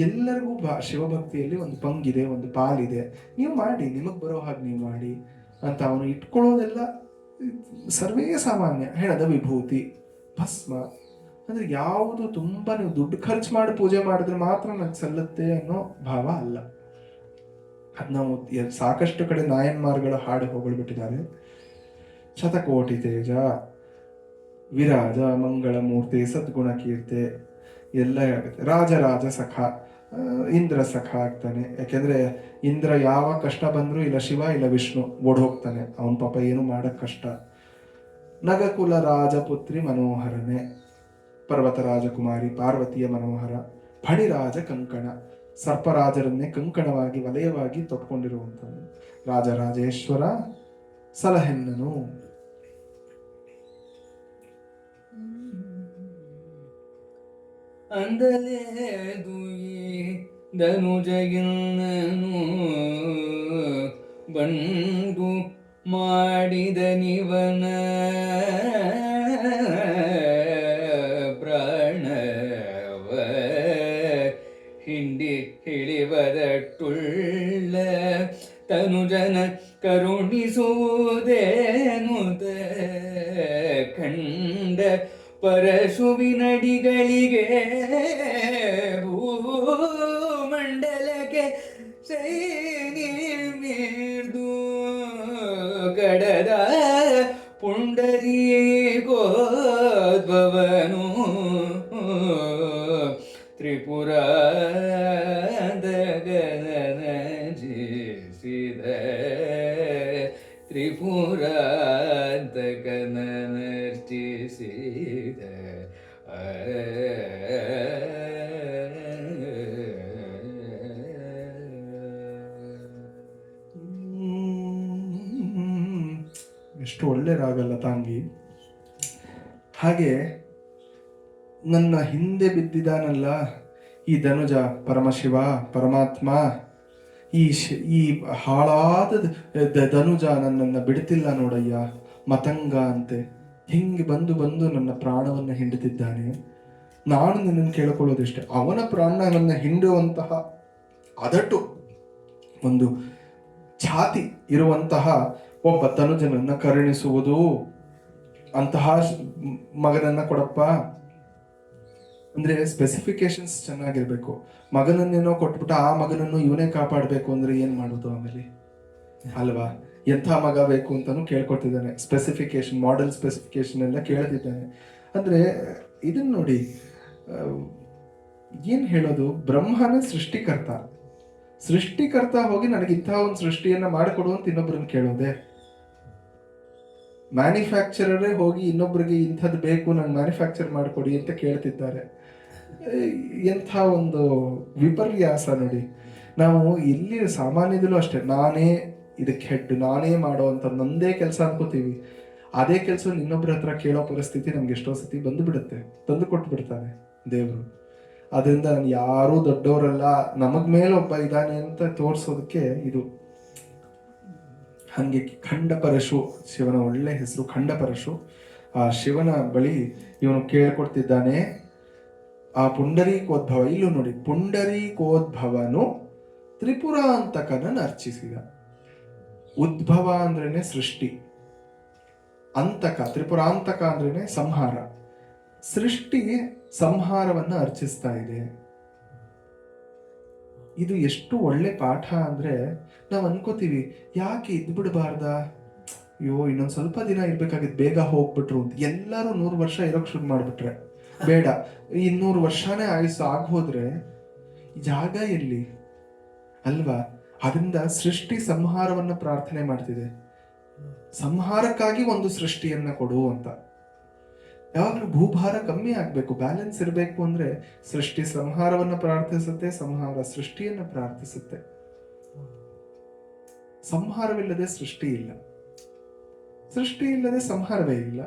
ಎಲ್ಲರಿಗೂ ಶಿವಭಕ್ತಿಯಲ್ಲಿ ಒಂದು ಪಂಗಿದೆ, ಒಂದು ಪಾಲಿದೆ. ನೀವು ಮಾಡಿ, ನಿಮಗೆ ಬರೋ ಹಾಗೆ ನೀವು ಮಾಡಿ ಅಂತ ಅವನು ಇಟ್ಕೊಳ್ಳೋದೆಲ್ಲ ಸರ್ವೇ ಸಾಮಾನ್ಯ. ಹೇಳದ ವಿಭೂತಿ, ಭಸ್ಮ ಅಂದ್ರೆ ಯಾವುದು ತುಂಬಾ ನೀವು ದುಡ್ಡು ಖರ್ಚು ಮಾಡಿ ಪೂಜೆ ಮಾಡಿದ್ರೆ ಮಾತ್ರ ನನಗೆ ಸಲ್ಲುತ್ತೆ ಅನ್ನೋ ಭಾವ ಅಲ್ಲ. ಅದ್ ನಾವು ಸಾಕಷ್ಟು ಕಡೆ ನಾಯನ್ಮಾರ್ಗಳ ಹಾಡು ಹೊಗಳ್ಬಿಟ್ಟಿದ್ದಾರೆ. ಶತಕೋಟಿ ತೇಜ ವಿರಾಜ ಮಂಗಳ ಮೂರ್ತಿ ಸದ್ಗುಣ ಕೀರ್ತೆ ಎಲ್ಲ ಆಗುತ್ತೆ. ರಾಜರಾಜ ಸಖ, ಇಂದ್ರ ಸಖ ಆಗ್ತಾನೆ. ಯಾಕೆಂದ್ರೆ ಇಂದ್ರ ಯಾವ ಕಷ್ಟ ಬಂದ್ರು ಇಲ್ಲ ಶಿವ ಇಲ್ಲ ವಿಷ್ಣು ಓಡ್ ಹೋಗ್ತಾನೆ, ಅವನ ಪಾಪ ಏನು ಮಾಡಕ್ ಕಷ್ಟ. ನಗಕುಲ ರಾಜಪುತ್ರಿ ಮನೋಹರನೆ, ಪರ್ವತ ರಾಜಕುಮಾರಿ ಪಾರ್ವತಿಯ ಮನೋಹರ. ಫಣಿರಾಜ ಕಂಕಣ, ಸರ್ಪರಾಜರನ್ನೇ ಕಂಕಣವಾಗಿ ವಲಯವಾಗಿ ತೊಟ್ಕೊಂಡಿರುವಂಥವನು. ರಾಜರಾಜೇಶ್ವರ ಸಲಹೆನ್ನನು. ಅಂದಲೇದು ಈ ಧನುಜಗಿನ್ನನು ಬಂಡು ಮಾಡಿದ ನಿವನ ಪ್ರಾಣವ ಹಿಂಡಿ ಹಿಡಿವದಟ್ಟುಳ್ಳ ತನುಜನ ಕರುಣಿಸುವುದೇನುತ ಕಂಡ ಪರಶುವಿನಡಿಗಳಿಗೆ ಭೂಮಂಡಲಕ್ಕೆ ಸೈನಿ ಮೀರ್ದು ಕಡದ ಪುಂಡರೀಕೋದ್ಭವನು ತ್ರಿಪುರಾಂತಕನರ್ಜಿಸಿದ ತ್ರಿಪುರಾಂತಕನರ್ಜಿಸಿದ ಎಷ್ಟು ಒಳ್ಳೆ ರಾಗಲ್ಲ ತಾಂಗಿ. ಹಾಗೆ ನನ್ನ ಹಿಂದೆ ಬಿದ್ದಿದ್ದಾನಲ್ಲ ಈ ಧನುಜ, ಪರಮಶಿವ ಪರಮಾತ್ಮ, ಈ ಹಾಳಾದ ಧನುಜ ನನ್ನನ್ನು ಬಿಡ್ತಿಲ್ಲ ನೋಡಯ್ಯ, ಮತಂಗ ಅಂತೆ ಹಿಂಗೆ ಬಂದು ಬಂದು ನನ್ನ ಪ್ರಾಣವನ್ನು ಹಿಂಡುತ್ತಿದ್ದಾನೆ. ನಾನು ನಿನ್ನನ್ನು ಕೇಳಿಕೊಳ್ಳೋದಿಷ್ಟೇ, ಅವನ ಪ್ರಾಣವನ್ನು ಹಿಂಡುವಂತಹ ಅದಟ್ಟು ಒಂದು ಛಾತಿ ಇರುವಂತಹ ಒಬ್ಬ ತನುಜನನ್ನ ಕರುಣಿಸುವುದು, ಅಂತಹ ಮಗನನ್ನ ಕೊಡಪ್ಪ. ಅಂದ್ರೆ ಸ್ಪೆಸಿಫಿಕೇಶನ್ಸ್ ಚೆನ್ನಾಗಿರ್ಬೇಕು. ಮಗನನ್ನೇನೋ ಕೊಟ್ಬಿಟ್ಟು ಆ ಮಗನನ್ನು ಇವನೇ ಕಾಪಾಡಬೇಕು ಅಂದ್ರೆ ಏನ್ ಮಾಡೋದು ಆಮೇಲೆ ಅಲ್ವಾ? ಎಂಥ ಮಗ ಬೇಕು ಅಂತಾನು ಕೇಳ್ಕೊತಿದ್ದಾನೆ. ಸ್ಪೆಸಿಫಿಕೇಶನ್, ಮಾಡೆಲ್ ಸ್ಪೆಸಿಫಿಕೇಶನ್ ಎಲ್ಲ ಕೇಳ್ತಿದ್ದಾನೆ. ಅಂದ್ರೆ ಇದನ್ನ ನೋಡಿ, ಏನ್ ಹೇಳೋದು, ಬ್ರಹ್ಮನೇ ಸೃಷ್ಟಿಕರ್ತ ಹೋಗಿ ನನಗೆ ಇಂತಹ ಒಂದು ಸೃಷ್ಟಿಯನ್ನ ಮಾಡಿಕೊಡು ಅಂತ ಇನ್ನೊಬ್ಬರನ್ನ ಕೇಳೋದೆ? ಮ್ಯಾನುಫ್ಯಾಕ್ಚರರೇ ಹೋಗಿ ಇನ್ನೊಬ್ರಿಗೆ ಇಂಥದ್ದು ಬೇಕು ನಂಗೆ ಮ್ಯಾನುಫ್ಯಾಕ್ಚರ್ ಮಾಡಿಕೊಡಿ ಅಂತ ಕೇಳ್ತಿದ್ದಾರೆ. ಎಂಥ ಒಂದು ವಿಪರ್ಯಾಸ ನೋಡಿ. ನಾವು ಇಲ್ಲಿ ಸಾಮಾನ್ಯದಲ್ಲೂ ಅಷ್ಟೇ, ನಾನೇ ಇದಕ್ಕೆ ಹೆಡ್, ನಾನೇ ಮಾಡೋ ಅಂತ ನಂದೇ ಕೆಲಸ ಅನ್ಕೋತೀವಿ. ಅದೇ ಕೆಲಸ ಇನ್ನೊಬ್ರ ಹತ್ರ ಕೇಳೋ ಪರಿಸ್ಥಿತಿ ನಮ್ಗೆ ಎಷ್ಟೋ ಸತಿ ಬಂದು ಬಿಡುತ್ತೆ, ತಂದು ಕೊಟ್ಟು ಬಿಡ್ತಾನೆ ದೇವರು. ಅದರಿಂದ ಯಾರೂ ದೊಡ್ಡವರಲ್ಲ, ನಮಗ್ ಮೇಲೆ ಒಬ್ಬ ಇದ್ದಾನೆ ಅಂತ ತೋರಿಸೋದಕ್ಕೆ ಇದು. ಹಂಗೆ ಖಂಡಪರಶು, ಶಿವನ ಒಳ್ಳೆ ಹೆಸರು ಖಂಡಪರಶು. ಆ ಶಿವನ ಬಳಿ ಇವನು ಕೇಳ್ಕೊಡ್ತಿದ್ದಾನೆ ಆ ಪುಂಡರೀಕೋದ್ಭವ. ಇಲ್ಲೂ ನೋಡಿ, ಪುಂಡರೀಕೋದ್ಭವನು ತ್ರಿಪುರಾಂತಕನನ್ನು ಅರ್ಚಿಸಿದ. ಉದ್ಭವ ಅಂದ್ರೇನೆ ಸೃಷ್ಟಿ, ಅಂತಕ ತ್ರಿಪುರಾಂತಕ ಅಂದ್ರೇನೆ ಸಂಹಾರ. ಸೃಷ್ಟಿ ಸಂಹಾರವನ್ನ ಅರ್ಚಿಸ್ತಾ ಇದೆ. ಇದು ಎಷ್ಟು ಒಳ್ಳೆ ಪಾಠ ಅಂದ್ರೆ, ನಾವು ಅನ್ಕೋತೀವಿ ಯಾಕೆ ಇದ್ಬಿಡ್ಬಾರ್ದ, ಅಯ್ಯೋ ಇನ್ನೊಂದು ಸ್ವಲ್ಪ ದಿನ ಇರ್ಬೇಕಾಗಿತ್ತು, ಬೇಗ ಹೋಗ್ಬಿಟ್ರು ಅಂತ. ಎಲ್ಲರೂ 100 ವರ್ಷ ಇರೋಕ್ ಶುರು ಮಾಡ್ಬಿಟ್ರೆ ಬೇಡ, 200 ವರ್ಷನೇ ಆಯುಸ್ಸು ಆಗೋದ್ರೆ ಜಾಗ ಎಲ್ಲಿ ಅಲ್ವಾ? ಅದರಿಂದ ಸೃಷ್ಟಿ ಸಂಹಾರವನ್ನ ಪ್ರಾರ್ಥನೆ ಮಾಡ್ತಿದೆ. ಸಂಹಾರಕ್ಕಾಗಿ ಒಂದು ಸೃಷ್ಟಿಯನ್ನ ಕೊಡು ಅಂತ. ಯಾವಾಗಲೂ ಭೂಭಾರ ಕಮ್ಮಿ ಆಗ್ಬೇಕು, ಬ್ಯಾಲೆನ್ಸ್ ಇರಬೇಕು ಅಂದ್ರೆ ಸೃಷ್ಟಿ ಸಂಹಾರವನ್ನ ಪ್ರಾರ್ಥಿಸುತ್ತೆ, ಸಂಹಾರ ಸೃಷ್ಟಿಯನ್ನ ಪ್ರಾರ್ಥಿಸುತ್ತೆ. ಸಂಹಾರವಿಲ್ಲದೆ ಸೃಷ್ಟಿ ಇಲ್ಲ, ಸೃಷ್ಟಿ ಇಲ್ಲದೆ ಸಂಹಾರವೇ ಇಲ್ಲ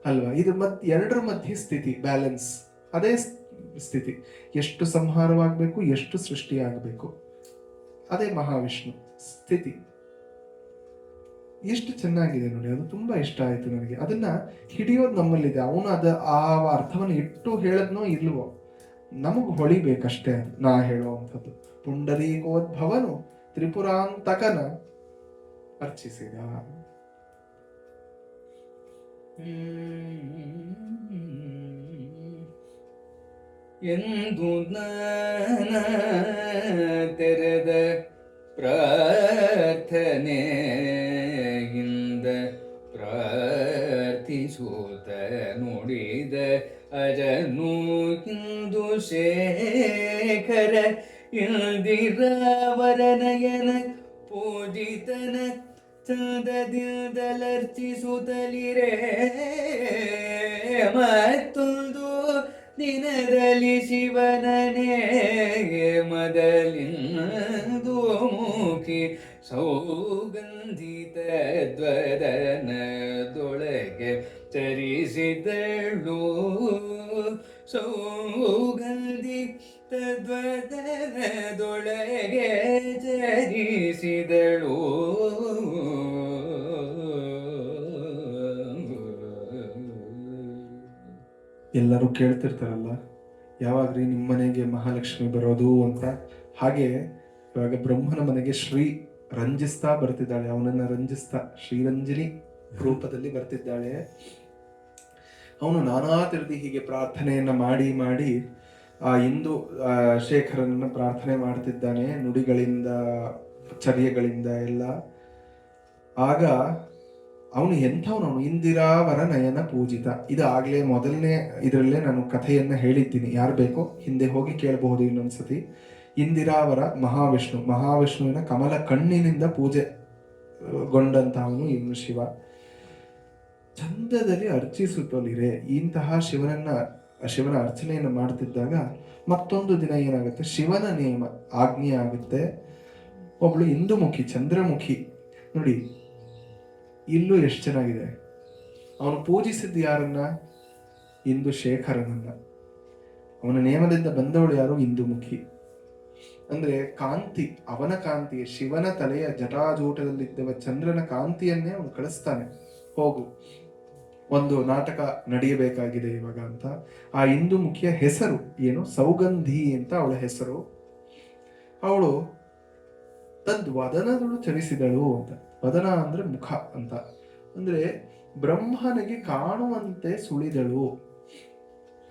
ಅಲ್ವಾ? ಇದು ಎರಡರ ಮಧ್ಯೆ ಸ್ಥಿತಿ, ಬ್ಯಾಲೆನ್ಸ್, ಅದೇ ಸ್ಥಿತಿ. ಎಷ್ಟು ಸಂಹಾರವಾಗಬೇಕು, ಎಷ್ಟು ಸೃಷ್ಟಿ ಆಗಬೇಕು, ಅದೇ ಮಹಾವಿಷ್ಣು ಸ್ಥಿತಿ. ಎಷ್ಟು ಚೆನ್ನಾಗಿದೆ ನೋಡಿ, ಅದು ತುಂಬಾ ಇಷ್ಟ ಆಯ್ತು ನನಗೆ. ಅದನ್ನ ಹಿಡಿಯೋದು ನಮ್ಮಲ್ಲಿದೆ. ಅವನು ಆ ಅರ್ಥವನ್ನು ಇಟ್ಟು ಹೇಳದ್ನೋ ಇಲ್ವೋ ನಮಗ್ ಹೊಳಿಬೇಕಷ್ಟೇ. ನಾ ಹೇಳುವಂಥದ್ದು ಪುಂಡರೀಕೋದ್ಭವನು ತ್ರಿಪುರಾಂತಕನ ಅರ್ಚಿಸಿದ. ಎಂದು ಜ್ಞಾನ ತೆರೆದ ಪ್ರಾರ್ಥನೆಯಿಂದ ಪ್ರಾರ್ಥಿಸುತ್ತ ನುಡಿದ ಅಜನು ಹಿಂದು ಶೇಖರ ಇಂದಿರಾವರನಯನ ಪೂಜಿತನ ಚಂದದಿಂದಲರ್ಚಿಸುತ್ತಲಿರೇ. ಮತ್ತೊಂದು ದಿನದಲ್ಲಿ ಶಿವನನೇ ಮೊದಲಿಂದು ಮುಖಿ ಸೌಗಂಧಿತ ದ್ವದನದೊಳಗೆ ಚರಿಸಿದಳು. ಸೌಗಂಧಿ ತದ್ವದನದೊಳಗೆ ಚರಿಸಿದಳು. ಎಲ್ಲರೂ ಕೇಳ್ತಿರ್ತಾರಲ್ಲ, ಯಾವಾಗ್ರಿ ನಿಮ್ಮ ಮನೆಗೆ ಮಹಾಲಕ್ಷ್ಮಿ ಬರೋದು ಅಂತ. ಹಾಗೆ ಇವಾಗ ಬ್ರಹ್ಮನ ಮನೆಗೆ ಶ್ರೀ ರಂಜಿಸ್ತಾ ಬರ್ತಿದ್ದಾಳೆ, ಅವನನ್ನ ರಂಜಿಸ್ತಾ ಶ್ರೀರಂಜನಿ ರೂಪದಲ್ಲಿ ಬರ್ತಿದ್ದಾಳೆ. ಅವನು ನಾನಾ ತಿರುಗಿ ಹೀಗೆ ಪ್ರಾರ್ಥನೆಯನ್ನ ಮಾಡಿ ಮಾಡಿ ಆ ಇಂದು ಶೇಖರನನ್ನ ಪ್ರಾರ್ಥನೆ ಮಾಡ್ತಿದ್ದಾನೆ, ನುಡಿಗಳಿಂದ ಚರ್ಯಗಳಿಂದ ಎಲ್ಲ. ಆಗ ಅವನು ಎಂಥವನು, ಇಂದಿರಾವರ ನಯನ ಪೂಜಿತ. ಇದು ಆಗ್ಲೇ ಮೊದಲನೇ ಇದರಲ್ಲೇ ನಾನು ಕಥೆಯನ್ನ ಹೇಳಿದ್ದೀನಿ, ಯಾರು ಬೇಕೋ ಹಿಂದೆ ಹೋಗಿ ಕೇಳಬಹುದು ಇನ್ನೊಂದ್ಸತಿ. ಇಂದಿರಾವರ ಮಹಾವಿಷ್ಣುವಿನ ಕಮಲ ಕಣ್ಣಿನಿಂದ ಪೂಜೆ ಗೊಂಡಂತಹವನು ಇವನು ಶಿವ. ಚಂದದಲ್ಲಿ ಅರ್ಚಿಸುತ್ತಲಿರೆ. ಇಂತಹ ಶಿವನ ಅರ್ಚನೆಯನ್ನು ಮಾಡ್ತಿದ್ದಾಗ ಮತ್ತೊಂದು ದಿನ ಏನಾಗುತ್ತೆ, ಶಿವನ ನೇಮ ಆಜ್ಞೆ ಆಗುತ್ತೆ. ಒಬ್ಳು ಇಂದುಮುಖಿ, ಚಂದ್ರಮುಖಿ ನೋಡಿ, ಇಲ್ಲೂ ಎಷ್ಟು ಚೆನ್ನಾಗಿದೆ. ಅವನು ಪೂಜಿಸಿದ್ದು ಯಾರನ್ನ? ಇಂದು ಶೇಖರನನ್ನ. ಅವನ ನೇಮದಿಂದ ಬಂದವಳು ಯಾರು? ಇಂದುಮುಖಿ. ಅಂದ್ರೆ ಕಾಂತಿ, ಅವನ ಕಾಂತಿ, ಶಿವನ ತಲೆಯ ಜಟಾಜೂಟದಲ್ಲಿದ್ದವ ಚಂದ್ರನ ಕಾಂತಿಯನ್ನೇ ಅವನು ಕಳಿಸ್ತಾನೆ, ಹೋಗು ಒಂದು ನಾಟಕ ನಡೆಯಬೇಕಾಗಿದೆ ಇವಾಗ ಅಂತ. ಆ ಇಂದುಮುಖಿಯ ಹೆಸರು ಏನು? ಸೌಗಂಧಿ ಅಂತ ಅವಳ ಹೆಸರು. ಅವಳು ತದ್ವದನದಳು ಚಲಿಸಿದಳು ಅಂತ. ವದನ ಅಂದ್ರೆ ಮುಖ ಅಂತ. ಅಂದ್ರೆ ಬ್ರಹ್ಮನಿಗೆ ಕಾಣುವಂತೆ ಸುಳಿದಳು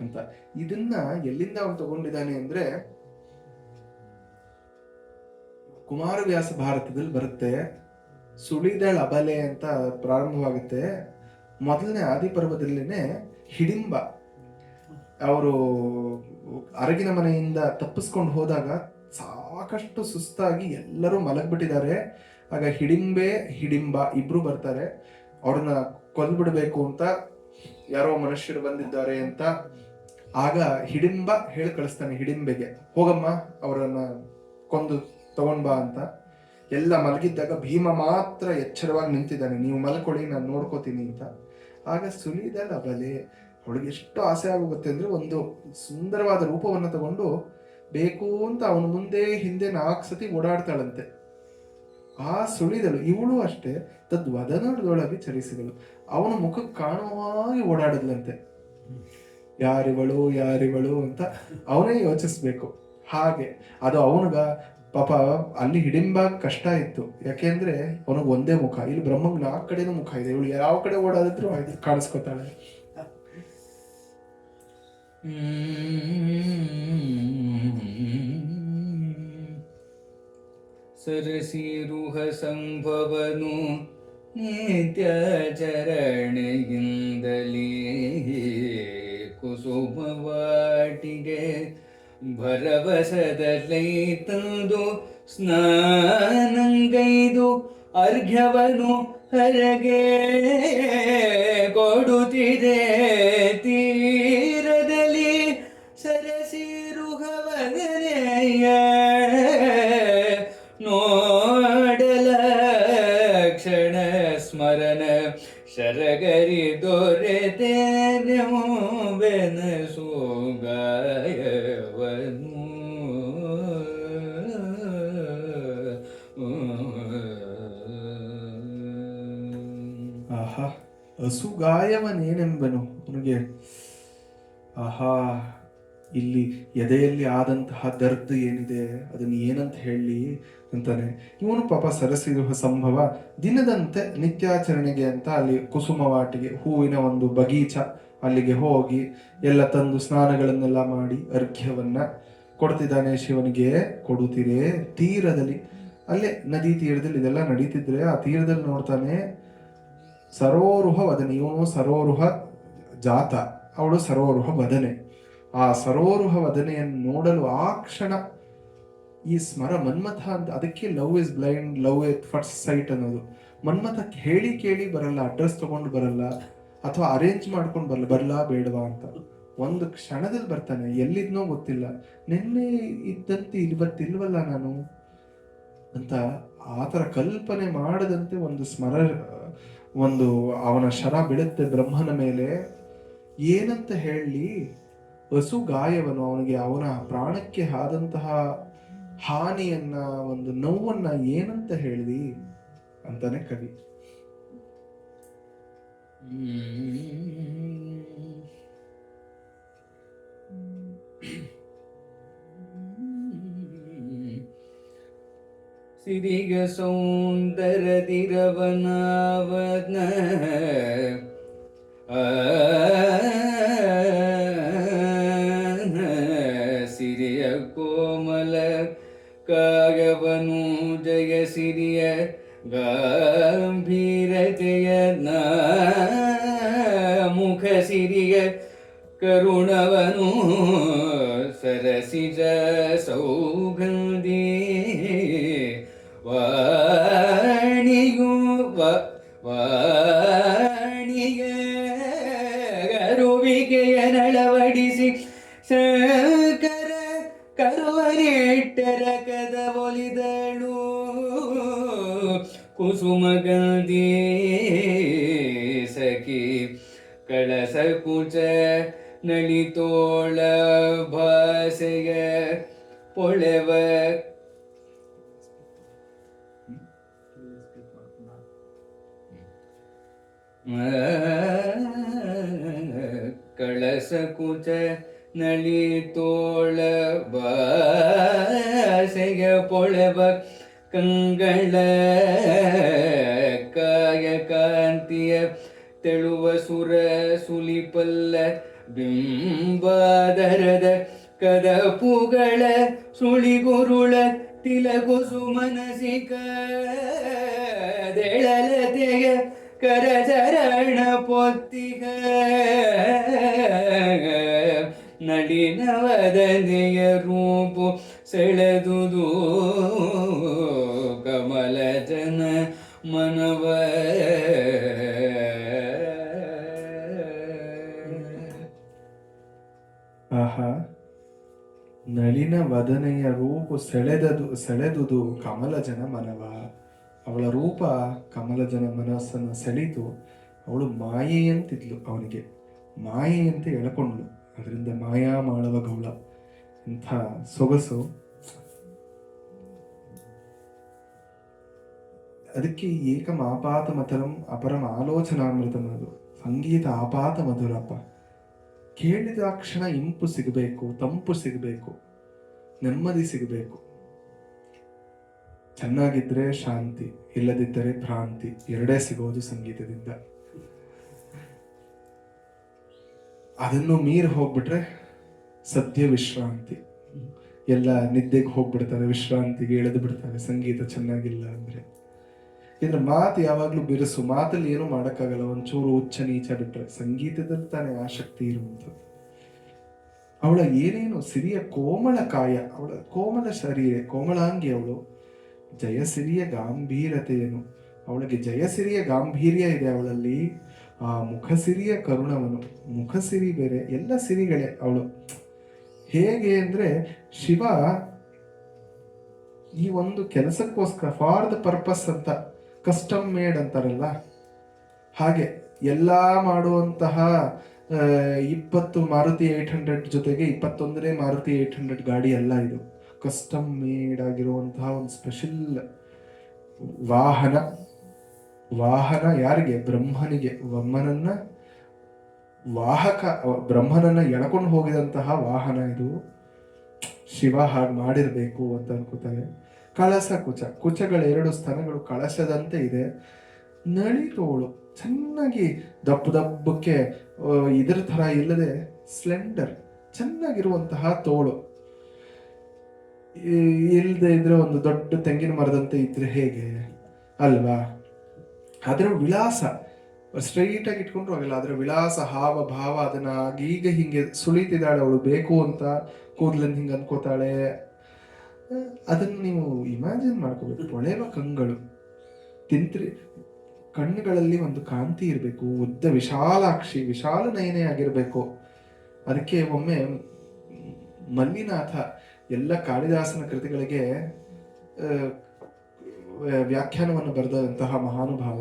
ಅಂತ. ಇದನ್ನ ಎಲ್ಲಿಂದ ಅವನು ತಗೊಂಡಿದ್ದಾನೆ ಅಂದ್ರೆ, ಕುಮಾರವ್ಯಾಸ ಭಾರತದಲ್ಲಿ ಬರುತ್ತೆ. ಸುಳಿದಳ ಅಬಲೆ ಅಂತ ಪ್ರಾರಂಭವಾಗುತ್ತೆ. ಮೊದಲನೇ ಆದಿಪರ್ವದಲ್ಲೇನೆ ಹಿಡಿಂಬ ಅವರು ಅರಗಿನ ಮನೆಯಿಂದ ತಪ್ಪಿಸ್ಕೊಂಡು ಹೋದಾಗ ಸಾಕಷ್ಟು ಸುಸ್ತಾಗಿ ಎಲ್ಲರೂ ಮಲಗ್ಬಿಟ್ಟಿದ್ದಾರೆ. ಆಗ ಹಿಡಿಂಬ ಇಬ್ರು ಬರ್ತಾರೆ. ಅವ್ರನ್ನ ಕೊಲ್ಬಿಡ್ಬೇಕು ಅಂತ ಯಾರೋ ಮನುಷ್ಯರು ಬಂದಿದ್ದಾರೆ ಅಂತ. ಆಗ ಹಿಡಿಂಬ ಹೇಳಿ ಕಳಿಸ್ತಾನೆ ಹಿಡಿಂಬೆಗೆ, ಹೋಗಮ್ಮ ಅವರನ್ನ ಕೊಂದು ತಗೊಂಡ್ ಬಾ ಅಂತ. ಎಲ್ಲ ಮಲಗಿದ್ದಾಗ ಭೀಮ ಮಾತ್ರ ಎಚ್ಚರವಾಗಿ ನಿಂತಿದ್ದಾನೆ, ನೀವು ಮಲ್ಕೊಳ್ಳಿ ನಾನು ನೋಡ್ಕೋತೀನಿ ಅಂತ. ಆಗ ಸುಲಿದಳ ಬಲೆ, ಅವಳಿಗೆ ಎಷ್ಟು ಆಸೆ ಆಗೋಗುತ್ತೆ ಅಂದ್ರೆ, ಒಂದು ಸುಂದರವಾದ ರೂಪವನ್ನು ತಗೊಂಡು ಬೇಕು ಅಂತ ಅವನ ಮುಂದೆ ಹಿಂದೆ 4 ಸತಿ ಓಡಾಡ್ತಾಳಂತೆ. ಆ ಸುಳಿದಳು. ಇವಳು ಅಷ್ಟೇ ತದ್ವದನದೊಳಗೆ ಚಲಿಸಿದಳು. ಅವನ ಮುಖಕ್ಕೆ ಕಾಣುವಾಗಿ ಓಡಾಡದ್ಲಂತೆ. ಯಾರಿವಳು ಅಂತ ಅವನೇ ಯೋಚಿಸ್ಬೇಕು. ಹಾಗೆ ಅದು ಅವನಿಗ ಪಾಪ ಅಲ್ಲಿ ಹಿಡಿಂಬ ಕಷ್ಟ ಇತ್ತು. ಯಾಕೆಂದ್ರೆ ಅವನಿಗೆ ಒಂದೇ ಮುಖ, ಇಲ್ಲಿ ಬ್ರಹ್ಮಂಗ್ 4 ಕಡೆನೂ ಮುಖ ಇದೆ. ಇವಳು ಯಾವ ಕಡೆ ಓಡಾಡಿದ್ರು ಕಾಣಿಸ್ಕೊತಾಳೆ. ಸರಸಿರುಹ ಸಂಭವನು ನಿತ್ಯಾಚರಣೆಯಿಂದಲೇ ಕುಸುಮವಾಟಿಗೆ ಭರವಸದಲ್ಲೈ ತಂದು ಸ್ನಾನಂಗೈದು ಅರ್ಘ್ಯವನು ಹರಗೆ ಕೊಡುತ್ತಿದೆ. ತೀರದಲ್ಲಿ ಸರಸಿರುಹವನೆಯ ನೋಡಲ ಕ್ಷಣ ಸ್ಮರಣ ಶರಗರಿ ದೊರೆತೆನೆವೆನಸು ಗಾಯವನು. ಆಹಾ, ಅಸುಗಾಯವನೇನೆಂಬನು ಅವನಿಗೆ. ಆಹಾ, ಇಲ್ಲಿ ಎದೆಯಲ್ಲಿ ಆದಂತಹ ದರ್ದ್ ಏನಿದೆ ಅದನ್ನ ಏನಂತ ಹೇಳಿ ಅಂತಾನೆ. ಇವನು ಪಾಪ ಸರಸಿರುವ ಸಂಭವ ದಿನದಂತೆ ನಿತ್ಯಾಚರಣೆಗೆ ಅಂತ ಅಲ್ಲಿ ಕುಸುಮವಾಟಿಗೆ, ಹೂವಿನ ಒಂದು ಬಗೀಚ, ಅಲ್ಲಿಗೆ ಹೋಗಿ ಎಲ್ಲ ತಂದು ಸ್ನಾನಗಳನ್ನೆಲ್ಲ ಮಾಡಿ ಅರ್ಘ್ಯವನ್ನ ಕೊಡ್ತಿದ್ದಾನೆ ಶಿವನಿಗೆ. ಕೊಡುತ್ತೀರೆ ತೀರದಲ್ಲಿ, ಅಲ್ಲೇ ನದಿ ತೀರದಲ್ಲಿ ಇದೆಲ್ಲ ನಡೀತಿದ್ರೆ ಆ ತೀರದಲ್ಲಿ ನೋಡ್ತಾನೆ ಸರೋರುಹ ವದನೆ. ಇವನು ಸರೋರುಹ ಜಾತ, ಅವಳು ಸರೋರುಹ ವದನೆ. ಆ ಸರೋರುಹ ವದನೆಯನ್ನು ನೋಡಲು ಆ ಕ್ಷಣ ಈ ಸ್ಮರ ಮನ್ಮಥ ಅಂತ, ಅದಕ್ಕೆ love is blind, love it first sight ಅನ್ನೋದು. ಮನ್ಮಥ ಕೇಳಿ ಬರಲ್ಲ, ಅಡ್ರೆಸ್ ತಗೊಂಡು ಬರಲ್ಲ, ಅಥವಾ ಅರೇಂಜ್ ಮಾಡ್ಕೊಂಡು ಬರಲ್ಲ ಬೇಡವಾ ಅಂತ. ಒಂದು ಕ್ಷಣದಲ್ಲಿ ಬರ್ತಾನೆ, ಎಲ್ಲಿದ್ನೋ ಗೊತ್ತಿಲ್ಲ, ನಿನ್ನೆ ಇದ್ದಂತೆ ಇವತ್ತಿಲ್ವಲ್ಲ ನಾನು ಅಂತ ಆತರ ಕಲ್ಪನೆ ಮಾಡದಂತೆ ಒಂದು ಅವನ ಶರ ಬೀಳುತ್ತೆ ಬ್ರಹ್ಮನ ಮೇಲೆ. ಏನಂತ ಹೇಳಿ, ಹಸು ಗಾಯವನ್ನು, ಅವನಿಗೆ ಅವನ ಪ್ರಾಣಕ್ಕೆ ಆದಂತಹ ಹಾನಿಯನ್ನ, ಒಂದು ನೋವನ್ನ ಏನಂತ ಹೇಳಿದಿ ಅಂತಾನೆ ಕವಿ. ಸಿರಿಗ ಸೌಂದರದಿರವನಾವನ ಸಿರಿಯ ಕೋಮಲ ಕಾಗವನು ಜಯ ಸಿರಿಯ ಗಂಭೀರತೆಯ ಮುಖ ಸಿರಿಯ ಕರುಣವನು ಸರಸಿಜ ಸೌಗಂಧಿ ವಾಣಿಯು ವಾಣಿಯ ಗರುವಿಗೆಯ ನಳವಡಿಸಿ ಶಂಕರ ಕರುವನೆಟ್ಟರ ಕದ ಒಲಿದಳು ಕುಸುಮಗಂಧಿ ಸಖಿ ಕಳಸ ಕುಚ ನಳಿತೋಳ ಭಾಸೆಯ ಪೊಳೆವ ಕಳಸ ಕುಚ ನಳಿತೋಳ ಭಾಸೆಯ ಪೊಳೆವ ಕಂಗಳ ಕಾಯ ಕಾಂತಿಯ ತೆಳುವ ಸುರ ಸುಲಿಪಲ್ಲ ಬಿಂಬಾದರದ ಕದಪುಗಳ ಸುಳಿಗುರುಳ ತಿಲಗುಸು ಮನಸಿಕ ದೆಳಲತೆಯ ಕರಚರಣ ಪೊತ್ತಿಗ ನಳಿನವದನೆಯ ರೂಪು ಸೆಳೆದುದು ಕಮಲ ಜನ ಮನವ ಆಹಾ, ನಳಿನ ವದನೆಯ ರೂಪು ಸೆಳೆದುದು ಕಮಲ ಜನ ಮನವ. ಅವಳ ರೂಪ ಕಮಲ ಜನ ಮನಸ್ಸನ್ನು ಸೆಳೆದು ಅವಳು ಮಾಯೆಯಂತಿದ್ಲು, ಅವನಿಗೆ ಮಾಯೆಯಂತೆ ಎಳಕೊಂಡ್ಳು. ಅದರಿಂದ ಮಾಯಾ ಮಾಳವ ಗೌಳ. ಇಂಥ ಸೊಗಸು. ಅದಕ್ಕೆ ಏಕಂ ಆಪಾತ ಮತರಂ ಅಪರಂ ಆಲೋಚನಾಮೃತಂ. ಅದು ಸಂಗೀತ ಆಪಾತ ಮಧುರಪ್ಪ. ಕೇಳಿದಾಕ್ಷಣ ಇಂಪು ಸಿಗಬೇಕು, ತಂಪು ಸಿಗಬೇಕು, ನೆಮ್ಮದಿ ಸಿಗಬೇಕು. ಚೆನ್ನಾಗಿದ್ರೆ ಶಾಂತಿ, ಇಲ್ಲದಿದ್ದರೆ ಭ್ರಾಂತಿ. ಎರಡೇ ಸಿಗೋದು ಸಂಗೀತದಿಂದ. ಅದನ್ನು ಮೀರಿ ಹೋಗ್ಬಿಟ್ರೆ ಸದ್ಯ ವಿಶ್ರಾಂತಿ. ಎಲ್ಲ ನಿದ್ದೆಗೆ ಹೋಗ್ಬಿಡ್ತಾರೆ, ವಿಶ್ರಾಂತಿಗೆ ಎಳೆದು ಬಿಡ್ತಾರೆ ಸಂಗೀತ ಚೆನ್ನಾಗಿಲ್ಲ ಅಂದ್ರೆ. ಇದ್ರ ಮಾತು ಯಾವಾಗ್ಲೂ ಬಿರುಸು, ಮಾತಲ್ಲಿ ಏನು ಮಾಡೋಕ್ಕಾಗಲ್ಲ. ಒಂಚೂರು ಉಚ್ಚ ನೀಚ ಬಿಟ್ರೆ. ಸಂಗೀತದಲ್ಲಿ ತಾನೇ ಆಸಕ್ತಿ ಇರುವಂಥದ್ದು. ಅವಳ ಏನೇನು ಸಿರಿಯ ಕೋಮಳ ಕಾಯ, ಅವಳ ಕೋಮಲ ಶರೀರ, ಕೋಮಳಾಂಗಿ ಅವಳು. ಜಯಸಿರಿಯ ಗಾಂಭೀರತೆಯೇನು, ಅವಳಿಗೆ ಜಯಸಿರಿಯ ಗಾಂಭೀರ್ಯ ಇದೆ ಅವಳಲ್ಲಿ. ಆ ಮುಖಸಿರಿಯ ಕರುಣವನು, ಮುಖಸಿರಿ ಬೇರೆ, ಎಲ್ಲ ಸಿರಿಗಳೇ ಅವಳು. ಹೇಗೆ ಅಂದ್ರೆ ಶಿವ ಈ ಒಂದು ಕೆಲಸಕ್ಕೋಸ್ಕರ, ಫಾರ್ ದ ಪರ್ಪಸ್ ಅಂತ, ಕಸ್ಟಮ್ ಮೇಡ್ ಅಂತಾರಲ್ಲ ಹಾಗೆ, ಎಲ್ಲ ಮಾಡುವಂತಹ 20 ಮಾರುತಿ 800 ಜೊತೆಗೆ 21ನೇ ಮಾರುತಿ 800 ಗಾಡಿ ಅಲ್ಲ ಇದು. ಕಸ್ಟಮ್ ಮೇಡ್ ಆಗಿರುವಂತಹ ಒಂದು ಸ್ಪೆಷಲ್ ವಾಹನ. ವಾಹನ ಯಾರಿಗೆ? ಬ್ರಹ್ಮನಿಗೆ. ಬ್ರಹ್ಮನನ್ನ ಎಳಕೊಂಡು ಹೋಗಿದಂತಹ ವಾಹನ ಇದು. ಶಿವ ಹಾಗೆ ಮಾಡಿರ್ಬೇಕು ಅಂತ ಅನ್ಕೋತಾರೆ. ಕಳಸ ಕುಚ, ಕುಚಗಳ 2 ಸ್ತನಗಳು ಕಳಶದಂತೆ ಇದೆ. ನಳಿತೋಳು, ಚೆನ್ನಾಗಿ ದಪ್ಪಕ್ಕೆ ಇದ್ರ ತರ ಇಲ್ಲದೆ ಸ್ಲೆಂಡರ್, ಚೆನ್ನಾಗಿರುವಂತಹ ತೋಳು. ಇಲ್ಲದೆ ಇದ್ರೆ ಒಂದು ದೊಡ್ಡ ತೆಂಗಿನ ಮರದಂತೆ ಇದ್ರೆ ಹೇಗೆ ಅಲ್ವಾ? ಅದರ ವಿಳಾಸ ಸ್ಟ್ರೈಟ್ ಆಗಿ ಇಟ್ಕೊಂಡ್ರು ಆಗಲ್ಲ. ಅದರ ವಿಳಾಸ, ಹಾವ ಭಾವ, ಅದನ್ನ ಈಗ ಹಿಂಗೆ ಸುಳಿತಿದ್ದಾಳೆ ಅವಳು ಬೇಕು ಅಂತ. ಕೂದಲನ್ನು ಹಿಂಗೆ ಅನ್ಕೋತಾಳೆ. ಅದನ್ನು ನೀವು ಇಮ್ಯಾಜಿನ್ ಮಾಡ್ಕೋಬೇಕು. ಹೊಳೆವ ಕಂಗಳು, ಕಣ್ಣುಗಳಲ್ಲಿ ಒಂದು ಕಾಂತಿ ಇರಬೇಕು. ಉದ್ದ ವಿಶಾಲಾಕ್ಷಿ, ವಿಶಾಲ ನಯನೆ ಆಗಿರ್ಬೇಕು. ಅದಕ್ಕೆ ಒಮ್ಮೆ ಮಲ್ಲಿನಾಥ ಎಲ್ಲ ಕಾಳಿದಾಸನ ಕೃತಿಗಳಿಗೆ ವ್ಯಾಖ್ಯಾನವನ್ನು ಬರೆದಂತಹ ಮಹಾನುಭಾವ.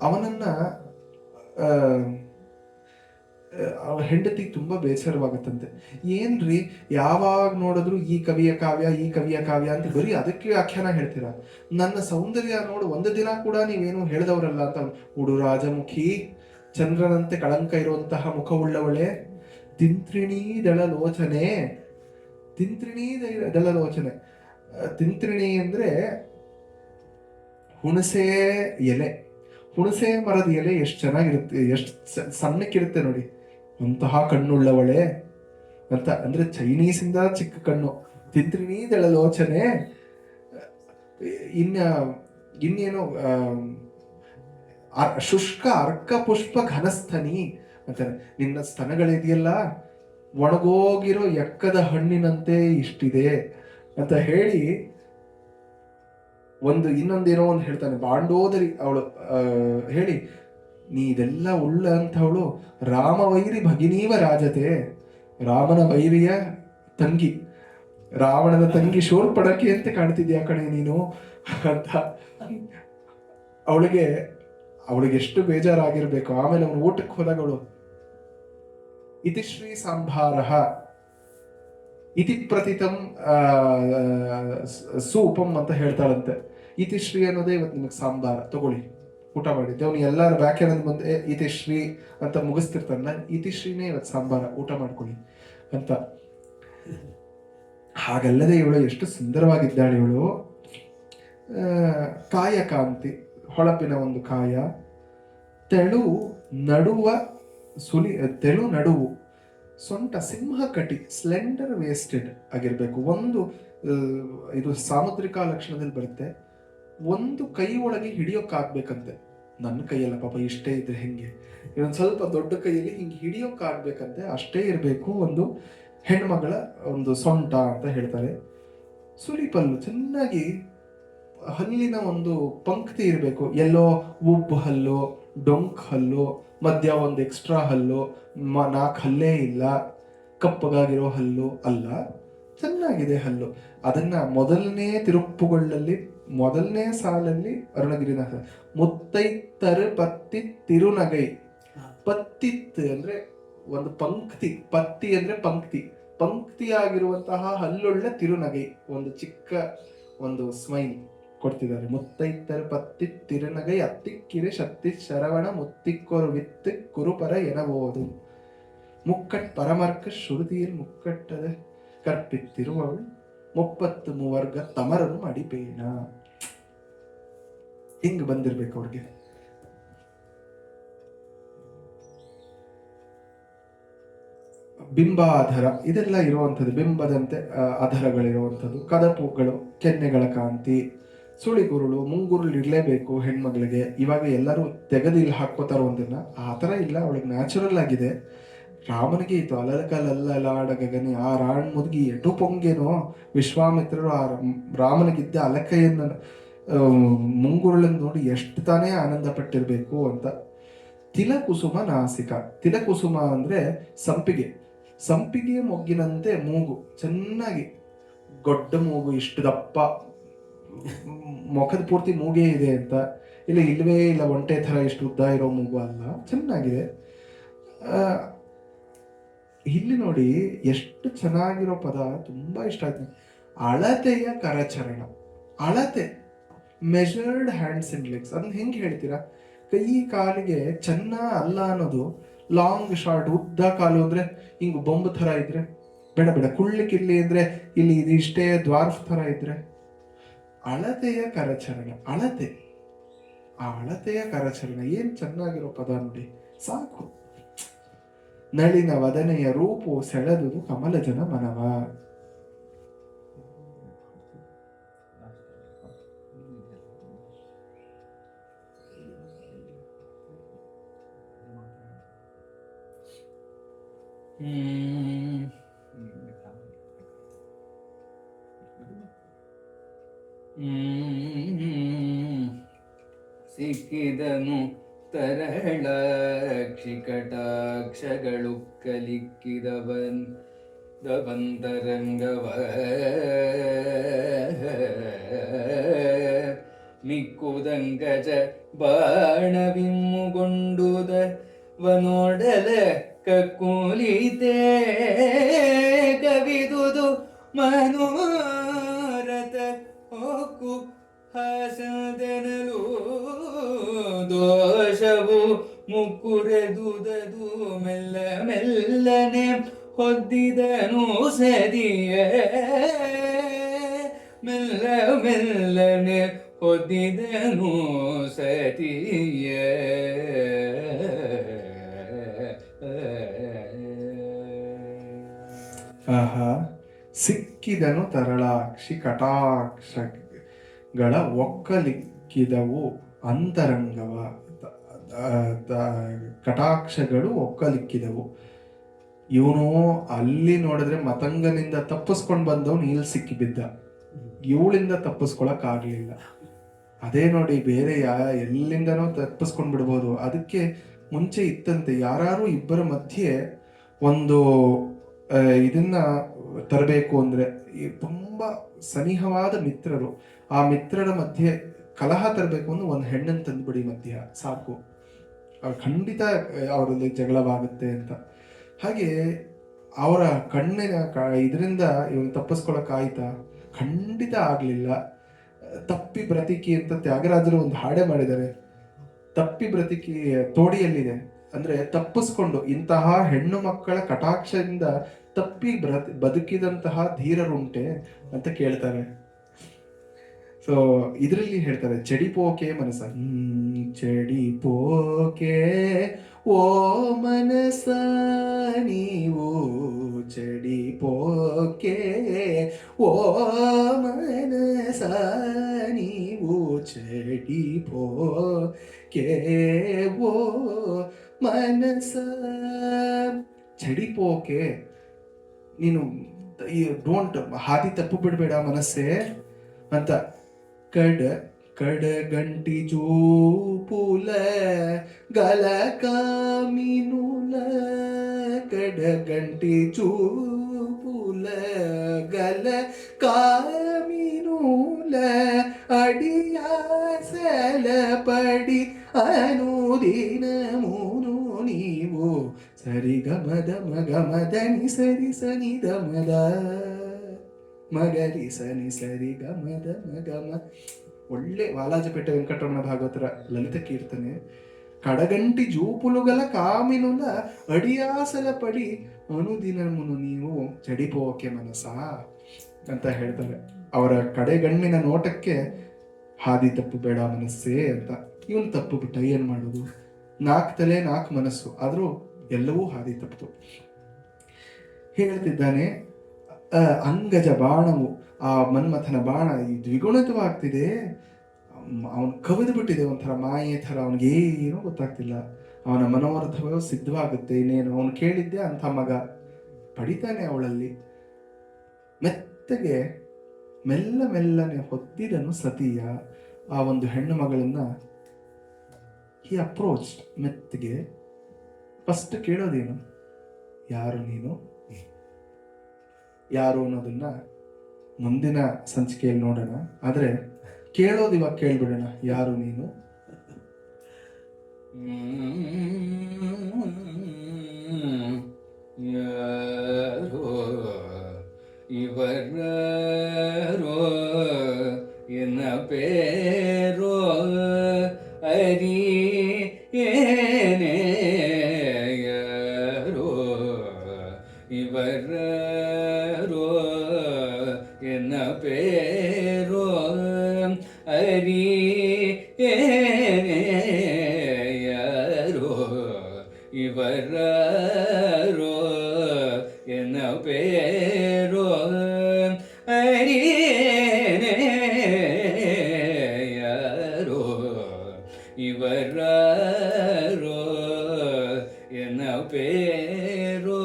ಅವನನ್ನ ಹೆಂಡತಿಗೆ ತುಂಬಾ ಬೇಸರವಾಗುತ್ತಂತೆ. ಏನ್ರಿ ಯಾವಾಗ ನೋಡಿದ್ರು ಈ ಕವಿಯ ಕಾವ್ಯ ಈ ಕವಿಯ ಕಾವ್ಯ ಅಂತ ಬರೀ ಅದಕ್ಕೆ ವ್ಯಾಖ್ಯಾನ ಹೇಳ್ತೀರಾ, ನನ್ನ ಸೌಂದರ್ಯ ನೋಡು ಒಂದು ದಿನ ಕೂಡ ನೀವೇನು ಹೇಳ್ದವ್ರಲ್ಲ ಅಂತ. ಉಡು ರಾಜಮುಖಿ, ಚಂದ್ರನಂತೆ ಕಳಂಕ ಇರುವಂತಹ ಮುಖವುಳ್ಳವಳೆ, ತಿಂತ್ರಿಣೀ ದಳಲೋಚನೆ. ತಿಂತ್ರಿಣೀ ದಳಲೋಚನೆ, ತಿಂತ್ರಿಣಿ ಅಂದ್ರೆ ಹುಣಸೆ ಎಲೆ. ಹುಣಸೆ ಮರದ ಎಲೆ ಎಷ್ಟು ಚೆನ್ನಾಗಿರುತ್ತೆ, ಎಷ್ಟು ಸಣ್ಣಕ್ಕಿರುತ್ತೆ ನೋಡಿ, ಅಂತಹ ಕಣ್ಣುಳ್ಳವಳೆ ಅಂತ. ಅಂದ್ರೆ ಚೈನೀಸ್ ಇಂದ ಚಿಕ್ಕ ಕಣ್ಣು. ತಿಂತ್ರಿಣೀ ದಳಲೋಚನೆ. ಇನ್ನ ಇನ್ನೇನು ಶುಷ್ಕ ಅರ್ಕ ಪುಷ್ಪ ಘನಸ್ಥನಿ ಅಂತಾರೆ. ನಿನ್ನ ಸ್ತನಗಳಿದೆಯಲ್ಲ ಒಣಗೋಗಿರೋ ಎಕ್ಕದ ಹಣ್ಣಿನಂತೆ ಇಷ್ಟಿದೆ ಅಂತ ಹೇಳಿ ಇನ್ನೊಂದೇನೋ ಒಂದು ಹೇಳ್ತಾನೆ. ಬಾಂಡೋದರಿ ಅವಳು ಹೇಳಿ, ನೀ ಇದೆಲ್ಲ ಉಳ್ಳ ಅಂತವಳು ರಾಮವೈರಿ ಭಗಿನೀವ ರಾಜತೆ. ರಾಮನ ವೈರಿಯ ತಂಗಿ, ರಾವಣನ ತಂಗಿ ಶೂರ್ಪಣಖಿ ಅಂತ ಕಾಣ್ತಿದ್ಯಾ ಕಣೆ ನೀನು ಅಂತ ಅವಳಿಗೆ ಎಷ್ಟು ಬೇಜಾರಾಗಿರ್ಬೇಕು. ಆಮೇಲೆ ಅವನು ಊಟಕ್ಕೆ ಹೋದಾಗವಳು ಇತಿಶ್ರೀ ಸಾಂಬಾರಃ ಇತಿ ಪ್ರತಿತಂ ಸೂಪಂ ಅಂತ ಹೇಳ್ತಾಳಂತೆ. ಇತಿಶ್ರೀ ಅನ್ನೋದೇ ಇವತ್ತು ನಿಮಗೆ ಸಾಂಬಾರ, ತಗೊಳ್ಳಿ ಊಟ ಮಾಡಿದ್ದೆ. ಅವನು ಎಲ್ಲರ ವ್ಯಾಖ್ಯಾನದ ಮುಂದೆ ಇತಿಶ್ರೀ ಅಂತ ಮುಗಿಸ್ತಿರ್ತಾನ, ಇತಿಶ್ರೀನೇ ಇವತ್ತು ಸಾಂಬಾರ, ಊಟ ಮಾಡ್ಕೊಳ್ಳಿ ಅಂತ. ಹಾಗಲ್ಲದೆ ಇವಳು ಎಷ್ಟು ಸುಂದರವಾಗಿದ್ದಾಳೆ ಇವಳು. ಕಾಯಕಾಂತಿ, ಹೊಳಪಿನ ಒಂದು ಕಾಯ. ತೆಳು ನಡುವು, ಸೊಂಟ ಸಿಂಹ ಕಟಿ, ಸ್ಲೆಂಡರ್ ವೇಸ್ಟೆಡ್ ಆಗಿರ್ಬೇಕು. ಇದು ಸಾಮುದ್ರಿಕ ಲಕ್ಷಣದಲ್ಲಿ ಬರುತ್ತೆ. ಒಂದು ಕೈ ಒಳಗೆ ಹಿಡಿಯೋಕ್ಕಾಗ್ಬೇಕಂತೆ. ನನ್ನ ಕೈಯಲ್ಲ ಪಾಪ, ಇಷ್ಟೇ ಇದ್ರೆ ಹೆಂಗೆ, ಇನ್ನೊಂದು ಸ್ವಲ್ಪ ದೊಡ್ಡ ಕೈಯಲ್ಲಿ ಹಿಂಗೆ ಹಿಡಿಯೋಕ್ಕಾಗ್ಬೇಕಂತೆ, ಅಷ್ಟೇ ಇರಬೇಕು ಒಂದು ಹೆಣ್ಮಗಳ ಒಂದು ಸೊಂಟ ಅಂತ ಹೇಳ್ತಾರೆ. ಸುಳಿಪಲ್ಲು, ಚೆನ್ನಾಗಿ ಹಲ್ಲಿನ ಒಂದು ಪಂಕ್ತಿ ಇರಬೇಕು. ಎಲ್ಲೋ ಉಬ್ಬು ಹಲ್ಲು, ಡೊಂಕ್ ಹಲ್ಲು, ಮಧ್ಯ ಒಂದು ಎಕ್ಸ್ಟ್ರಾ ಹಲ್ಲು, 4 ಹಲ್ಲೇ ಇಲ್ಲ, ಕಪ್ಪಗಾಗಿರೋ ಹಲ್ಲು ಅಲ್ಲ, ಚೆನ್ನಾಗಿದೆ ಹಲ್ಲು. ಅದನ್ನ ಮೊದಲನೇ ತಿರುಪ್ಪುಗಳಲ್ಲಿ ಮೊದಲನೇ ಸಾಲಲ್ಲಿ ಅರುಣಗಿರಿನಾಥ ಮುತ್ತೈತರ ಪತ್ತಿ ತಿರುನಗೈ. ಪತ್ತಿತ್ ಅಂದ್ರೆ ಒಂದು ಪಂಕ್ತಿ, ಪತ್ತಿ ಅಂದ್ರೆ ಪಂಕ್ತಿ ಆಗಿರುವಂತಹ ಹಲ್ಲುಳ್ಳ ತಿರುನಗೈ, ಒಂದು ಚಿಕ್ಕ ಒಂದು ಸ್ಮೈಲ್ ಕೊಡ್ತಿದ್ದಾರೆ. ಮುತ್ತೈತರ ಪತ್ತಿ ತಿರುನಗೈ ಅತ್ತಿಕ್ಕಿರೆ ಶಕ್ತಿ ಶರವಣ ಮುತ್ತಿಕ್ಕೊರು ವಿತ್ತು ಕುರುಪರ ಎನಬಹುದು. ಮುಕ್ಕಟ್ ಪರಮರ್ಕ ಶ್ರುತಿயில் ಮುಕ್ಕಟ್ಟದ ಕற்பித்திருவள் 33 ತಮರನು ಮಡಿಪೇನ. ಹಿಂಗ್ ಬಂದಿರ್ಬೇಕು ಅವ್ರಿಗೆ. ಬಿಂಬಾಧರ, ಇದೆಲ್ಲ ಇರುವಂಥದ್ದು, ಬಿಂಬದಂತೆ ಅಧರಗಳಿರುವಂಥದ್ದು. ಕದಪುಗಳು, ಕೆನ್ನೆಗಳ ಕಾಂತಿ, ಸುಳಿಗುರುಳು, ಮುಂಗುರುಳು ಇರಲೇಬೇಕು ಹೆಣ್ಮಗಳಿಗೆ. ಇವಾಗ ಎಲ್ಲರೂ ತೆಗೆದಿಲ್ಲಿ ಹಾಕೋತಾರ ಒಂದನ್ನ, ಆ ಥರ ಇಲ್ಲ, ಅವಳಿಗೆ ನ್ಯಾಚುರಲ್ ಆಗಿದೆ. ರಾಮನಿಗೆ ಇತ್ತು ಅಲಕಲಲ್ಲಲಾಡ ಗಗನೆ ಆ ರಾಣ್ ಮುದುಗಿ ಎಟು ಪೊಂಗೇನೋ. ವಿಶ್ವಾಮಿತ್ರರು ಆ ರಾಮನಿಗಿದ್ದ ಅಲಕೆಯನ್ನು ಮುಂಗುರುಳನ್ನು ನೋಡಿ ಎಷ್ಟು ತಾನೇ ಆನಂದ ಪಟ್ಟಿರ್ಬೇಕು ಅಂತ. ತಿಲಕುಸುಮ ನಾಸಿಕ, ತಿಲಕುಸುಮ ಅಂದ್ರೆ ಸಂಪಿಗೆ ಮೊಗ್ಗಿನಂತೆ ಮೂಗು, ಚೆನ್ನಾಗಿ ದೊಡ್ಡ ಮೂಗು, ಇಷ್ಟು ದಪ್ಪ, ಮುಖದ ಪೂರ್ತಿ ಮೂಗೇ ಇದೆ ಅಂತ. ಇಲ್ಲವೇ ಇಲ್ಲ, ಒಂಟೆ ಥರ ಇಷ್ಟು ಉದ್ದ ಇರೋ ಮೂಗು ಅಲ್ಲ, ಚೆನ್ನಾಗಿದೆ. ಇಲ್ಲಿ ನೋಡಿ ಎಷ್ಟು ಚೆನ್ನಾಗಿರೋ ಪದ, ತುಂಬಾ ಇಷ್ಟ ಆಯ್ತು. ಅಳತೆಯ ಕರಚರಣ, ಅಳತೆ, ಮೆಜರ್ಡ್ ಹ್ಯಾಂಡ್ಸ್ ಅಂಡ್ ಲೆಗ್ಸ್. ಅದನ್ನ ಹೆಂಗೆ ಹೇಳ್ತೀರಾ? ಕೈ ಕಾಲಿಗೆ ಚೆನ್ನ ಅಲ್ಲ ಅನ್ನೋದು. ಲಾಂಗ್ ಶಾರ್ಟ್, ಉದ್ದ ಕಾಲು ಅಂದ್ರೆ ಹಿಂಗ್ ಬೊಂಬು ಥರ ಇದ್ರೆ ಬೇಡ, ಕುಳ್ಳಿಕ್ಕಿರ್ಲಿ ಅಂದ್ರೆ ಇಲ್ಲಿ ಇದು ಇಷ್ಟೇ ದ್ವಾರ್ಫ್ ಥರ ಇದ್ರೆ. ಅಳತೆಯ ಕರಚರಣ, ಅಳತೆ, ಆ ಅಳತೆಯ ಕರಚರಣ ಏನ್ ಚೆನ್ನಾಗಿರೋ ಪದ ನೋಡಿ, ಸಾಕು. ನಳಿನ ವದನೆಯ ರೂಪು ಸೆಳೆದುದು ಕಮಲಜನ ಮನವ. ಸಿಕ್ಕಿದನು ತರಳ ಕ್ಷಿಕಟಾಕ್ಷಗಳು ಕಲಿಕ್ಕಿದವನ್ ದವಂತರಂಗವ ಮಿಕ್ಕುದಂಗಜ ಬಾಣವಿಮ್ಮುಗೊಂಡುದ ವನೋಡಲ ಕಕ್ಕುಲಿತೆ ಕವಿದುದು ಮನೋರಥ ಹೊಕ್ಕು ಹಾಸದನಲು ದೋಷವು ಮುಕ್ಕುರೆದುದದು ಮೆಲ್ಲ ಮೆಲ್ಲನೆ ಹೊದ್ದಿದನು ಸದಿಯೇ ಮೆಲ್ಲ ಮೆಲ್ಲನೆ ಹೊದ್ದಿದನು ಸತಿಯೇ. ಆಹಾ, ಸಿಕ್ಕಿದನು ತರಳಾಕ್ಷಿ ಕಟಾಕ್ಷಗಳ ಒಕ್ಕಲಿಕ್ಕಿದವು ಅಂತರಂಗವ. ಕಟಾಕ್ಷಗಳು ಒಕ್ಕಲಿಕ್ಕಿದವು. ಇವನು ಅಲ್ಲಿ ನೋಡಿದ್ರೆ ಮತಂಗನಿಂದ ತಪ್ಪಿಸ್ಕೊಂಡು ಬಂದವನು ಇಲ್ಲಿ ಸಿಕ್ಕಿ ಬಿದ್ದ, ಇವಳಿಂದ ತಪ್ಪಿಸ್ಕೊಳಕ್ ಆಗ್ಲಿಲ್ಲ. ಅದೇ ನೋಡಿ, ಬೇರೆ ಎಲ್ಲಿಂದನೋ ತಪ್ಪಿಸ್ಕೊಂಡ್ ಬಿಡ್ಬೋದು. ಅದಕ್ಕೆ ಮುಂಚೆ ಇತ್ತಂತೆ, ಯಾರು ಇಬ್ಬರ ಮಧ್ಯೆ ಒಂದು ಇದನ್ನ ತರಬೇಕು ಅಂದ್ರೆ ತುಂಬಾ ಸನಿಹವಾದ ಮಿತ್ರರು, ಆ ಮಿತ್ರರ ಮಧ್ಯೆ ಕಲಹ ತರಬೇಕು ಅಂದ್ರೆ ಒಂದು ಹೆಣ್ಣನ್ನು ತಂದ್ಬಿಡಿ ಮಧ್ಯ ಸಾಕು, ಖಂಡಿತ ಅವರಲ್ಲಿ ಜಗಳವಾಗುತ್ತೆ ಅಂತ. ಹಾಗೆ ಅವರ ಕಣ್ಣಿನ ಇದರಿಂದ ಇವನು ತಪ್ಪಿಸ್ಕೊಳಕ್ ಆಯ್ತಾ? ಖಂಡಿತ ಆಗ್ಲಿಲ್ಲ. ತಪ್ಪಿ ಬ್ರತಿಕಿ ಅಂತ ತ್ಯಾಗರಾಜರು ಒಂದು ಹಾಡೆ ಮಾಡಿದ್ದಾರೆ. ತಪ್ಪಿ ಬ್ರತಿಕಿ ತೋಡಿಯಲ್ಲಿದೆ. ಅಂದ್ರೆ ತಪ್ಪಿಸ್ಕೊಂಡು ಇಂತಹ ಹೆಣ್ಣು ಮಕ್ಕಳ ಕಟಾಕ್ಷದಿಂದ ತಪ್ಪಿ ಬದುಕಿದಂತಹ ಧೀರರುಂಟೆ ಅಂತ ಕೇಳ್ತಾರೆ. ಸೊ ಇದರಲ್ಲಿ ಹೇಳ್ತಾರೆ, ಚಡಿಪೋಕೆ ಮನಸ, ಚಡಿಪೋಕೆ ಓ ಮನಸ ನೀವು ಚಡಿಪೋಕೆ ಓ ಮನಸ ನೀವು ಚಡಿಪೋಕೆ ಓ ಮನಸ. ಚಡಿಪೋಕೆ, ನೀನು ಡೋಂಟ್ ಹಾದಿ ತಪ್ಪು ಬಿಡಬೇಡ ಮನಸ್ಸೇ ಅಂತ. ಕಡಗಂಟಿ ಜೂಪುಲ ಗಲ ಕಾಮಿನುಲ, ಕಡಗಂಟಿ ಚೂಪುಲ ಗಲ ಕಾಮಿನುಲ, ಅಡಿಯಾಸಲ ಪಡಿ ಅನುದಿನ ಮೂನು ನೀವು ಸರಿ ಗಮದ ಮಗಮದನಿ ಸರಿ ಸನಿ ದಮದ ಮಗರಿ ಸನಿ ಸರಿ ಗಮದ ಮಗಮ. ಒಳ್ಳೆ ವಾಲಾಜಪೇಟೆ ವೆಂಕಟರಮಣ ಭಾಗವತರ ಲಲಿತ ಕೀರ್ತನೆ. ಕಡಗಂಟಿ ಜೂಪುಲುಗಲ ಕಾಮಿನುಲ ಅಡಿಯಾಸಲ ಪಡಿ ಅನುದಿನ ಮುನು ನೀವು ಚಡಿಪೋಕೆ ಮನಸ ಅಂತ ಹೇಳ್ತಾರೆ. ಅವರ ಕಡೆಗಣ್ಣಿನ ನೋಟಕ್ಕೆ ಹಾದಿ ತಪ್ಪು ಬೇಡ ಮನಸ್ಸೇ ಅಂತ. ಇವನು ತಪ್ಪು ಬಿಟ್ಟ, ಏನ್ ಮಾಡೋದು? 4 ತಲೆ 4 ಮನಸ್ಸು, ಆದ್ರೂ ಎಲ್ಲವೂ ಹಾದಿ ತಪ್ಪಿತು. ಹೇಳ್ತಿದ್ದಾನೆ, ಅಂಗಜ ಬಾಣವು, ಆ ಮನ್ಮಥನ ಬಾಣ ದ್ವಿಗುಣಿತವಾಗ್ತಿದೆ. ಅವನು ಕವಿದು ಬಿಟ್ಟಿದೆ, ಒಂಥರ ಮಾಯೆ ಥರ, ಅವನಿಗೇನೂ ಗೊತ್ತಾಗ್ತಿಲ್ಲ. ಅವನ ಮನೋರಥವೂ ಸಿದ್ಧವಾಗುತ್ತೆ. ಇನ್ನೇನು ಅವನು ಕೇಳಿದ್ದೆ ಅಂಥ ಮಗ ಪಡಿತಾನೆ ಅವಳಲ್ಲಿ. ಮೆತ್ತಗೆ ಮೆಲ್ಲ ಮೆಲ್ಲನೆ ಹೊತ್ತಿದನು ಸತಿಯ. ಆ ಒಂದು ಹೆಣ್ಣು ಮಗಳನ್ನ ಹಿ ಅಪ್ರೋಚ್ ಮೆತ್ತಗೆ. ಫಸ್ಟ್ ಕೇಳೋದೇನು? ಯಾರು ನೀನು? ಯಾರು ಅನ್ನೋದನ್ನ ಮುಂದಿನ ಸಂಚಿಕೆಯಲ್ಲಿ ನೋಡೋಣ. ಆದ್ರೆ ಕೇಳೋದು ಇವಾಗ ಕೇಳ್ಬಿಡೋಣ, ಯಾರು ನೀನು? ಯಾರೋ ಇವರೋ ಎನ್ನ ಪೇರೋ ಅರಿ ಏನೇ ಯಾರೋ ಇವರೋ ಎನ್ನ ಪೇರೋ ಅರಿ ಏನೇ ಯಾರೋ ಇವರೋ ಎನ್ನ ಪೇರೋ ಅರಿ ಯಾರೋ ಇವರೋ ಎನ್ನ ಪೇರೋ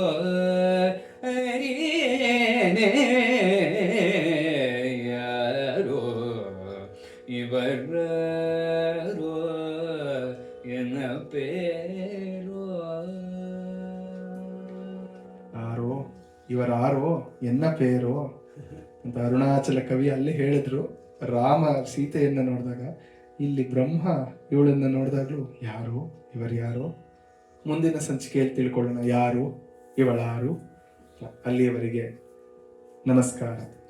ಅರಿ ಯಾರೋ ಇವರೋ ಎನ್ನ ಪೇರೋ. ಯಾರೋ ಇವರಾರೋ ಎನ್ನ ಪೇರೋ ಅಂತ ಅರುಣಾಚಲ ಕವಿ ಅಲ್ಲಿ ಹೇಳಿದ್ರು. ರಾಮ ಸೀತೆಯನ್ನ ನೋಡಿದಾಗ, ಇಲ್ಲಿ ಬ್ರಹ್ಮ ಇವಳನ್ನ ನೋಡಿದಾಗ್ಲೂ ಯಾರೋ ಇವರು ಯಾರೋ ಮುಂದಿನ ಸಂಚಿಕೆಯಲ್ಲಿ ತಿಳ್ಕೊಳ್ಳೋಣ ಯಾರು ಇವಳಾರು. ಅಲ್ಲಿಯವರೆಗೆ ನಮಸ್ಕಾರ.